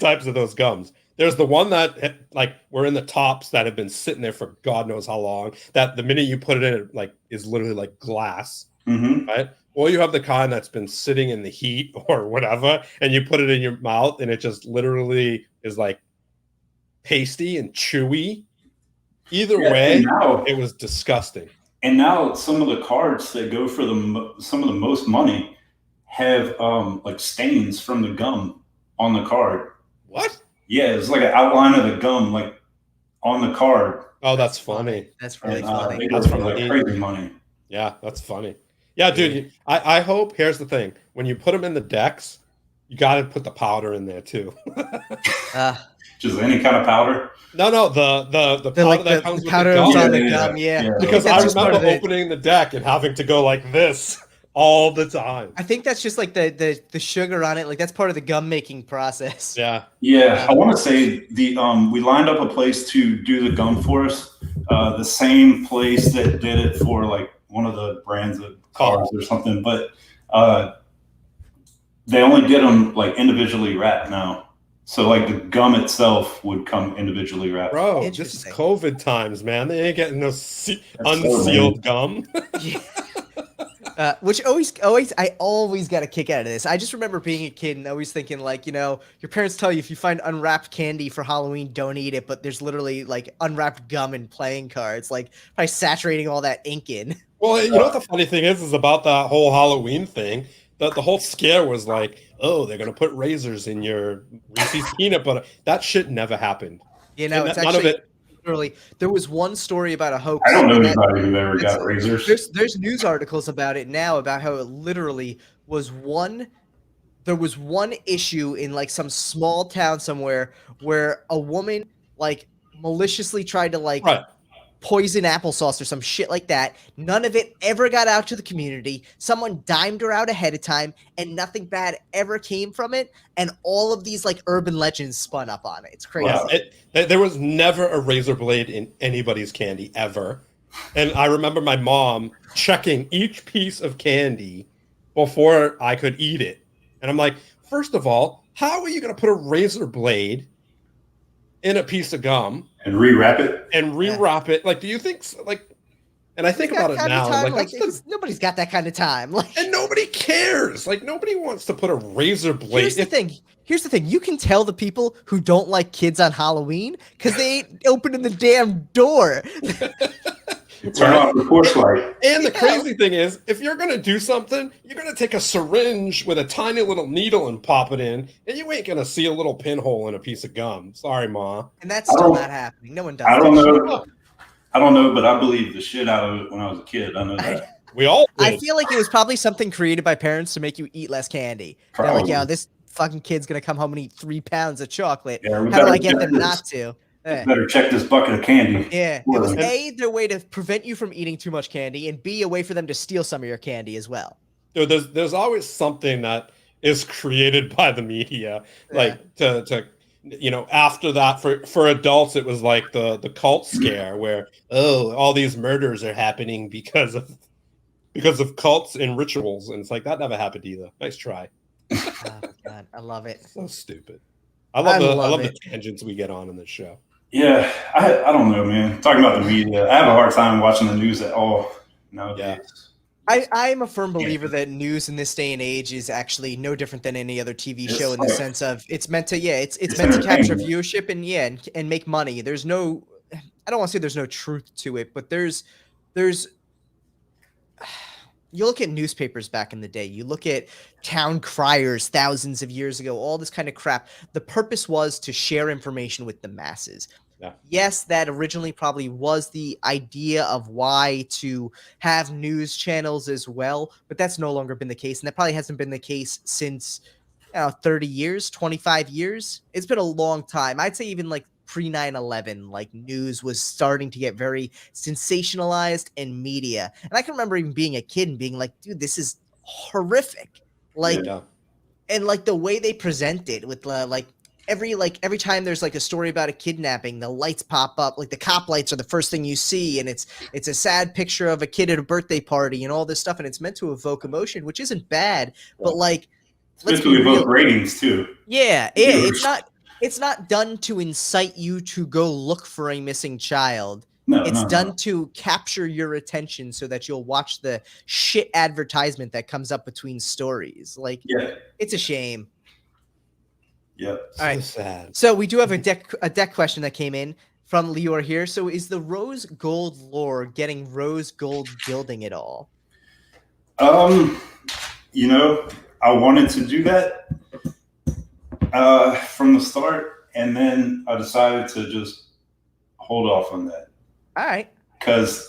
types of those gums. There's the one that like were in the tops that have been sitting there for God knows how long. That the minute you put it in, it like is literally like glass, right? Or you have the kind that's been sitting in the heat or whatever, and you put it in your mouth, and it just literally is like pasty and chewy. Either way, it was disgusting. And now some of the cards that go for some of the most money have like stains from the gum on the card. What? Yeah, it's like an outline of the gum, like on the card. Oh, that's funny. That's really funny. That's from like crazy money. Yeah, that's funny. Yeah, dude. I hope. Here's the thing: when you put them in the decks, you got to put the powder in there too. Just any kind of powder. No, the powder like that comes the powder with the gum. on the gum. Yeah. Because I remember opening the deck and having to go like this all the time. I think that's just like the sugar on it. Like that's part of the gum making process. Yeah. I want to say we lined up a place to do the gum for us. The same place that did it for like one of the brands of cars or something, but they only get them like individually wrapped now. So like the gum itself would come individually wrapped. Bro, this is COVID times, man. They ain't getting no unsealed gum. Which I always got a kick out of this. I just remember being a kid and always thinking like, you know, your parents tell you if you find unwrapped candy for Halloween, don't eat it. But there's literally like unwrapped gum and playing cards, like by saturating all that ink in. Well, you know what the funny thing is about that whole Halloween thing? That the whole scare was like, oh, they're going to put razors in your Reese's peanut butter. That shit never happened. You know, it's actually literally, there was one story about a hoax. I don't know anybody who ever got razors. There's news articles about it now about how it literally was there was one issue in like some small town somewhere where a woman like maliciously tried to like poison applesauce or some shit like that. None of it ever got out to the community. Someone dimed her out ahead of time, and nothing bad ever came from it. And all of these like urban legends spun up on it. It's crazy. Wow. There was never a razor blade in anybody's candy ever. And I remember my mom checking each piece of candy before I could eat it. And I'm like, first of all, how are you going to put a razor blade in a piece of gum and rewrap it? It? Like, do you think, like, and I think about it now, like nobody's got that kind of time. Like, and nobody cares. Like, nobody wants to put a razor blade. Here's the thing. You can tell the people who don't like kids on Halloween because they ain't opening the damn door. Turn off the porch light. And the crazy thing is, if you're going to do something, you're going to take a syringe with a tiny little needle and pop it in, and you ain't going to see a little pinhole in a piece of gum. Sorry, Ma. And that's still not happening. No one does. I don't know. I don't know, but I believed the shit out of it when I was a kid. I know that. We all did. I feel like it was probably something created by parents to make you eat less candy. They're like, yo, this fucking kid's going to come home and eat 3 pounds of chocolate. Yeah, how do I get them not to? Better check this bucket of candy. Yeah, it was A, their way to prevent you from eating too much candy, and B, a way for them to steal some of your candy as well. Dude, there's always something that is created by the media, like to you know, after that for adults it was like the cult scare where all these murders are happening because of cults and rituals, and it's like that never happened either. Nice try. Oh God, I love it. So stupid. I love the tangents we get on in this show. Yeah, I don't know, man. Talking about the media, I have a hard time watching the news at all nowadays. I'm a firm believer that news in this day and age is actually no different than any other TV show in the sense of it's meant to it's meant to capture viewership and make money. There's no, I don't want to say there's no truth to it, but there's you look at newspapers back in the day, you look at town criers thousands of years ago, all this kind of crap. The purpose was to share information with the masses. Yeah. Yes, that originally probably was the idea of why to have news channels as well, but that's no longer been the case. And that probably hasn't been the case since 30 years, 25 years. It's been a long time. I'd say even like pre 9/11, like news was starting to get very sensationalized in media. And I can remember even being a kid and being like, dude, this is horrific. Like, and like the way they present it with every time there's like a story about a kidnapping, the lights pop up, like the cop lights are the first thing you see, and it's a sad picture of a kid at a birthday party and all this stuff, and it's meant to evoke emotion, which isn't bad, but like it's meant to evoke ratings too. Yeah, it's not done to incite you to go look for a missing child. It's done to capture your attention so that you'll watch the shit advertisement that comes up between stories. Like, it's a shame. Yep. All right. So sad. So we do have a deck question that came in from Lior here. So is the rose gold lore getting rose gold gilding at all? You know, I wanted to do that from the start, and then I decided to just hold off on that. All right. Because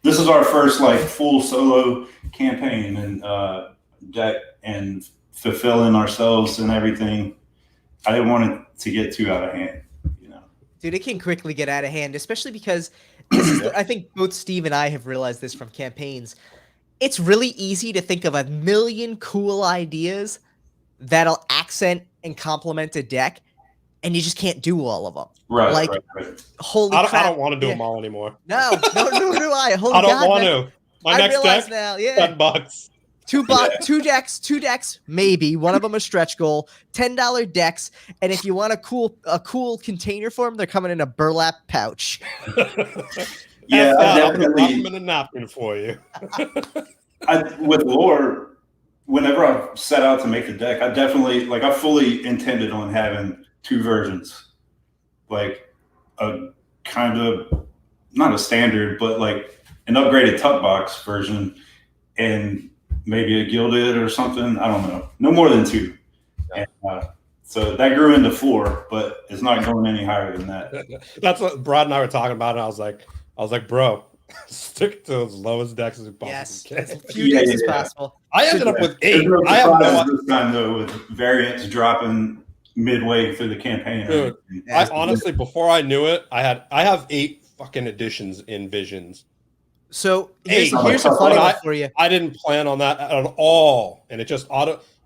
this is our first like full solo campaign, and deck and fulfilling ourselves and everything. I didn't want it to get too out of hand, Dude, it can quickly get out of hand, especially because this is I think both Steve and I have realized this from campaigns. It's really easy to think of a million cool ideas that'll accent and complement a deck, and you just can't do all of them. Right. Holy crap. I don't want to do them all anymore. No, do I. Holy I don't God, want to. My next deck, now, $10. Two decks, maybe one of them a stretch goal, $10 decks, and if you want a cool container for them, they're coming in a burlap pouch. Yeah, I'll put them in a napkin for you. With lore, whenever I set out to make the deck, I fully intended on having two versions, like a kind of not a standard, but like an upgraded tuck box version, and maybe a gilded or something. I don't know. No more than two. And, so that grew into 4, but it's not going any higher than that. That's what Brad and I were talking about. And I was like, bro, stick to as low as decks as you possibly can. As few decks as possible. I ended up with 8. No I have no this time though, with variants dropping midway through the campaign. Dude, I honestly, before I knew it, I have 8 fucking editions in Visions. So Hey, here's a funny one for you. I didn't plan on that at all, and it just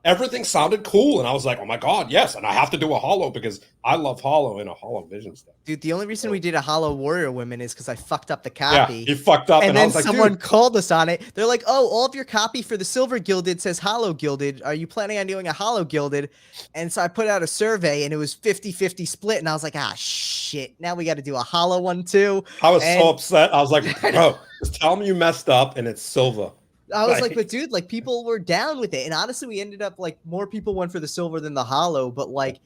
everything sounded cool, and I was like, oh my god, yes, and I have to do a holo because I love holo in a holo Vision stuff. Dude, the only reason we did a Hollow Warrior Women is because I fucked up the copy. Yeah, you fucked up, and I then was like, someone dude. called us on it. They're like, "Oh, all of your copy for the Silver Gilded says Hollow Gilded. Are you planning on doing a Hollow Gilded?" And so I put out a survey, and it was 50-50 split. And I was like, "Ah, shit! Now we got to do a Hollow one too." I was so upset. I was like, bro, just tell me you messed up, and it's silver. I was like, but dude, like people were down with it. And honestly, we ended up like more people went for the silver than the hollow, but like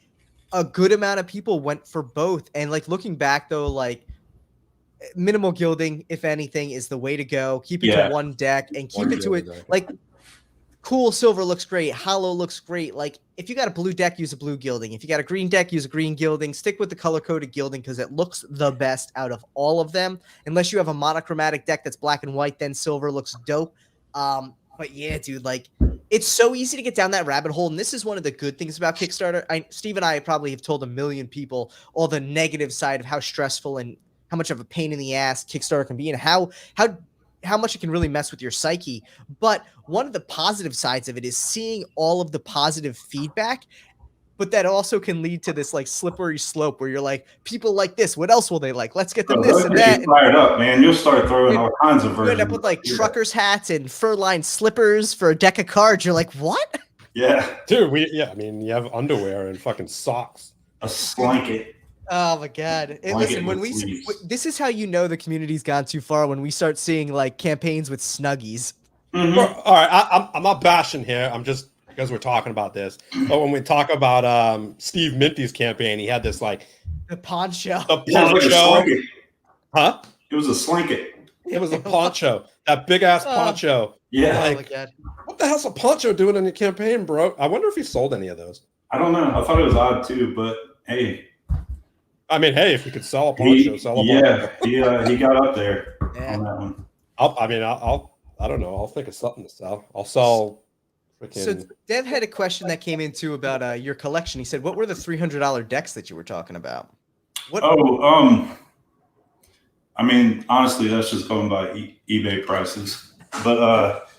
a good amount of people went for both. And like looking back though, like minimal gilding, if anything, is the way to go. Keep it to one deck and keep it to it. Like cool silver looks great. Hollow looks great. Like if you got a blue deck, use a blue gilding. If you got a green deck, use a green gilding. Stick with the color coded gilding because it looks the best out of all of them. Unless you have a monochromatic deck that's black and white, then silver looks dope. But yeah, dude, like it's so easy to get down that rabbit hole. And this is one of the good things about Kickstarter. Steve and I probably have told a million people all the negative side of how stressful and how much of a pain in the ass Kickstarter can be and how much it can really mess with your psyche. But one of the positive sides of it is seeing all of the positive feedback. But that also can lead to this like slippery slope where you're like, people like this. What else will they like? Let's get them this and that. Get fired up, man. You'll start throwing all kinds of versions. You end up with like truckers' hats and fur-lined slippers for a deck of cards. You're like, what? Yeah, dude. I mean, you have underwear and fucking socks. A slanket. Oh my god! Listen, when this is how you know the community's gone too far when we start seeing like campaigns with Snuggies. Mm-hmm. All right, I'm not bashing here. I'm just. Because we're talking about this, but when we talk about Steve Minty's campaign, he had this like the poncho. Huh? It was a slanket. It was a poncho. That big ass poncho. Yeah. Oh like, my god. What the hell's a poncho doing in your campaign, bro? I wonder if he sold any of those. I don't know. I thought it was odd too, but hey. I mean, hey, if you could sell a poncho, sell a poncho. Yeah, he got up there on that one. I don't know. I'll think of something to sell. I'll sell. So Dev had a question that came in too about your collection. He said, "What were the $300 decks that you were talking about?" What? I mean, honestly, that's just going by eBay prices. But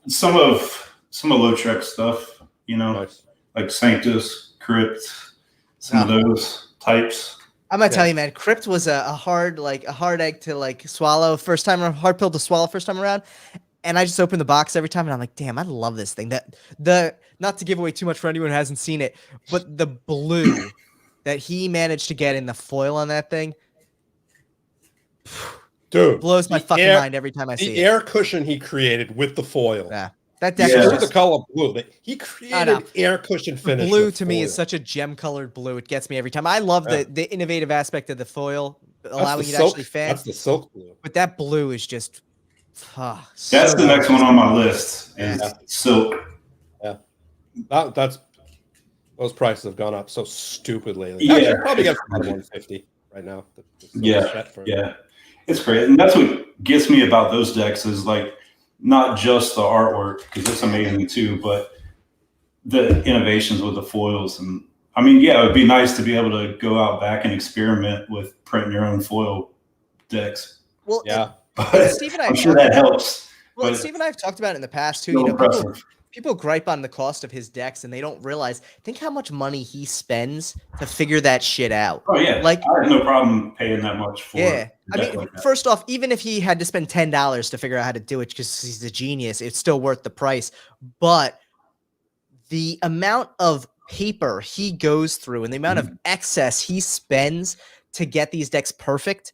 some of Lautrec stuff, you know, nice. Like Sanctus, Crypt, some of those types. I'm gonna tell you, man, Crypt was a hard egg to like swallow first time, hard pill to swallow first time around. And I just open the box every time, and I'm like, "Damn, I love this thing." Not to give away too much for anyone who hasn't seen it, but the blue that he managed to get in the foil on that thing, dude, blows my fucking mind every time I see it. The air cushion he created with the foil. Yeah, that deck is the color blue. He created air cushion finish. Blue to me is such a gem-colored blue. It gets me every time. I love the innovative aspect of the foil, allowing you to actually fan. That's the silk blue. But that blue is just. That's the next one on my list. Is silk. Yeah, that's those prices have gone up so stupidly lately. Yeah, actually, probably get about 150 right now. Yeah, it's great, and that's what gets me about those decks is like not just the artwork because it's amazing too, but the innovations with the foils. And I mean, yeah, it would be nice to be able to go out back and experiment with printing your own foil decks. Well, yeah. Steve and I I'm sure that helps. Well, Steve and I have talked about it in the past too. You know, people gripe on the cost of his decks, and they don't realize. Think how much money he spends to figure that shit out. Oh yeah, like I have no problem paying that much for. Yeah, I mean, first off, even if he had to spend $10 to figure out how to do it because he's a genius, it's still worth the price. But the amount of paper he goes through and the amount of excess he spends to get these decks perfect.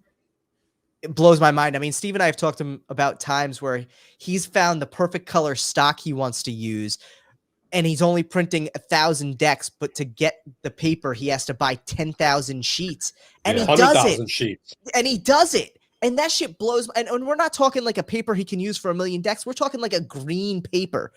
It blows my mind. I mean, Steve and I have talked to him about times where he's found the perfect color stock he wants to use, and he's only printing 1,000 decks, but to get the paper, he has to buy 10,000 sheets, and he does it. Sheets. And he does it, and that shit blows. And we're not talking like a paper he can use for 1 million decks. We're talking like a green paper.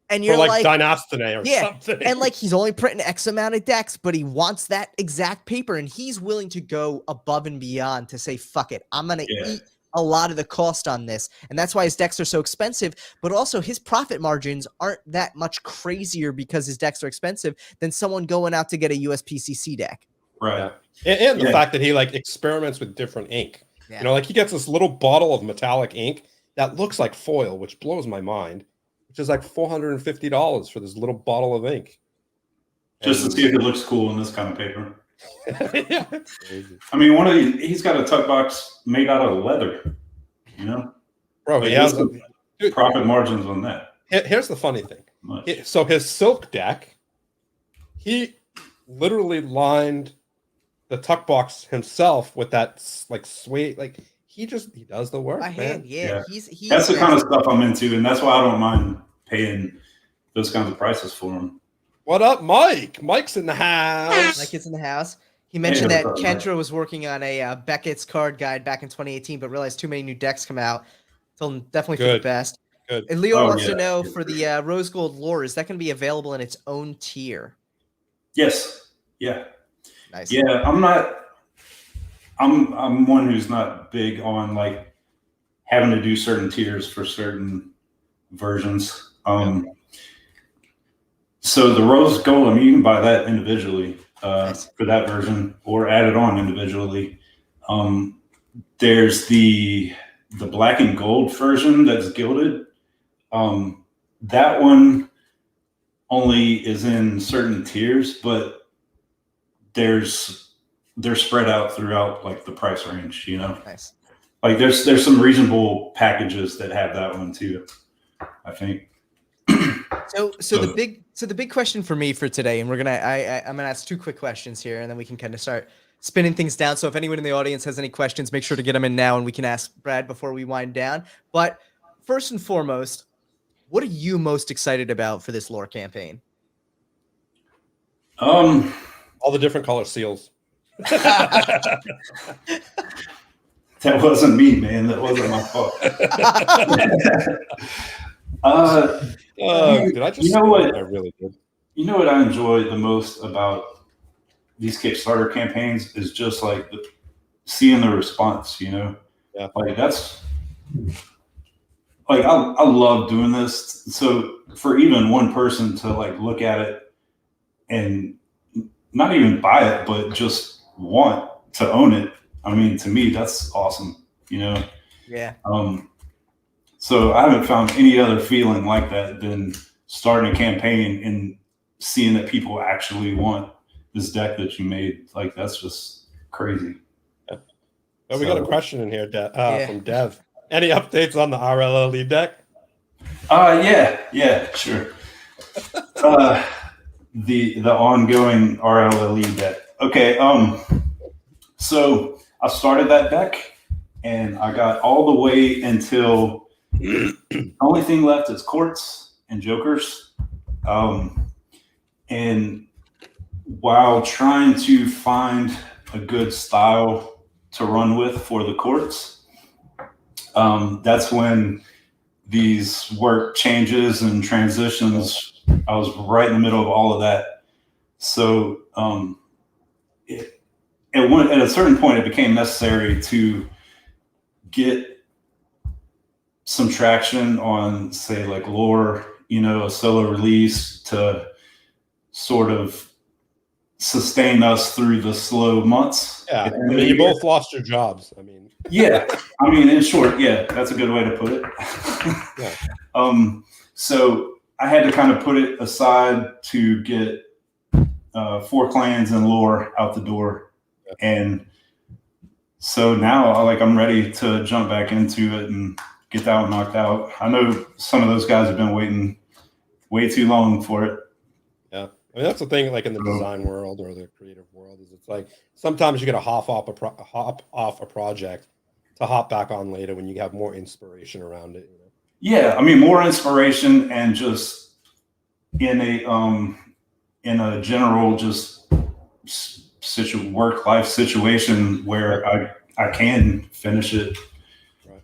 And you're like Dynasty or something. And like he's only printing X amount of decks, but he wants that exact paper, and he's willing to go above and beyond to say, fuck it, I'm going to eat a lot of the cost on this. And that's why his decks are so expensive, but also his profit margins aren't that much crazier because his decks are expensive than someone going out to get a USPCC deck. Right. And the fact that he like experiments with different ink. Yeah. You know, like he gets this little bottle of metallic ink that looks like foil, which blows my mind, which is like $450 for this little bottle of ink. Just to see if it looks cool in this kind of paper. Yeah, crazy. I mean, he's got a tuck box made out of leather, you know? Bro, Like, he has profit margins on that. Here's the funny thing. So his silk deck, he literally lined the tuck box himself with that like suede, like he does the work By hand, yeah. He's that's the kind of stuff I'm into, and that's why I don't mind paying those kinds of prices for him. What up, Mike? Mike's in the house. Mike is in the house. He mentioned that Kendra was working on a Beckett's card guide back in 2018, but realized too many new decks come out. Told him definitely for the best. Good. And Leo wants to know for the Rose Gold lore, is that going to be available in its own tier? Yes. Yeah. Nice. Yeah, I'm one who's not big on like having to do certain tiers for certain versions. So the Rose Gold, I mean, you can buy that individually for that version, or add it on individually. There's the black and gold version that's gilded. That one only is in certain tiers, but they're spread out throughout like the price range, you know. Nice. Like there's some reasonable packages that have that one too, I think. So the big question for me for today, and I'm gonna ask two quick questions here, and then we can kind of start spinning things down. So if anyone in the audience has any questions, make sure to get them in now, and we can ask Brad before we wind down. But first and foremost, what are you most excited about for this lore campaign? All the different color seals. That wasn't me, man. That wasn't my fault. Did I just? You know what? I really did. You know what I enjoy the most about these Kickstarter campaigns is just like seeing the response. You know, like that's like I love doing this. So for even one person to like look at it and not even buy it, but just want to own it. I mean, to me, that's awesome. You know. Yeah. So I haven't found any other feeling like that than starting a campaign and seeing that people actually want this deck that you made. Like, that's just crazy. Yeah. Oh, we got a question in here from Dev. Any updates on the RLLE deck? Yeah, sure. The ongoing RLLE deck. Okay, so I started that deck and I got all the way until the only thing left is courts and jokers. And while trying to find a good style to run with for the courts, that's when these work changes and transitions, I was right in the middle of all of that. So at a certain point, it became necessary to get some traction on, say, like lore, you know, a solo release to sort of sustain us through the slow months. Yeah, I mean, you both lost your jobs. I mean, yeah, I mean, in short, yeah, that's a good way to put it. Yeah. So I had to kind of put it aside to get 4 clans and lore out the door, and so now I'm ready to jump back into it and get that one knocked out. I know some of those guys have been waiting way too long for it. Yeah, I mean that's the thing. Like in the design world or the creative world, is it's like sometimes you get to hop off a project to hop back on later when you have more inspiration around it. You know? Yeah, I mean more inspiration and just in a general just work-life situation where I can finish it. Right.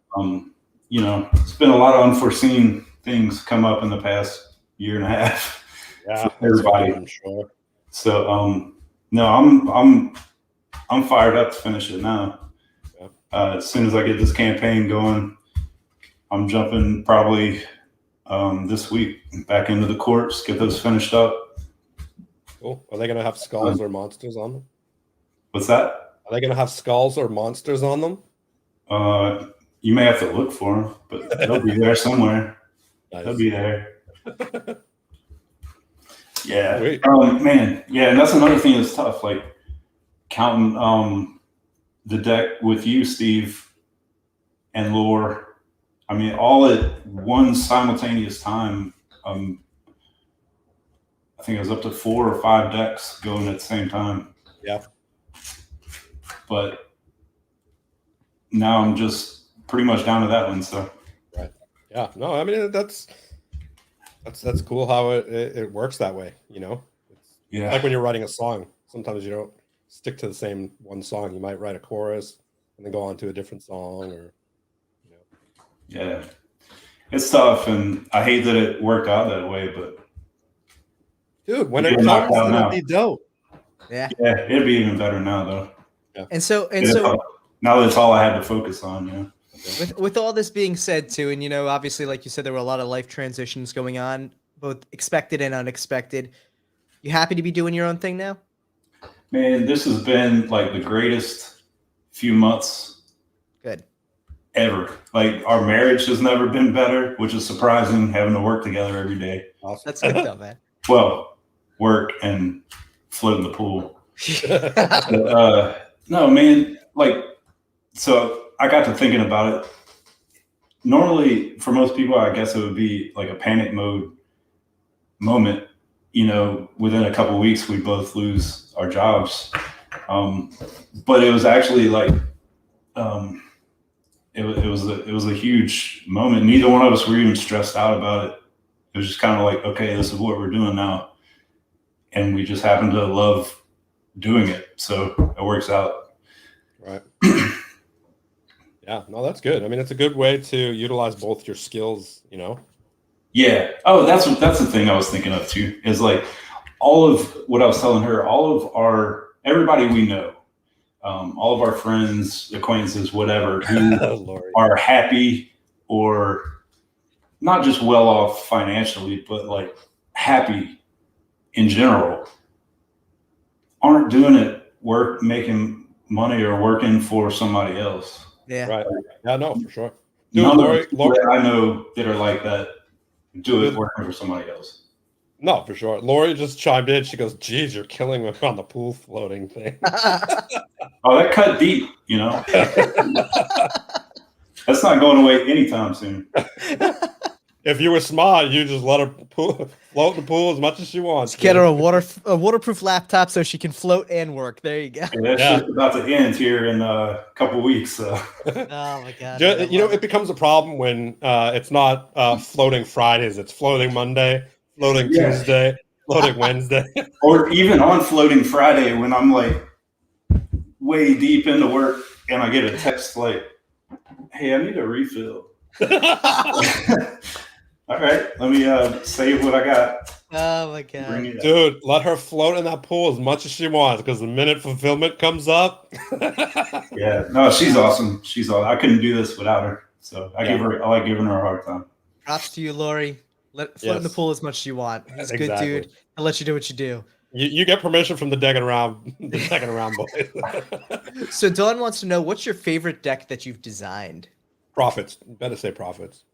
You know, it's been a lot of unforeseen things come up in the past year and a half. Yeah, for everybody. I'm sure. So no, I'm fired up to finish it now. Yeah. As soon as I get this campaign going, I'm jumping probably this week back into the courts, get those finished up. Cool. Are they gonna have skulls or monsters on them? What's that? Are they going to have skulls or monsters on them? You may have to look for them, but they'll be there somewhere. Nice. They'll be there. Yeah. Sweet. Man. Yeah, and that's another thing that's tough. Like counting the deck with you, Steve, and Lore. I mean, all at one simultaneous time. I think it was up to 4 or 5 decks going at the same time. Yeah. But now I'm just pretty much down to that one. So. Right. Yeah. No, I mean that's cool how it works that way. You know. Yeah. Like when you're writing a song, sometimes you don't stick to the same one song. You might write a chorus and then go on to a different song, or Yeah, it's tough, and I hate that it worked out that way. But dude, when it comes, it'll be dope. Yeah. Yeah, it'd be even better now, though. Yeah. And so now that's all I had to focus on. Yeah. With all this being said, too, and obviously, like you said, there were a lot of life transitions going on, both expected and unexpected. You happy to be doing your own thing now? Man, this has been like the greatest few months. Good. Ever. Like our marriage has never been better, which is surprising, having to work together every day. Awesome. That's good though, man. Well, work and float in the pool. But, no, man, like, so I got to thinking about it. Normally, for most people, I guess it would be like a panic mode moment. Within a couple of weeks, we both lose our jobs. But it was actually like, it was a huge moment. Neither one of us were even stressed out about it. It was just kind of like, okay, this is what we're doing now. And we just happen to love doing it. So it works out. Right. Yeah, no, that's good. I mean, it's a good way to utilize both your skills, Yeah. Oh, that's the thing I was thinking of too, is like all of what I was telling her, everybody we know, all of our friends, acquaintances, whatever, who are happy or not just well off financially, but like happy in general, aren't doing it making money or working for somebody else. Yeah. Right. Yeah, no, for sure. Dude, None Lori, of the people that I know that are like that do it working for somebody else. No, for sure. Lori just chimed in. She goes, geez, you're killing me on the pool floating thing. Oh, that cut deep, That's not going away anytime soon. If you were smart, you just let her float in the pool as much as she wants. Get her a waterproof laptop so she can float and work. There you go. Yeah, shit's about to end here in a couple of weeks. So. Oh my god! It becomes a problem when it's not floating Fridays; it's floating Monday, floating Tuesday, floating Wednesday, or even on floating Friday when I'm like way deep into work and I get a text like, "Hey, I need a refill." All right, let me save what I got. Oh my god, dude! Let her float in that pool as much as she wants, because the minute fulfillment comes up, yeah, no, she's awesome. She's awesome. I couldn't do this without her, so I like giving her a hard time. Props to you, Lori. Float in the pool as much as you want. He's a good dude. I'll let you do what you do. You get permission from the Deckin Around boys. So Dawn wants to know, what's your favorite deck that you've designed? Profits. Better say profits.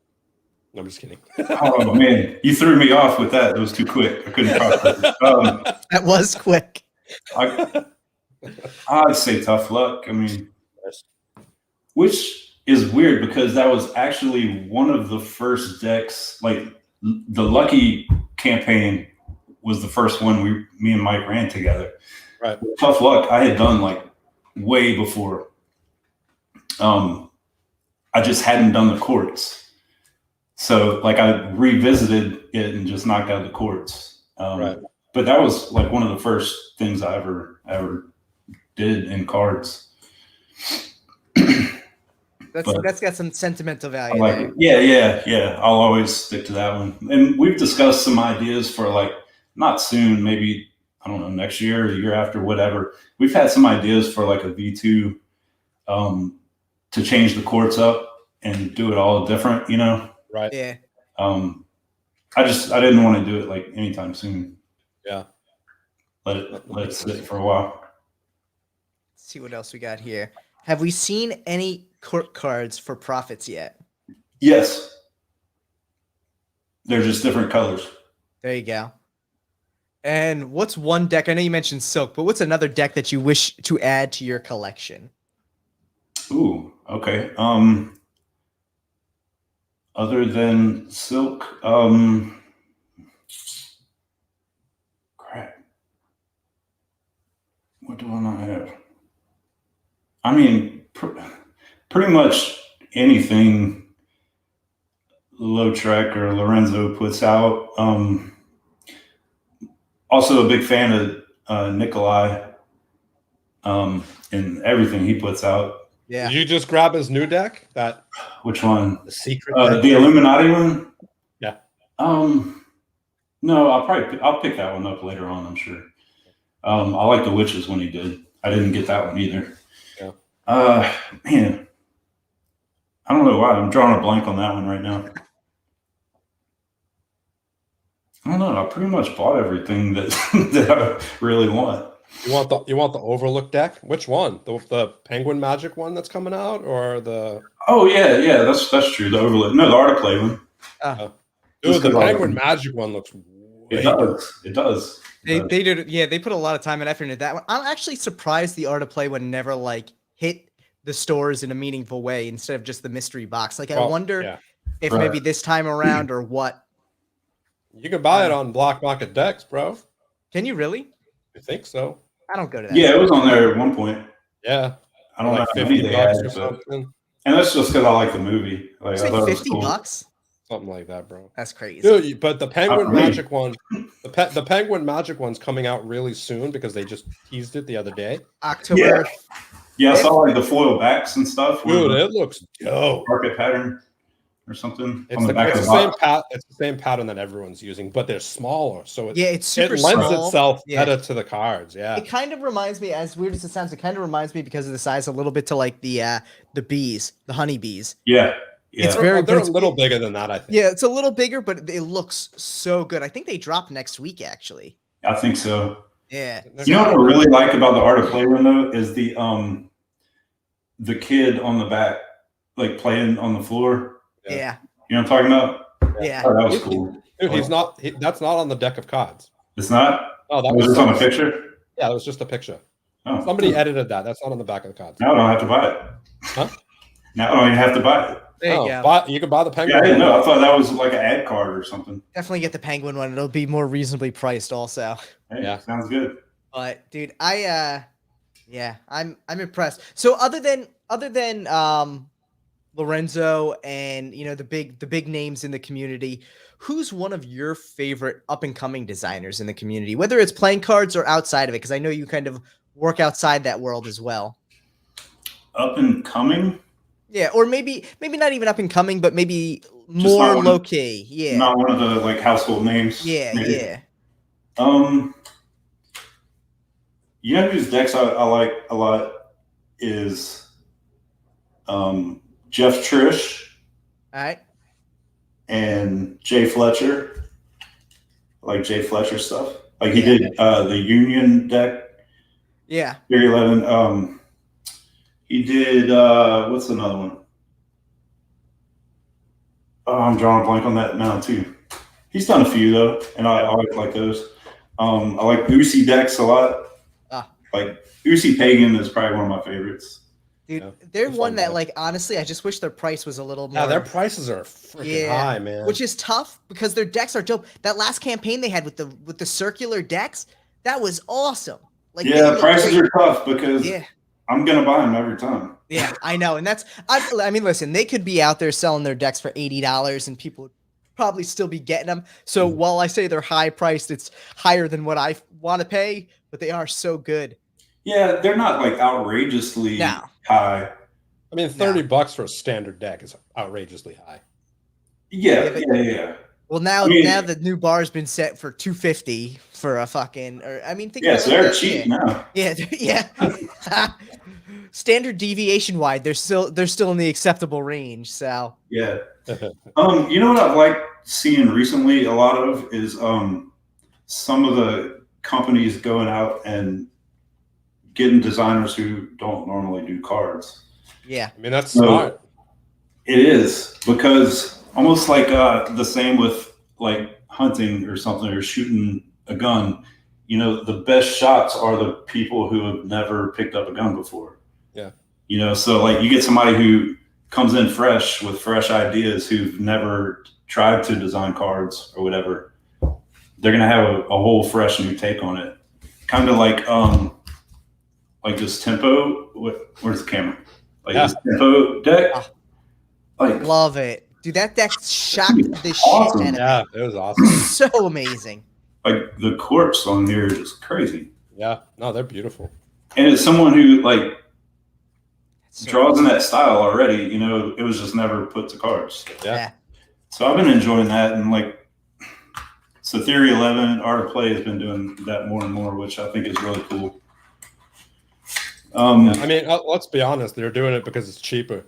No, I'm just kidding. Oh man, you threw me off with that. It was too quick. I couldn't process it. That was quick. I'd say Tough Luck. I mean, which is weird because that was actually one of the first decks. Like the Lucky campaign was the first one me and Mike ran together. Right. Tough Luck I had done like way before. I just hadn't done the courts. So like I revisited it and just knocked out the courts. Right. But that was like one of the first things I ever did in cards. That's got some sentimental value. Like it. Yeah. I'll always stick to that one. And we've discussed some ideas for like, not soon, maybe, I don't know, next year or the year after, whatever. We've had some ideas for like a V2 to change the courts up and do it all different, Right. Yeah. I didn't want to do it like anytime soon. Yeah. Let it sit for a while. see what else we got here. Have we seen any court cards for profits yet? Yes. They're just different colors. There you go. And what's one deck? I know you mentioned Silk, but what's another deck that you wish to add to your collection? Ooh, okay. Other than Silk, crap. What do I not have? I mean, pretty much anything Lautrec or Lorenzo puts out. Also a big fan of Nikolai and everything he puts out. Yeah. Did you just grab his new deck? Which one? The secret. The Illuminati one. Yeah. No, I'll pick that one up later on. I'm sure. I like the Witches when he did. I didn't get that one either. Yeah. Man, I don't know why I'm drawing a blank on that one right now. I don't know. I pretty much bought everything that that I really want. You want the Overlook deck? Which one? The Penguin Magic one that's coming out, or the? Oh yeah, that's true. The Overlook. No, the Art of Play one. Dude, the Penguin Magic one looks. It does. It does. They did. Yeah, they put a lot of time and effort into that one. I'm actually surprised the Art of Play one never hit the stores in a meaningful way instead of just the mystery box. I wonder if maybe this time around or what. You can buy it on Black Market Decks, bro. Can you really? I think so. I don't go to that. Yeah, it was on there at one point. Yeah. I don't know how many they $50 had, or something. And that's just because I like the movie. It's like $50? Something like that, bro. That's crazy. Dude, but the Penguin Magic one, the Penguin Magic one's coming out really soon because they just teased it the other day. October. Yeah, I saw the foil backs and stuff. Dude, it looks dope. Carpet pattern or something. It's the same pattern that everyone's using, but they're smaller, so it's super it lends small. itself better to the cards. Yeah, it kind of reminds me, as weird as it sounds, it kind of reminds me because of the size a little bit to the bees, the honeybees. Yeah. It's they're a little bigger than that, I think. Yeah, it's a little bigger, but it looks so good. I think they drop next week, actually. I think so. Yeah. You know what I really like about the Art of Play one though is the kid on the back, playing on the floor. Yeah. You know what I'm talking about? Yeah. Oh, that was cool. Dude, that's not on the deck of cards. It's not? Oh, that was just on a picture? Yeah, it was just a picture. Oh, somebody edited that. That's not on the back of the cards. Now I don't have to buy it. Huh? Now I don't even have to buy it. There you go. You can buy the Penguin. Yeah, I didn't know. I thought that was like an ad card or something. Definitely get the Penguin one. It'll be more reasonably priced also. Hey, sounds good. But dude, I'm impressed. So other than Lorenzo and the big names in the community, who's one of your favorite up and coming designers in the community, whether it's playing cards or outside of it? Because I know you kind of work outside that world as well. Up and coming? Yeah, or maybe not even up and coming, but maybe more low key. Yeah, not one of the household names. Yeah, maybe. Yeah. You know whose decks I like a lot is Jeff Trish. All right. And Jay Fletcher. I like Jay Fletcher stuff. He did the Union deck. Yeah. Year 11. He did what's another one? Oh, I'm drawing a blank on that now too. He's done a few though, and I always like those. I like Uzi decks a lot. Uzi Pagan is probably one of my favorites. Dude, they're one that honestly, I just wish their price was a little more. Yeah, their prices are freaking high, man. Which is tough because their decks are dope. That last campaign they had with the circular decks, that was awesome. Prices are tough because I'm gonna buy them every time. Yeah, I know, and I mean, listen, they could be out there selling their decks for $80, and people would probably still be getting them. So while I say they're high priced, it's higher than what I want to pay, but they are so good. Yeah, they're not outrageously high. I mean, $30 for a standard deck is outrageously high. Yeah. Well, now the new bar's been set for $250 for a fucking. So they're cheap now. Yeah. Standard deviation wide, they're still in the acceptable range. So yeah. You know what I've liked seeing recently a lot of is some of the companies going out and getting designers who don't normally do cards. Yeah. I mean, that's smart. It is, because almost like the same with like hunting or something, or shooting a gun. You know, the best shots are the people who have never picked up a gun before. Yeah. You know, so like you get somebody who comes in fresh with fresh ideas, who've never tried to design cards or whatever. They're gonna have a whole fresh new take on it. Kind of like this tempo. Where's the camera? Like this tempo deck. Like, love it, dude. That deck shocked the awesome. shit out of me. Yeah, it was awesome. So amazing. Like the corpse on here is just crazy. Yeah, no, they're beautiful. And it's someone who like So draws in that style already. You know, it was just never put to cards. yeah. So I've been enjoying that, and like, so Theory 11, Art of Play has been doing that more and more, which I think is really cool. I mean, let's be honest, they're doing it because it's cheaper.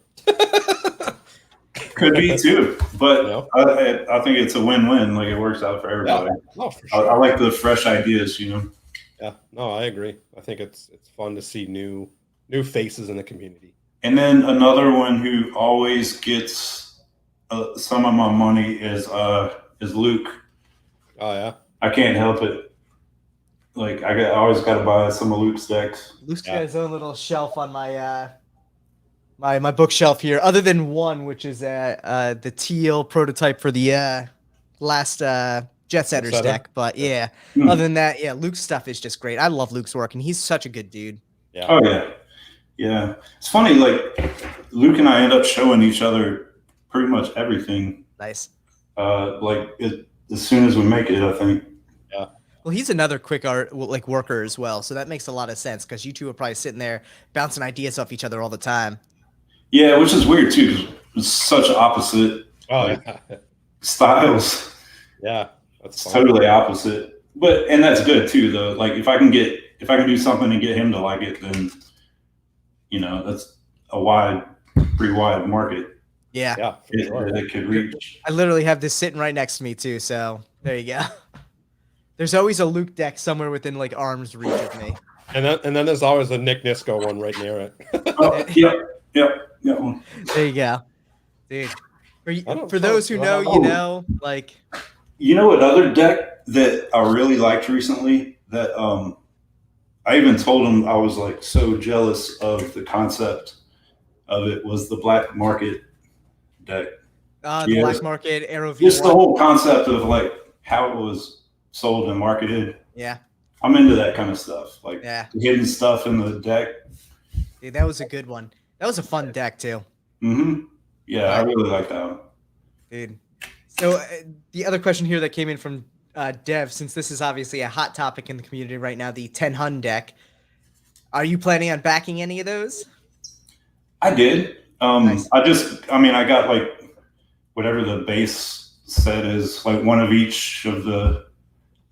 Could be too, but Yeah. I think it's a win-win. Like, it works out for everybody. No, for sure. I like the fresh ideas, you know. Yeah, no, I agree. I think it's fun to see new faces in the community. And then another one who always gets some of my money is Luke. Oh yeah, I can't help it. Like, I always got to buy some of Luke's decks. Luke's got his own little shelf on my my bookshelf here, other than one, which is the teal prototype for the last Jet Setters Setter? deck. But yeah, other than that, yeah, Luke's stuff is just great. I love Luke's work, and he's such a good dude. yeah. Oh yeah, yeah. It's funny. Like, Luke and I end up showing each other pretty much everything. Nice. As soon as we make it, I think. Well, he's another quick art like worker as well, so that makes a lot of sense because you two are probably sitting there bouncing ideas off each other all the time. Yeah, which is weird too, 'cause it's such opposite Oh yeah, styles. yeah. That's It's fun. totally opposite. And that's good too, though. Like, if I can do something and get him to like it, then, you know, that's a pretty wide market Yeah. Yeah, for sure. that could reach. I literally have this sitting right next to me too, so there you go. There's always a Luke deck somewhere within like arm's reach of me. And then there's always a Nick Nisco one right near it. Oh, yep. There you go, dude. For I those who know, know. you know, like You know what other deck that I really liked recently that I even told him I was like so jealous of the concept of it was the Black Market deck. the Yeah. Black Market Arrow V1. Just the whole concept of like how it was sold and marketed. Yeah, I'm into that kind of stuff. Like, yeah, hidden stuff in the deck. dude, that was a good one. That was a fun deck too, Yeah, I really like that one. dude. So the other question here that came in from Dev, since this is obviously a hot topic in the community right now, the 10 Hun deck. Are you planning on backing any of those? I did. Nice. I got like whatever the base set is, like one of each of the,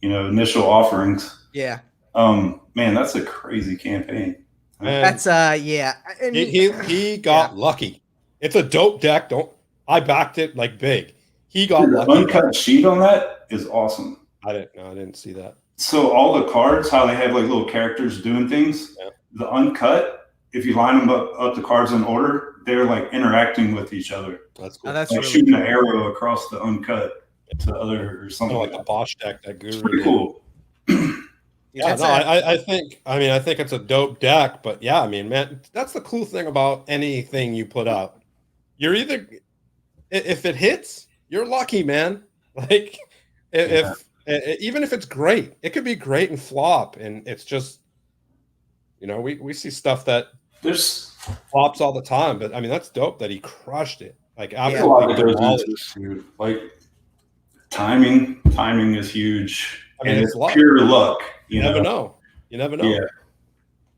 initial offerings. Yeah. Man, that's a crazy campaign. Man, That's yeah. I mean, he got lucky. It's a dope deck. I backed it like big. He got The lucky. uncut sheet on that is awesome. I didn't see that. So all the cards, how they have like little characters doing things, Yeah. the uncut, if you line them up the cards in order, they're like interacting with each other. That's cool. oh, that's Like really shooting cool. an arrow across the uncut to other or something Like like the that. Bosch deck that Guru It's pretty did. cool. Dude, Yeah, that's no, a- I think it's a dope deck, but yeah, I mean, man, that's the cool thing about anything you put out. You're either, if it hits, you're lucky, man. Like, even if it's great, it could be great and flop, and it's just, we see stuff that There's flops all the time, but I mean, that's dope that he crushed it. Like, a lot that absolutely goes demolished. into this, dude. Like timing. Timing is huge. I mean, and it's it's luck. pure luck. You never know. You never know. Yeah.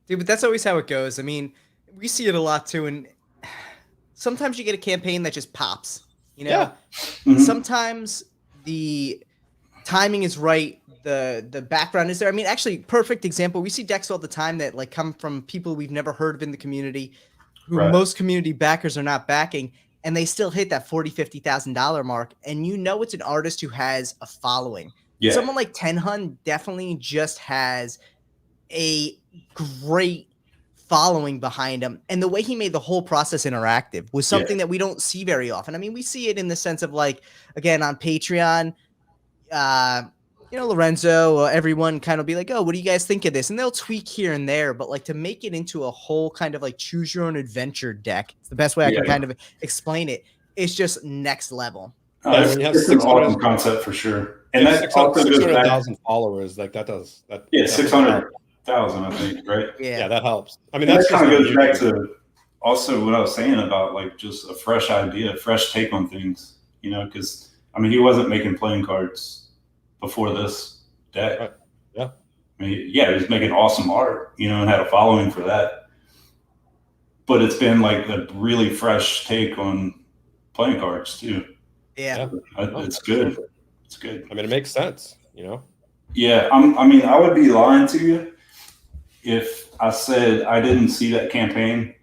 dude, but that's always how it goes. I mean, we see it a lot too, and sometimes you get a campaign that just pops. Yeah. Mhm. Sometimes the timing is right, the background is there. I mean, actually, perfect example. We see decks all the time that like come from people we've never heard of in the community, who Right. most community backers are not backing, and they still hit that $40,000-$50,000 mark. And it's an artist who has a following. Yeah. Someone like 10 Hun definitely just has a great following behind him, and the way he made the whole process interactive was something that we don't see very often. I mean, we see it in the sense of like, again, on Patreon, Lorenzo or everyone kind of be like, oh, what do you guys think of this? And they'll tweak here and there, but like to make it into a whole kind of like choose your own adventure deck, it's the best way I can kind of explain it. It's just next level. It's an awesome concept for sure. And that's 600,000 followers. Like that does that. Yeah, 600,000, I think, right? Yeah, that helps. I mean, that kind of goes back to also what I was saying about like just a fresh idea, a fresh take on things, because I mean, he wasn't making playing cards before this deck. Right. Yeah. I mean, he was making awesome art, and had a following for that. But it's been like a really fresh take on playing cards too. Yeah. It's good. It's good. I mean, it makes sense, Yeah. I mean, I would be lying to you if I said I didn't see that campaign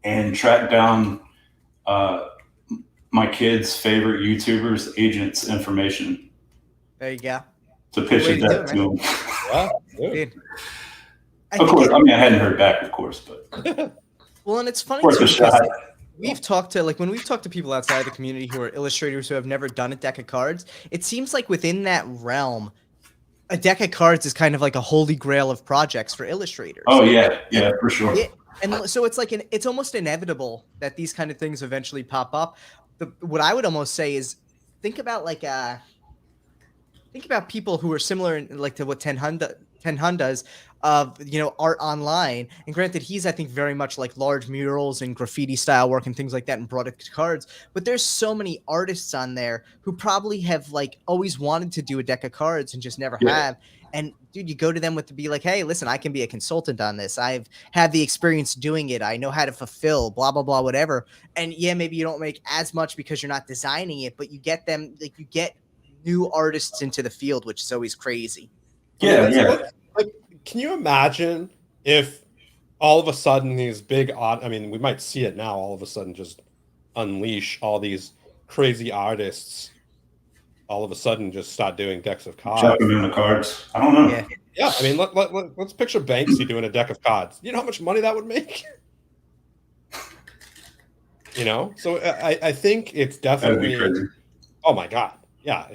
and track down my kids' favorite YouTubers' agents' information. There you go. To pitch it that to them. Wow, dude. Of course, I hadn't heard back, of course, but well, and it's funny worth too, a shot. we've talked to when we've talked to people outside the community who are illustrators who have never done a deck of cards. It seems like within that realm, a deck of cards is kind of like a holy grail of projects for illustrators. Oh yeah, for sure. And so it's like it's almost inevitable that these kind of things eventually pop up. What I would almost say is think about people who are similar like to what Tenhun does of art online. And granted, he's I think very much like large murals and graffiti style work and things like that and brought it to cards. But there's so many artists on there who probably have like always wanted to do a deck of cards and just never have. And dude, you go to them be like, hey, listen, I can be a consultant on this. I've had the experience doing it. I know how to fulfill, blah, blah, blah, whatever. And yeah, maybe you don't make as much because you're not designing it, but you get them, like you get new artists into the field, which is always crazy. Yeah. Like, can you imagine if all of a sudden these big we might see it now, all of a sudden just unleash all these crazy artists all of a sudden just start doing decks of cards. Chuck them in the cards. I don't know. Yeah. I mean, let's picture Banksy doing a deck of cards. You know how much money that would make? So I think it's definitely. Oh my God. Yeah.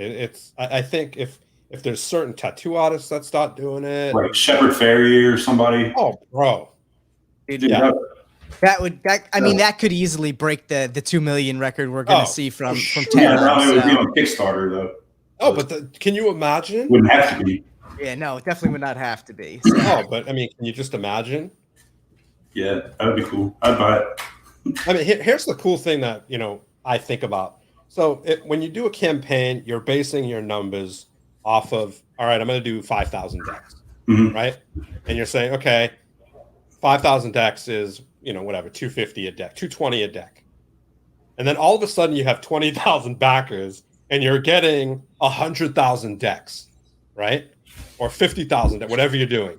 I think if there's certain tattoo artists that start doing it, like Shepard Fairey or somebody. Oh, bro. Yeah. That could easily break the 2 million record we're going to see from 10. Yeah, probably would be on Kickstarter though. Oh, but can you imagine? Wouldn't have to be. Yeah, no, it definitely would not have to be. So. Oh, but I mean, can you just imagine? Yeah, that would be cool. I'd buy it. I mean, here's the cool thing that I think about. So when you do a campaign, you're basing your numbers off of, all right, I'm going to do 5,000 decks, right? And you're saying, okay, 5,000 decks is whatever, 250 a deck, 220 a deck. And then all of a sudden you have 20,000 backers and you're getting 100,000 decks, right? Or 50,000, whatever you're doing.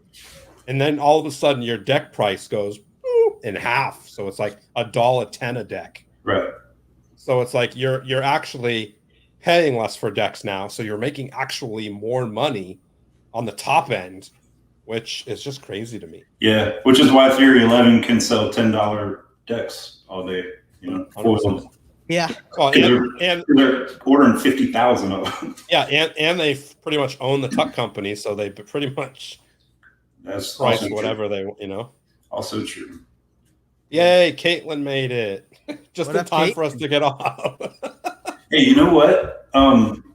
And then all of a sudden your deck price goes in half. So it's like $1.10 a deck. Right. So it's like you're actually paying less for decks now. So you're making actually more money on the top end, which is just crazy to me. Yeah, which is why Theory 11 can sell $10 decks all day. Yeah. Well, and they're ordering 50,000 of them. Yeah, and they pretty much own the tuck company, so they pretty much price whatever they Also true. Yay, Caitlin made it. Just in time for us to get off. Hey, you know what?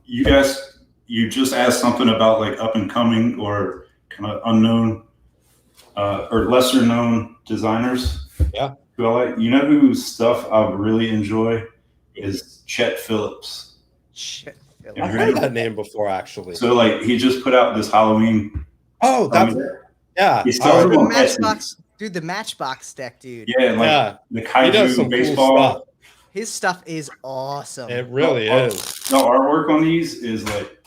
You just asked something about like up and coming or kind of unknown or lesser known designers. Yeah. Who I like. You know whose stuff I really enjoy is Chet Phillips. Chet Phillips. I've heard that name before, actually. So like he just put out this Halloween. Oh, that's yeah. The Matchbox, dude. The Matchbox deck, dude. Yeah, the Kaiju baseball. Cool stuff. His stuff is awesome. It really is. The artwork on these is like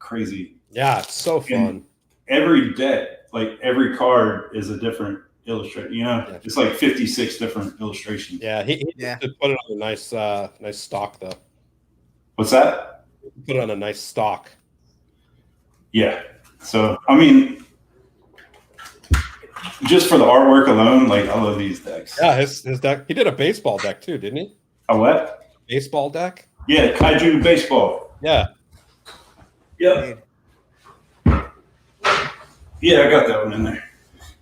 crazy. Yeah, it's so fun. And every deck, like every card, is a different illustrator. It's like 56 different illustrations. Yeah, he put it on a nice stock though. What's that? Put it on a nice stock. Yeah. So I mean, just for the artwork alone, like I love these decks. Yeah, his deck. He did a baseball deck too, didn't he? A what? Baseball deck. Yeah, Kaiju baseball. Yeah. Yep. Yeah, I got that one in there.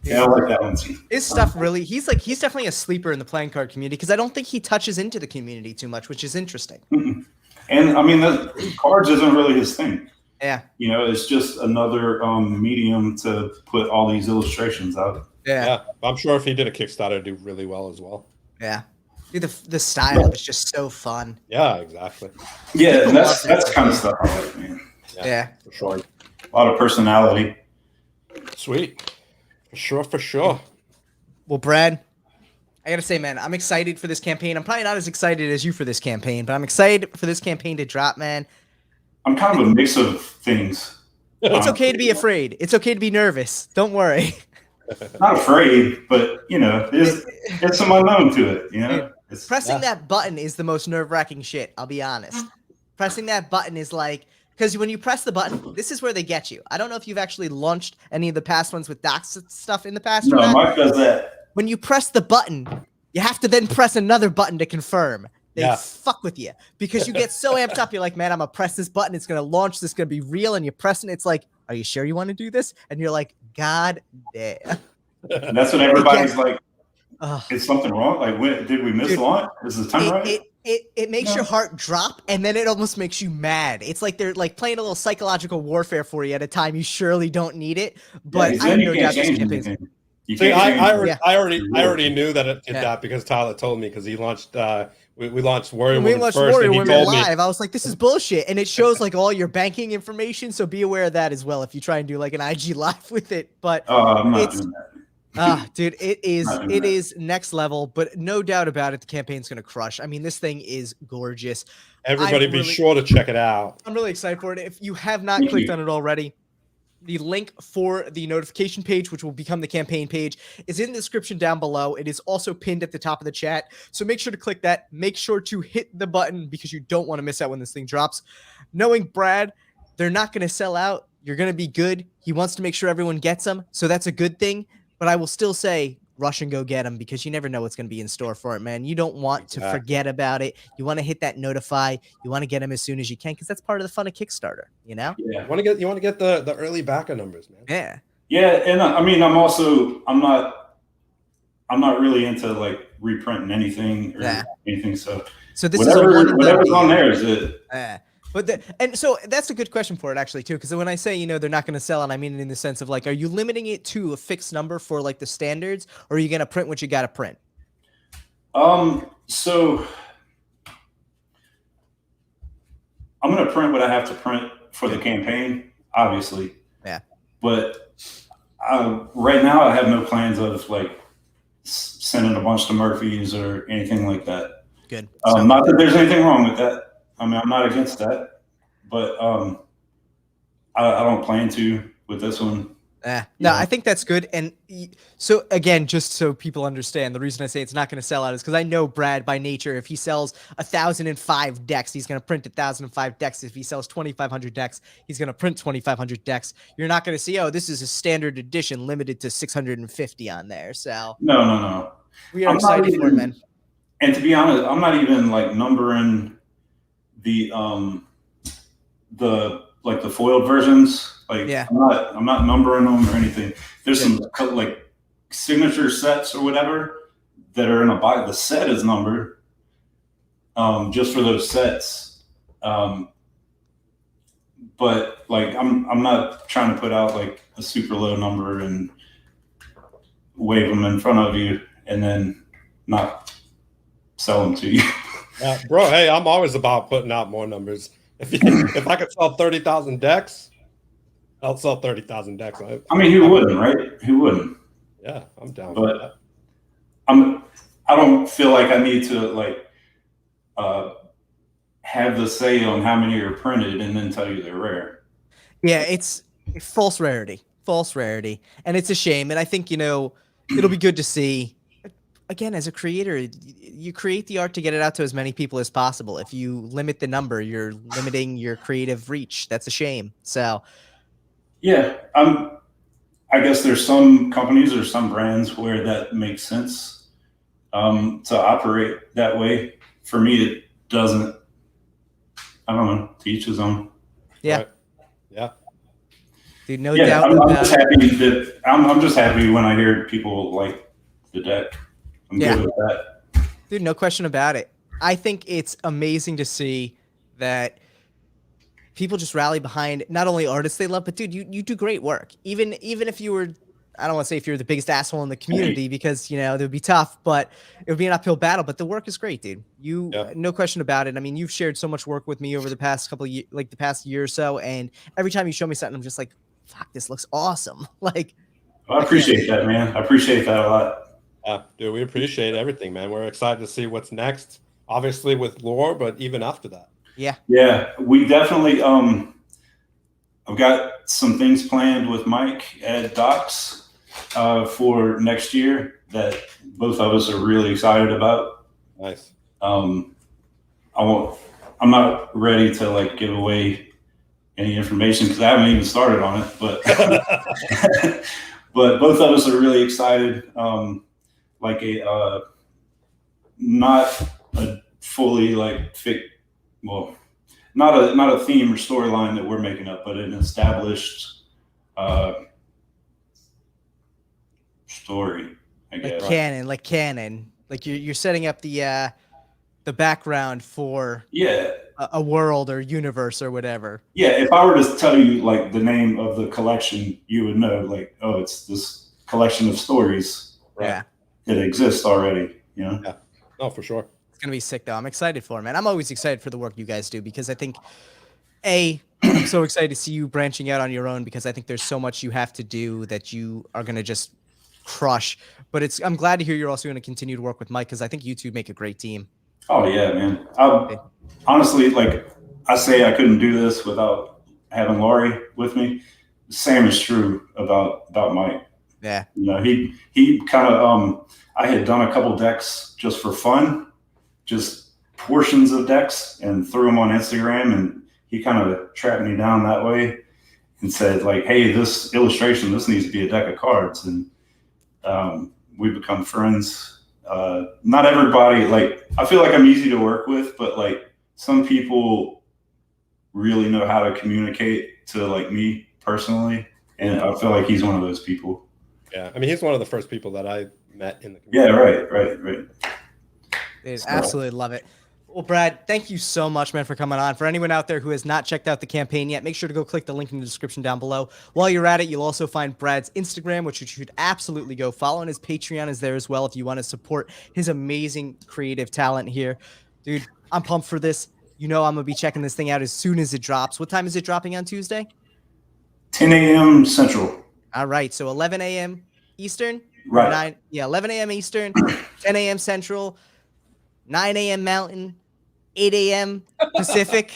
Yeah, I like that one too. His stuff really, he's definitely a sleeper in the playing card community because I don't think he touches into the community too much, which is interesting. Mm-mm. And I mean, the cards isn't really his thing. Yeah. You know, it's just another medium to put all these illustrations out. Yeah. I'm sure if he did a Kickstarter, it'd do really well as well. Yeah. Dude, the style is just so fun. Yeah, exactly. Yeah, and that's kind of stuff I like, man. Yeah. For sure. A lot of personality. Sweet. For sure. Well, Brad, I gotta say, man, I'm excited for this campaign. I'm probably not as excited as you for this campaign, but I'm excited for this campaign to drop, man. I'm kind of a mix of things. It's okay to be afraid. It's okay to be nervous. Don't worry. Not afraid, but you know, there's some unknown to it. You know, pressing that button is the most nerve-wracking shit. I'll be honest. Pressing that button is like, because when you press the button, this is where they get you. I don't know if you've actually launched any of the past ones with docs stuff in the past. No, Mike does that. When you press the button, you have to then press another button to confirm. They fuck with you because you get so amped up. You're like, man, I'm gonna press this button. It's gonna launch. This is gonna be real. And you press it. It's like, are you sure you want to do this? And you're like, God damn. And that's when everybody's like, is something wrong? Like, when did we miss launch? Is the time right? It makes your heart drop, and then it almost makes you mad. It's like they're like playing a little psychological warfare for you at a time you surely don't need it. But I know that campaigns. See, I already knew that it did that because Tyler told me because he launched. We launched Warrior Women first, and he told me. I was like, this is bullshit, and it shows like all your banking information. So be aware of that as well if you try and do like an IG live with it. But I'm not doing that. Dude, it is next level, but no doubt about it, the campaign's gonna crush. I mean, this thing is gorgeous. Everybody be sure to check it out. I'm really excited for it. If you have not clicked on it already, the link for the notification page, which will become the campaign page, is in the description down below. It is also pinned at the top of the chat. So make sure to click that. Make sure to hit the button because you don't want to miss out when this thing drops. Knowing Brad, they're not going to sell out. You're going to be good. He wants to make sure everyone gets them. So that's a good thing. But I will still say rush and go get them because you never know what's going to be in store for it, man. You don't want to forget about it. You want to hit that notify. You want to get them as soon as you can because that's part of the fun of Kickstarter, you know? Yeah. You want to get the early backer numbers, man. Yeah. Yeah, and I mean, I'm not really into like reprinting anything or anything. So this whatever's on there is it. And so that's a good question for it actually too, because when I say, you know, they're not going to sell, and I mean it in the sense of like, are you limiting it to a fixed number for like the standards, or are you going to print what you got to print? So I'm going to print what I have to print for the campaign, obviously. Yeah. But right now I have no plans of like sending a bunch to Murphy's or anything like that. Good. Not that there's anything wrong with that. I mean, I'm not against that, but I don't plan to with this one. No, I think that's good. And so again, just so people understand, the reason I say it's not going to sell out is because I know Brad by nature, if he sells 1,005 decks, he's going to print 1,005 decks. If he sells 2,500 decks, he's going to print 2,500 decks. You're not going to see, oh, this is a standard edition limited to 650 on there. So no. We are excited for it, man. And to be honest, I'm not even like numbering the foiled versions. Like I'm not numbering them or anything. There's some like signature sets or whatever that are in a box. The set is numbered just for those sets. But like I'm not trying to put out like a super low number and wave them in front of you and then not sell them to you. Yeah, bro, hey, I'm always about putting out more numbers. If I could sell 30,000 decks, I'll sell 30,000 decks. I mean, who wouldn't, right? Who wouldn't? Yeah, I'm down. But I don't feel like I need to like have the say on how many are printed and then tell you they're rare. Yeah, it's false rarity, and it's a shame. And I think, you know, it'll be good to see. Again, as a creator, you create the art to get it out to as many people as possible. If you limit the number, you're limiting your creative reach. That's a shame. So, yeah, I guess there's some companies or some brands where that makes sense to operate that way. For me, it doesn't. I don't know. To each his own. Yeah. Right. Yeah. Dude, no doubt I'm about just it. happy that I'm just happy when I hear people like the deck. I'm good with that. Dude, no question about it. I think it's amazing to see that people just rally behind not only artists they love, but dude, you do great work. Even if you were, I don't want to say if you're the biggest asshole in the community, because it would be tough, but it would be an uphill battle. But the work is great, dude. No question about it. I mean, you've shared so much work with me over the past couple of years, like the past year or so, and every time you show me something, I'm just like, fuck, this looks awesome. Like, I appreciate that, man. I appreciate that a lot. Yeah, dude, we appreciate everything, man. We're excited to see what's next. Obviously with lore, but even after that. Yeah, we definitely. I've got some things planned with Mike at Docs for next year that both of us are really excited about. Nice. I'm not ready to like give away any information because I haven't even started on it, but but both of us are really excited. Like not a fully like not a theme or storyline that we're making up, but an established story, I guess. Like canon. Like you're setting up the background for a world or universe or whatever. Yeah, if I were to tell you like the name of the collection, you would know like, oh, it's this collection of stories. Yeah. That exists already, Yeah. Oh, for sure. It's gonna be sick though. I'm excited for it, man. I'm always excited for the work you guys do because I think I'm so excited to see you branching out on your own because I think there's so much you have to do that you are gonna just crush. But I'm glad to hear you're also gonna continue to work with Mike because I think you two make a great team. Oh yeah, man. Honestly, like I say, I couldn't do this without having Laurie with me. The same is true about Mike. Yeah. He kind of I had done a couple decks just for fun, just portions of decks, and threw them on Instagram, and he kind of tracked me down that way and said like, hey, this illustration, this needs to be a deck of cards, and we become friends. Not everybody, like I feel like I'm easy to work with, but like some people really know how to communicate to like me personally, and I feel like he's one of those people. Yeah, I mean, he's one of the first people that I met in the community. Yeah, right. Dude, absolutely love it. Well, Brad, thank you so much, man, for coming on. For anyone out there who has not checked out the campaign yet, make sure to go click the link in the description down below. While you're at it, you'll also find Brad's Instagram, which you should absolutely go follow, and his Patreon is there as well if you want to support his amazing creative talent here. Dude, I'm pumped for this. I'm going to be checking this thing out as soon as it drops. What time is it dropping on Tuesday? 10 a.m. Central. All right, so 11 a.m. Eastern? Right. 11 a.m. Eastern, 10 a.m. Central, 9 a.m. Mountain, 8 a.m. Pacific.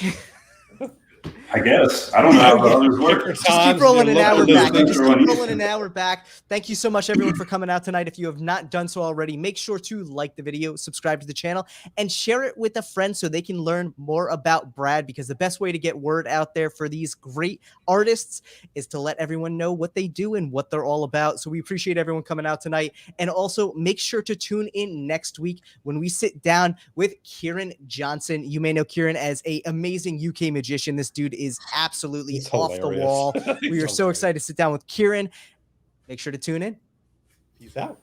I guess. I don't know how the others work. Just keep rolling an hour back. Just keep rolling an hour back. Thank you so much, everyone, for coming out tonight. If you have not done so already, make sure to like the video, subscribe to the channel, and share it with a friend so they can learn more about Brad, because the best way to get word out there for these great artists is to let everyone know what they do and what they're all about. So we appreciate everyone coming out tonight. And also make sure to tune in next week when we sit down with Kieran Johnson. You may know Kieran as an amazing UK magician. This dude is absolutely off the wall. We are so excited to sit down with Kieran. Make sure to tune in. Peace out.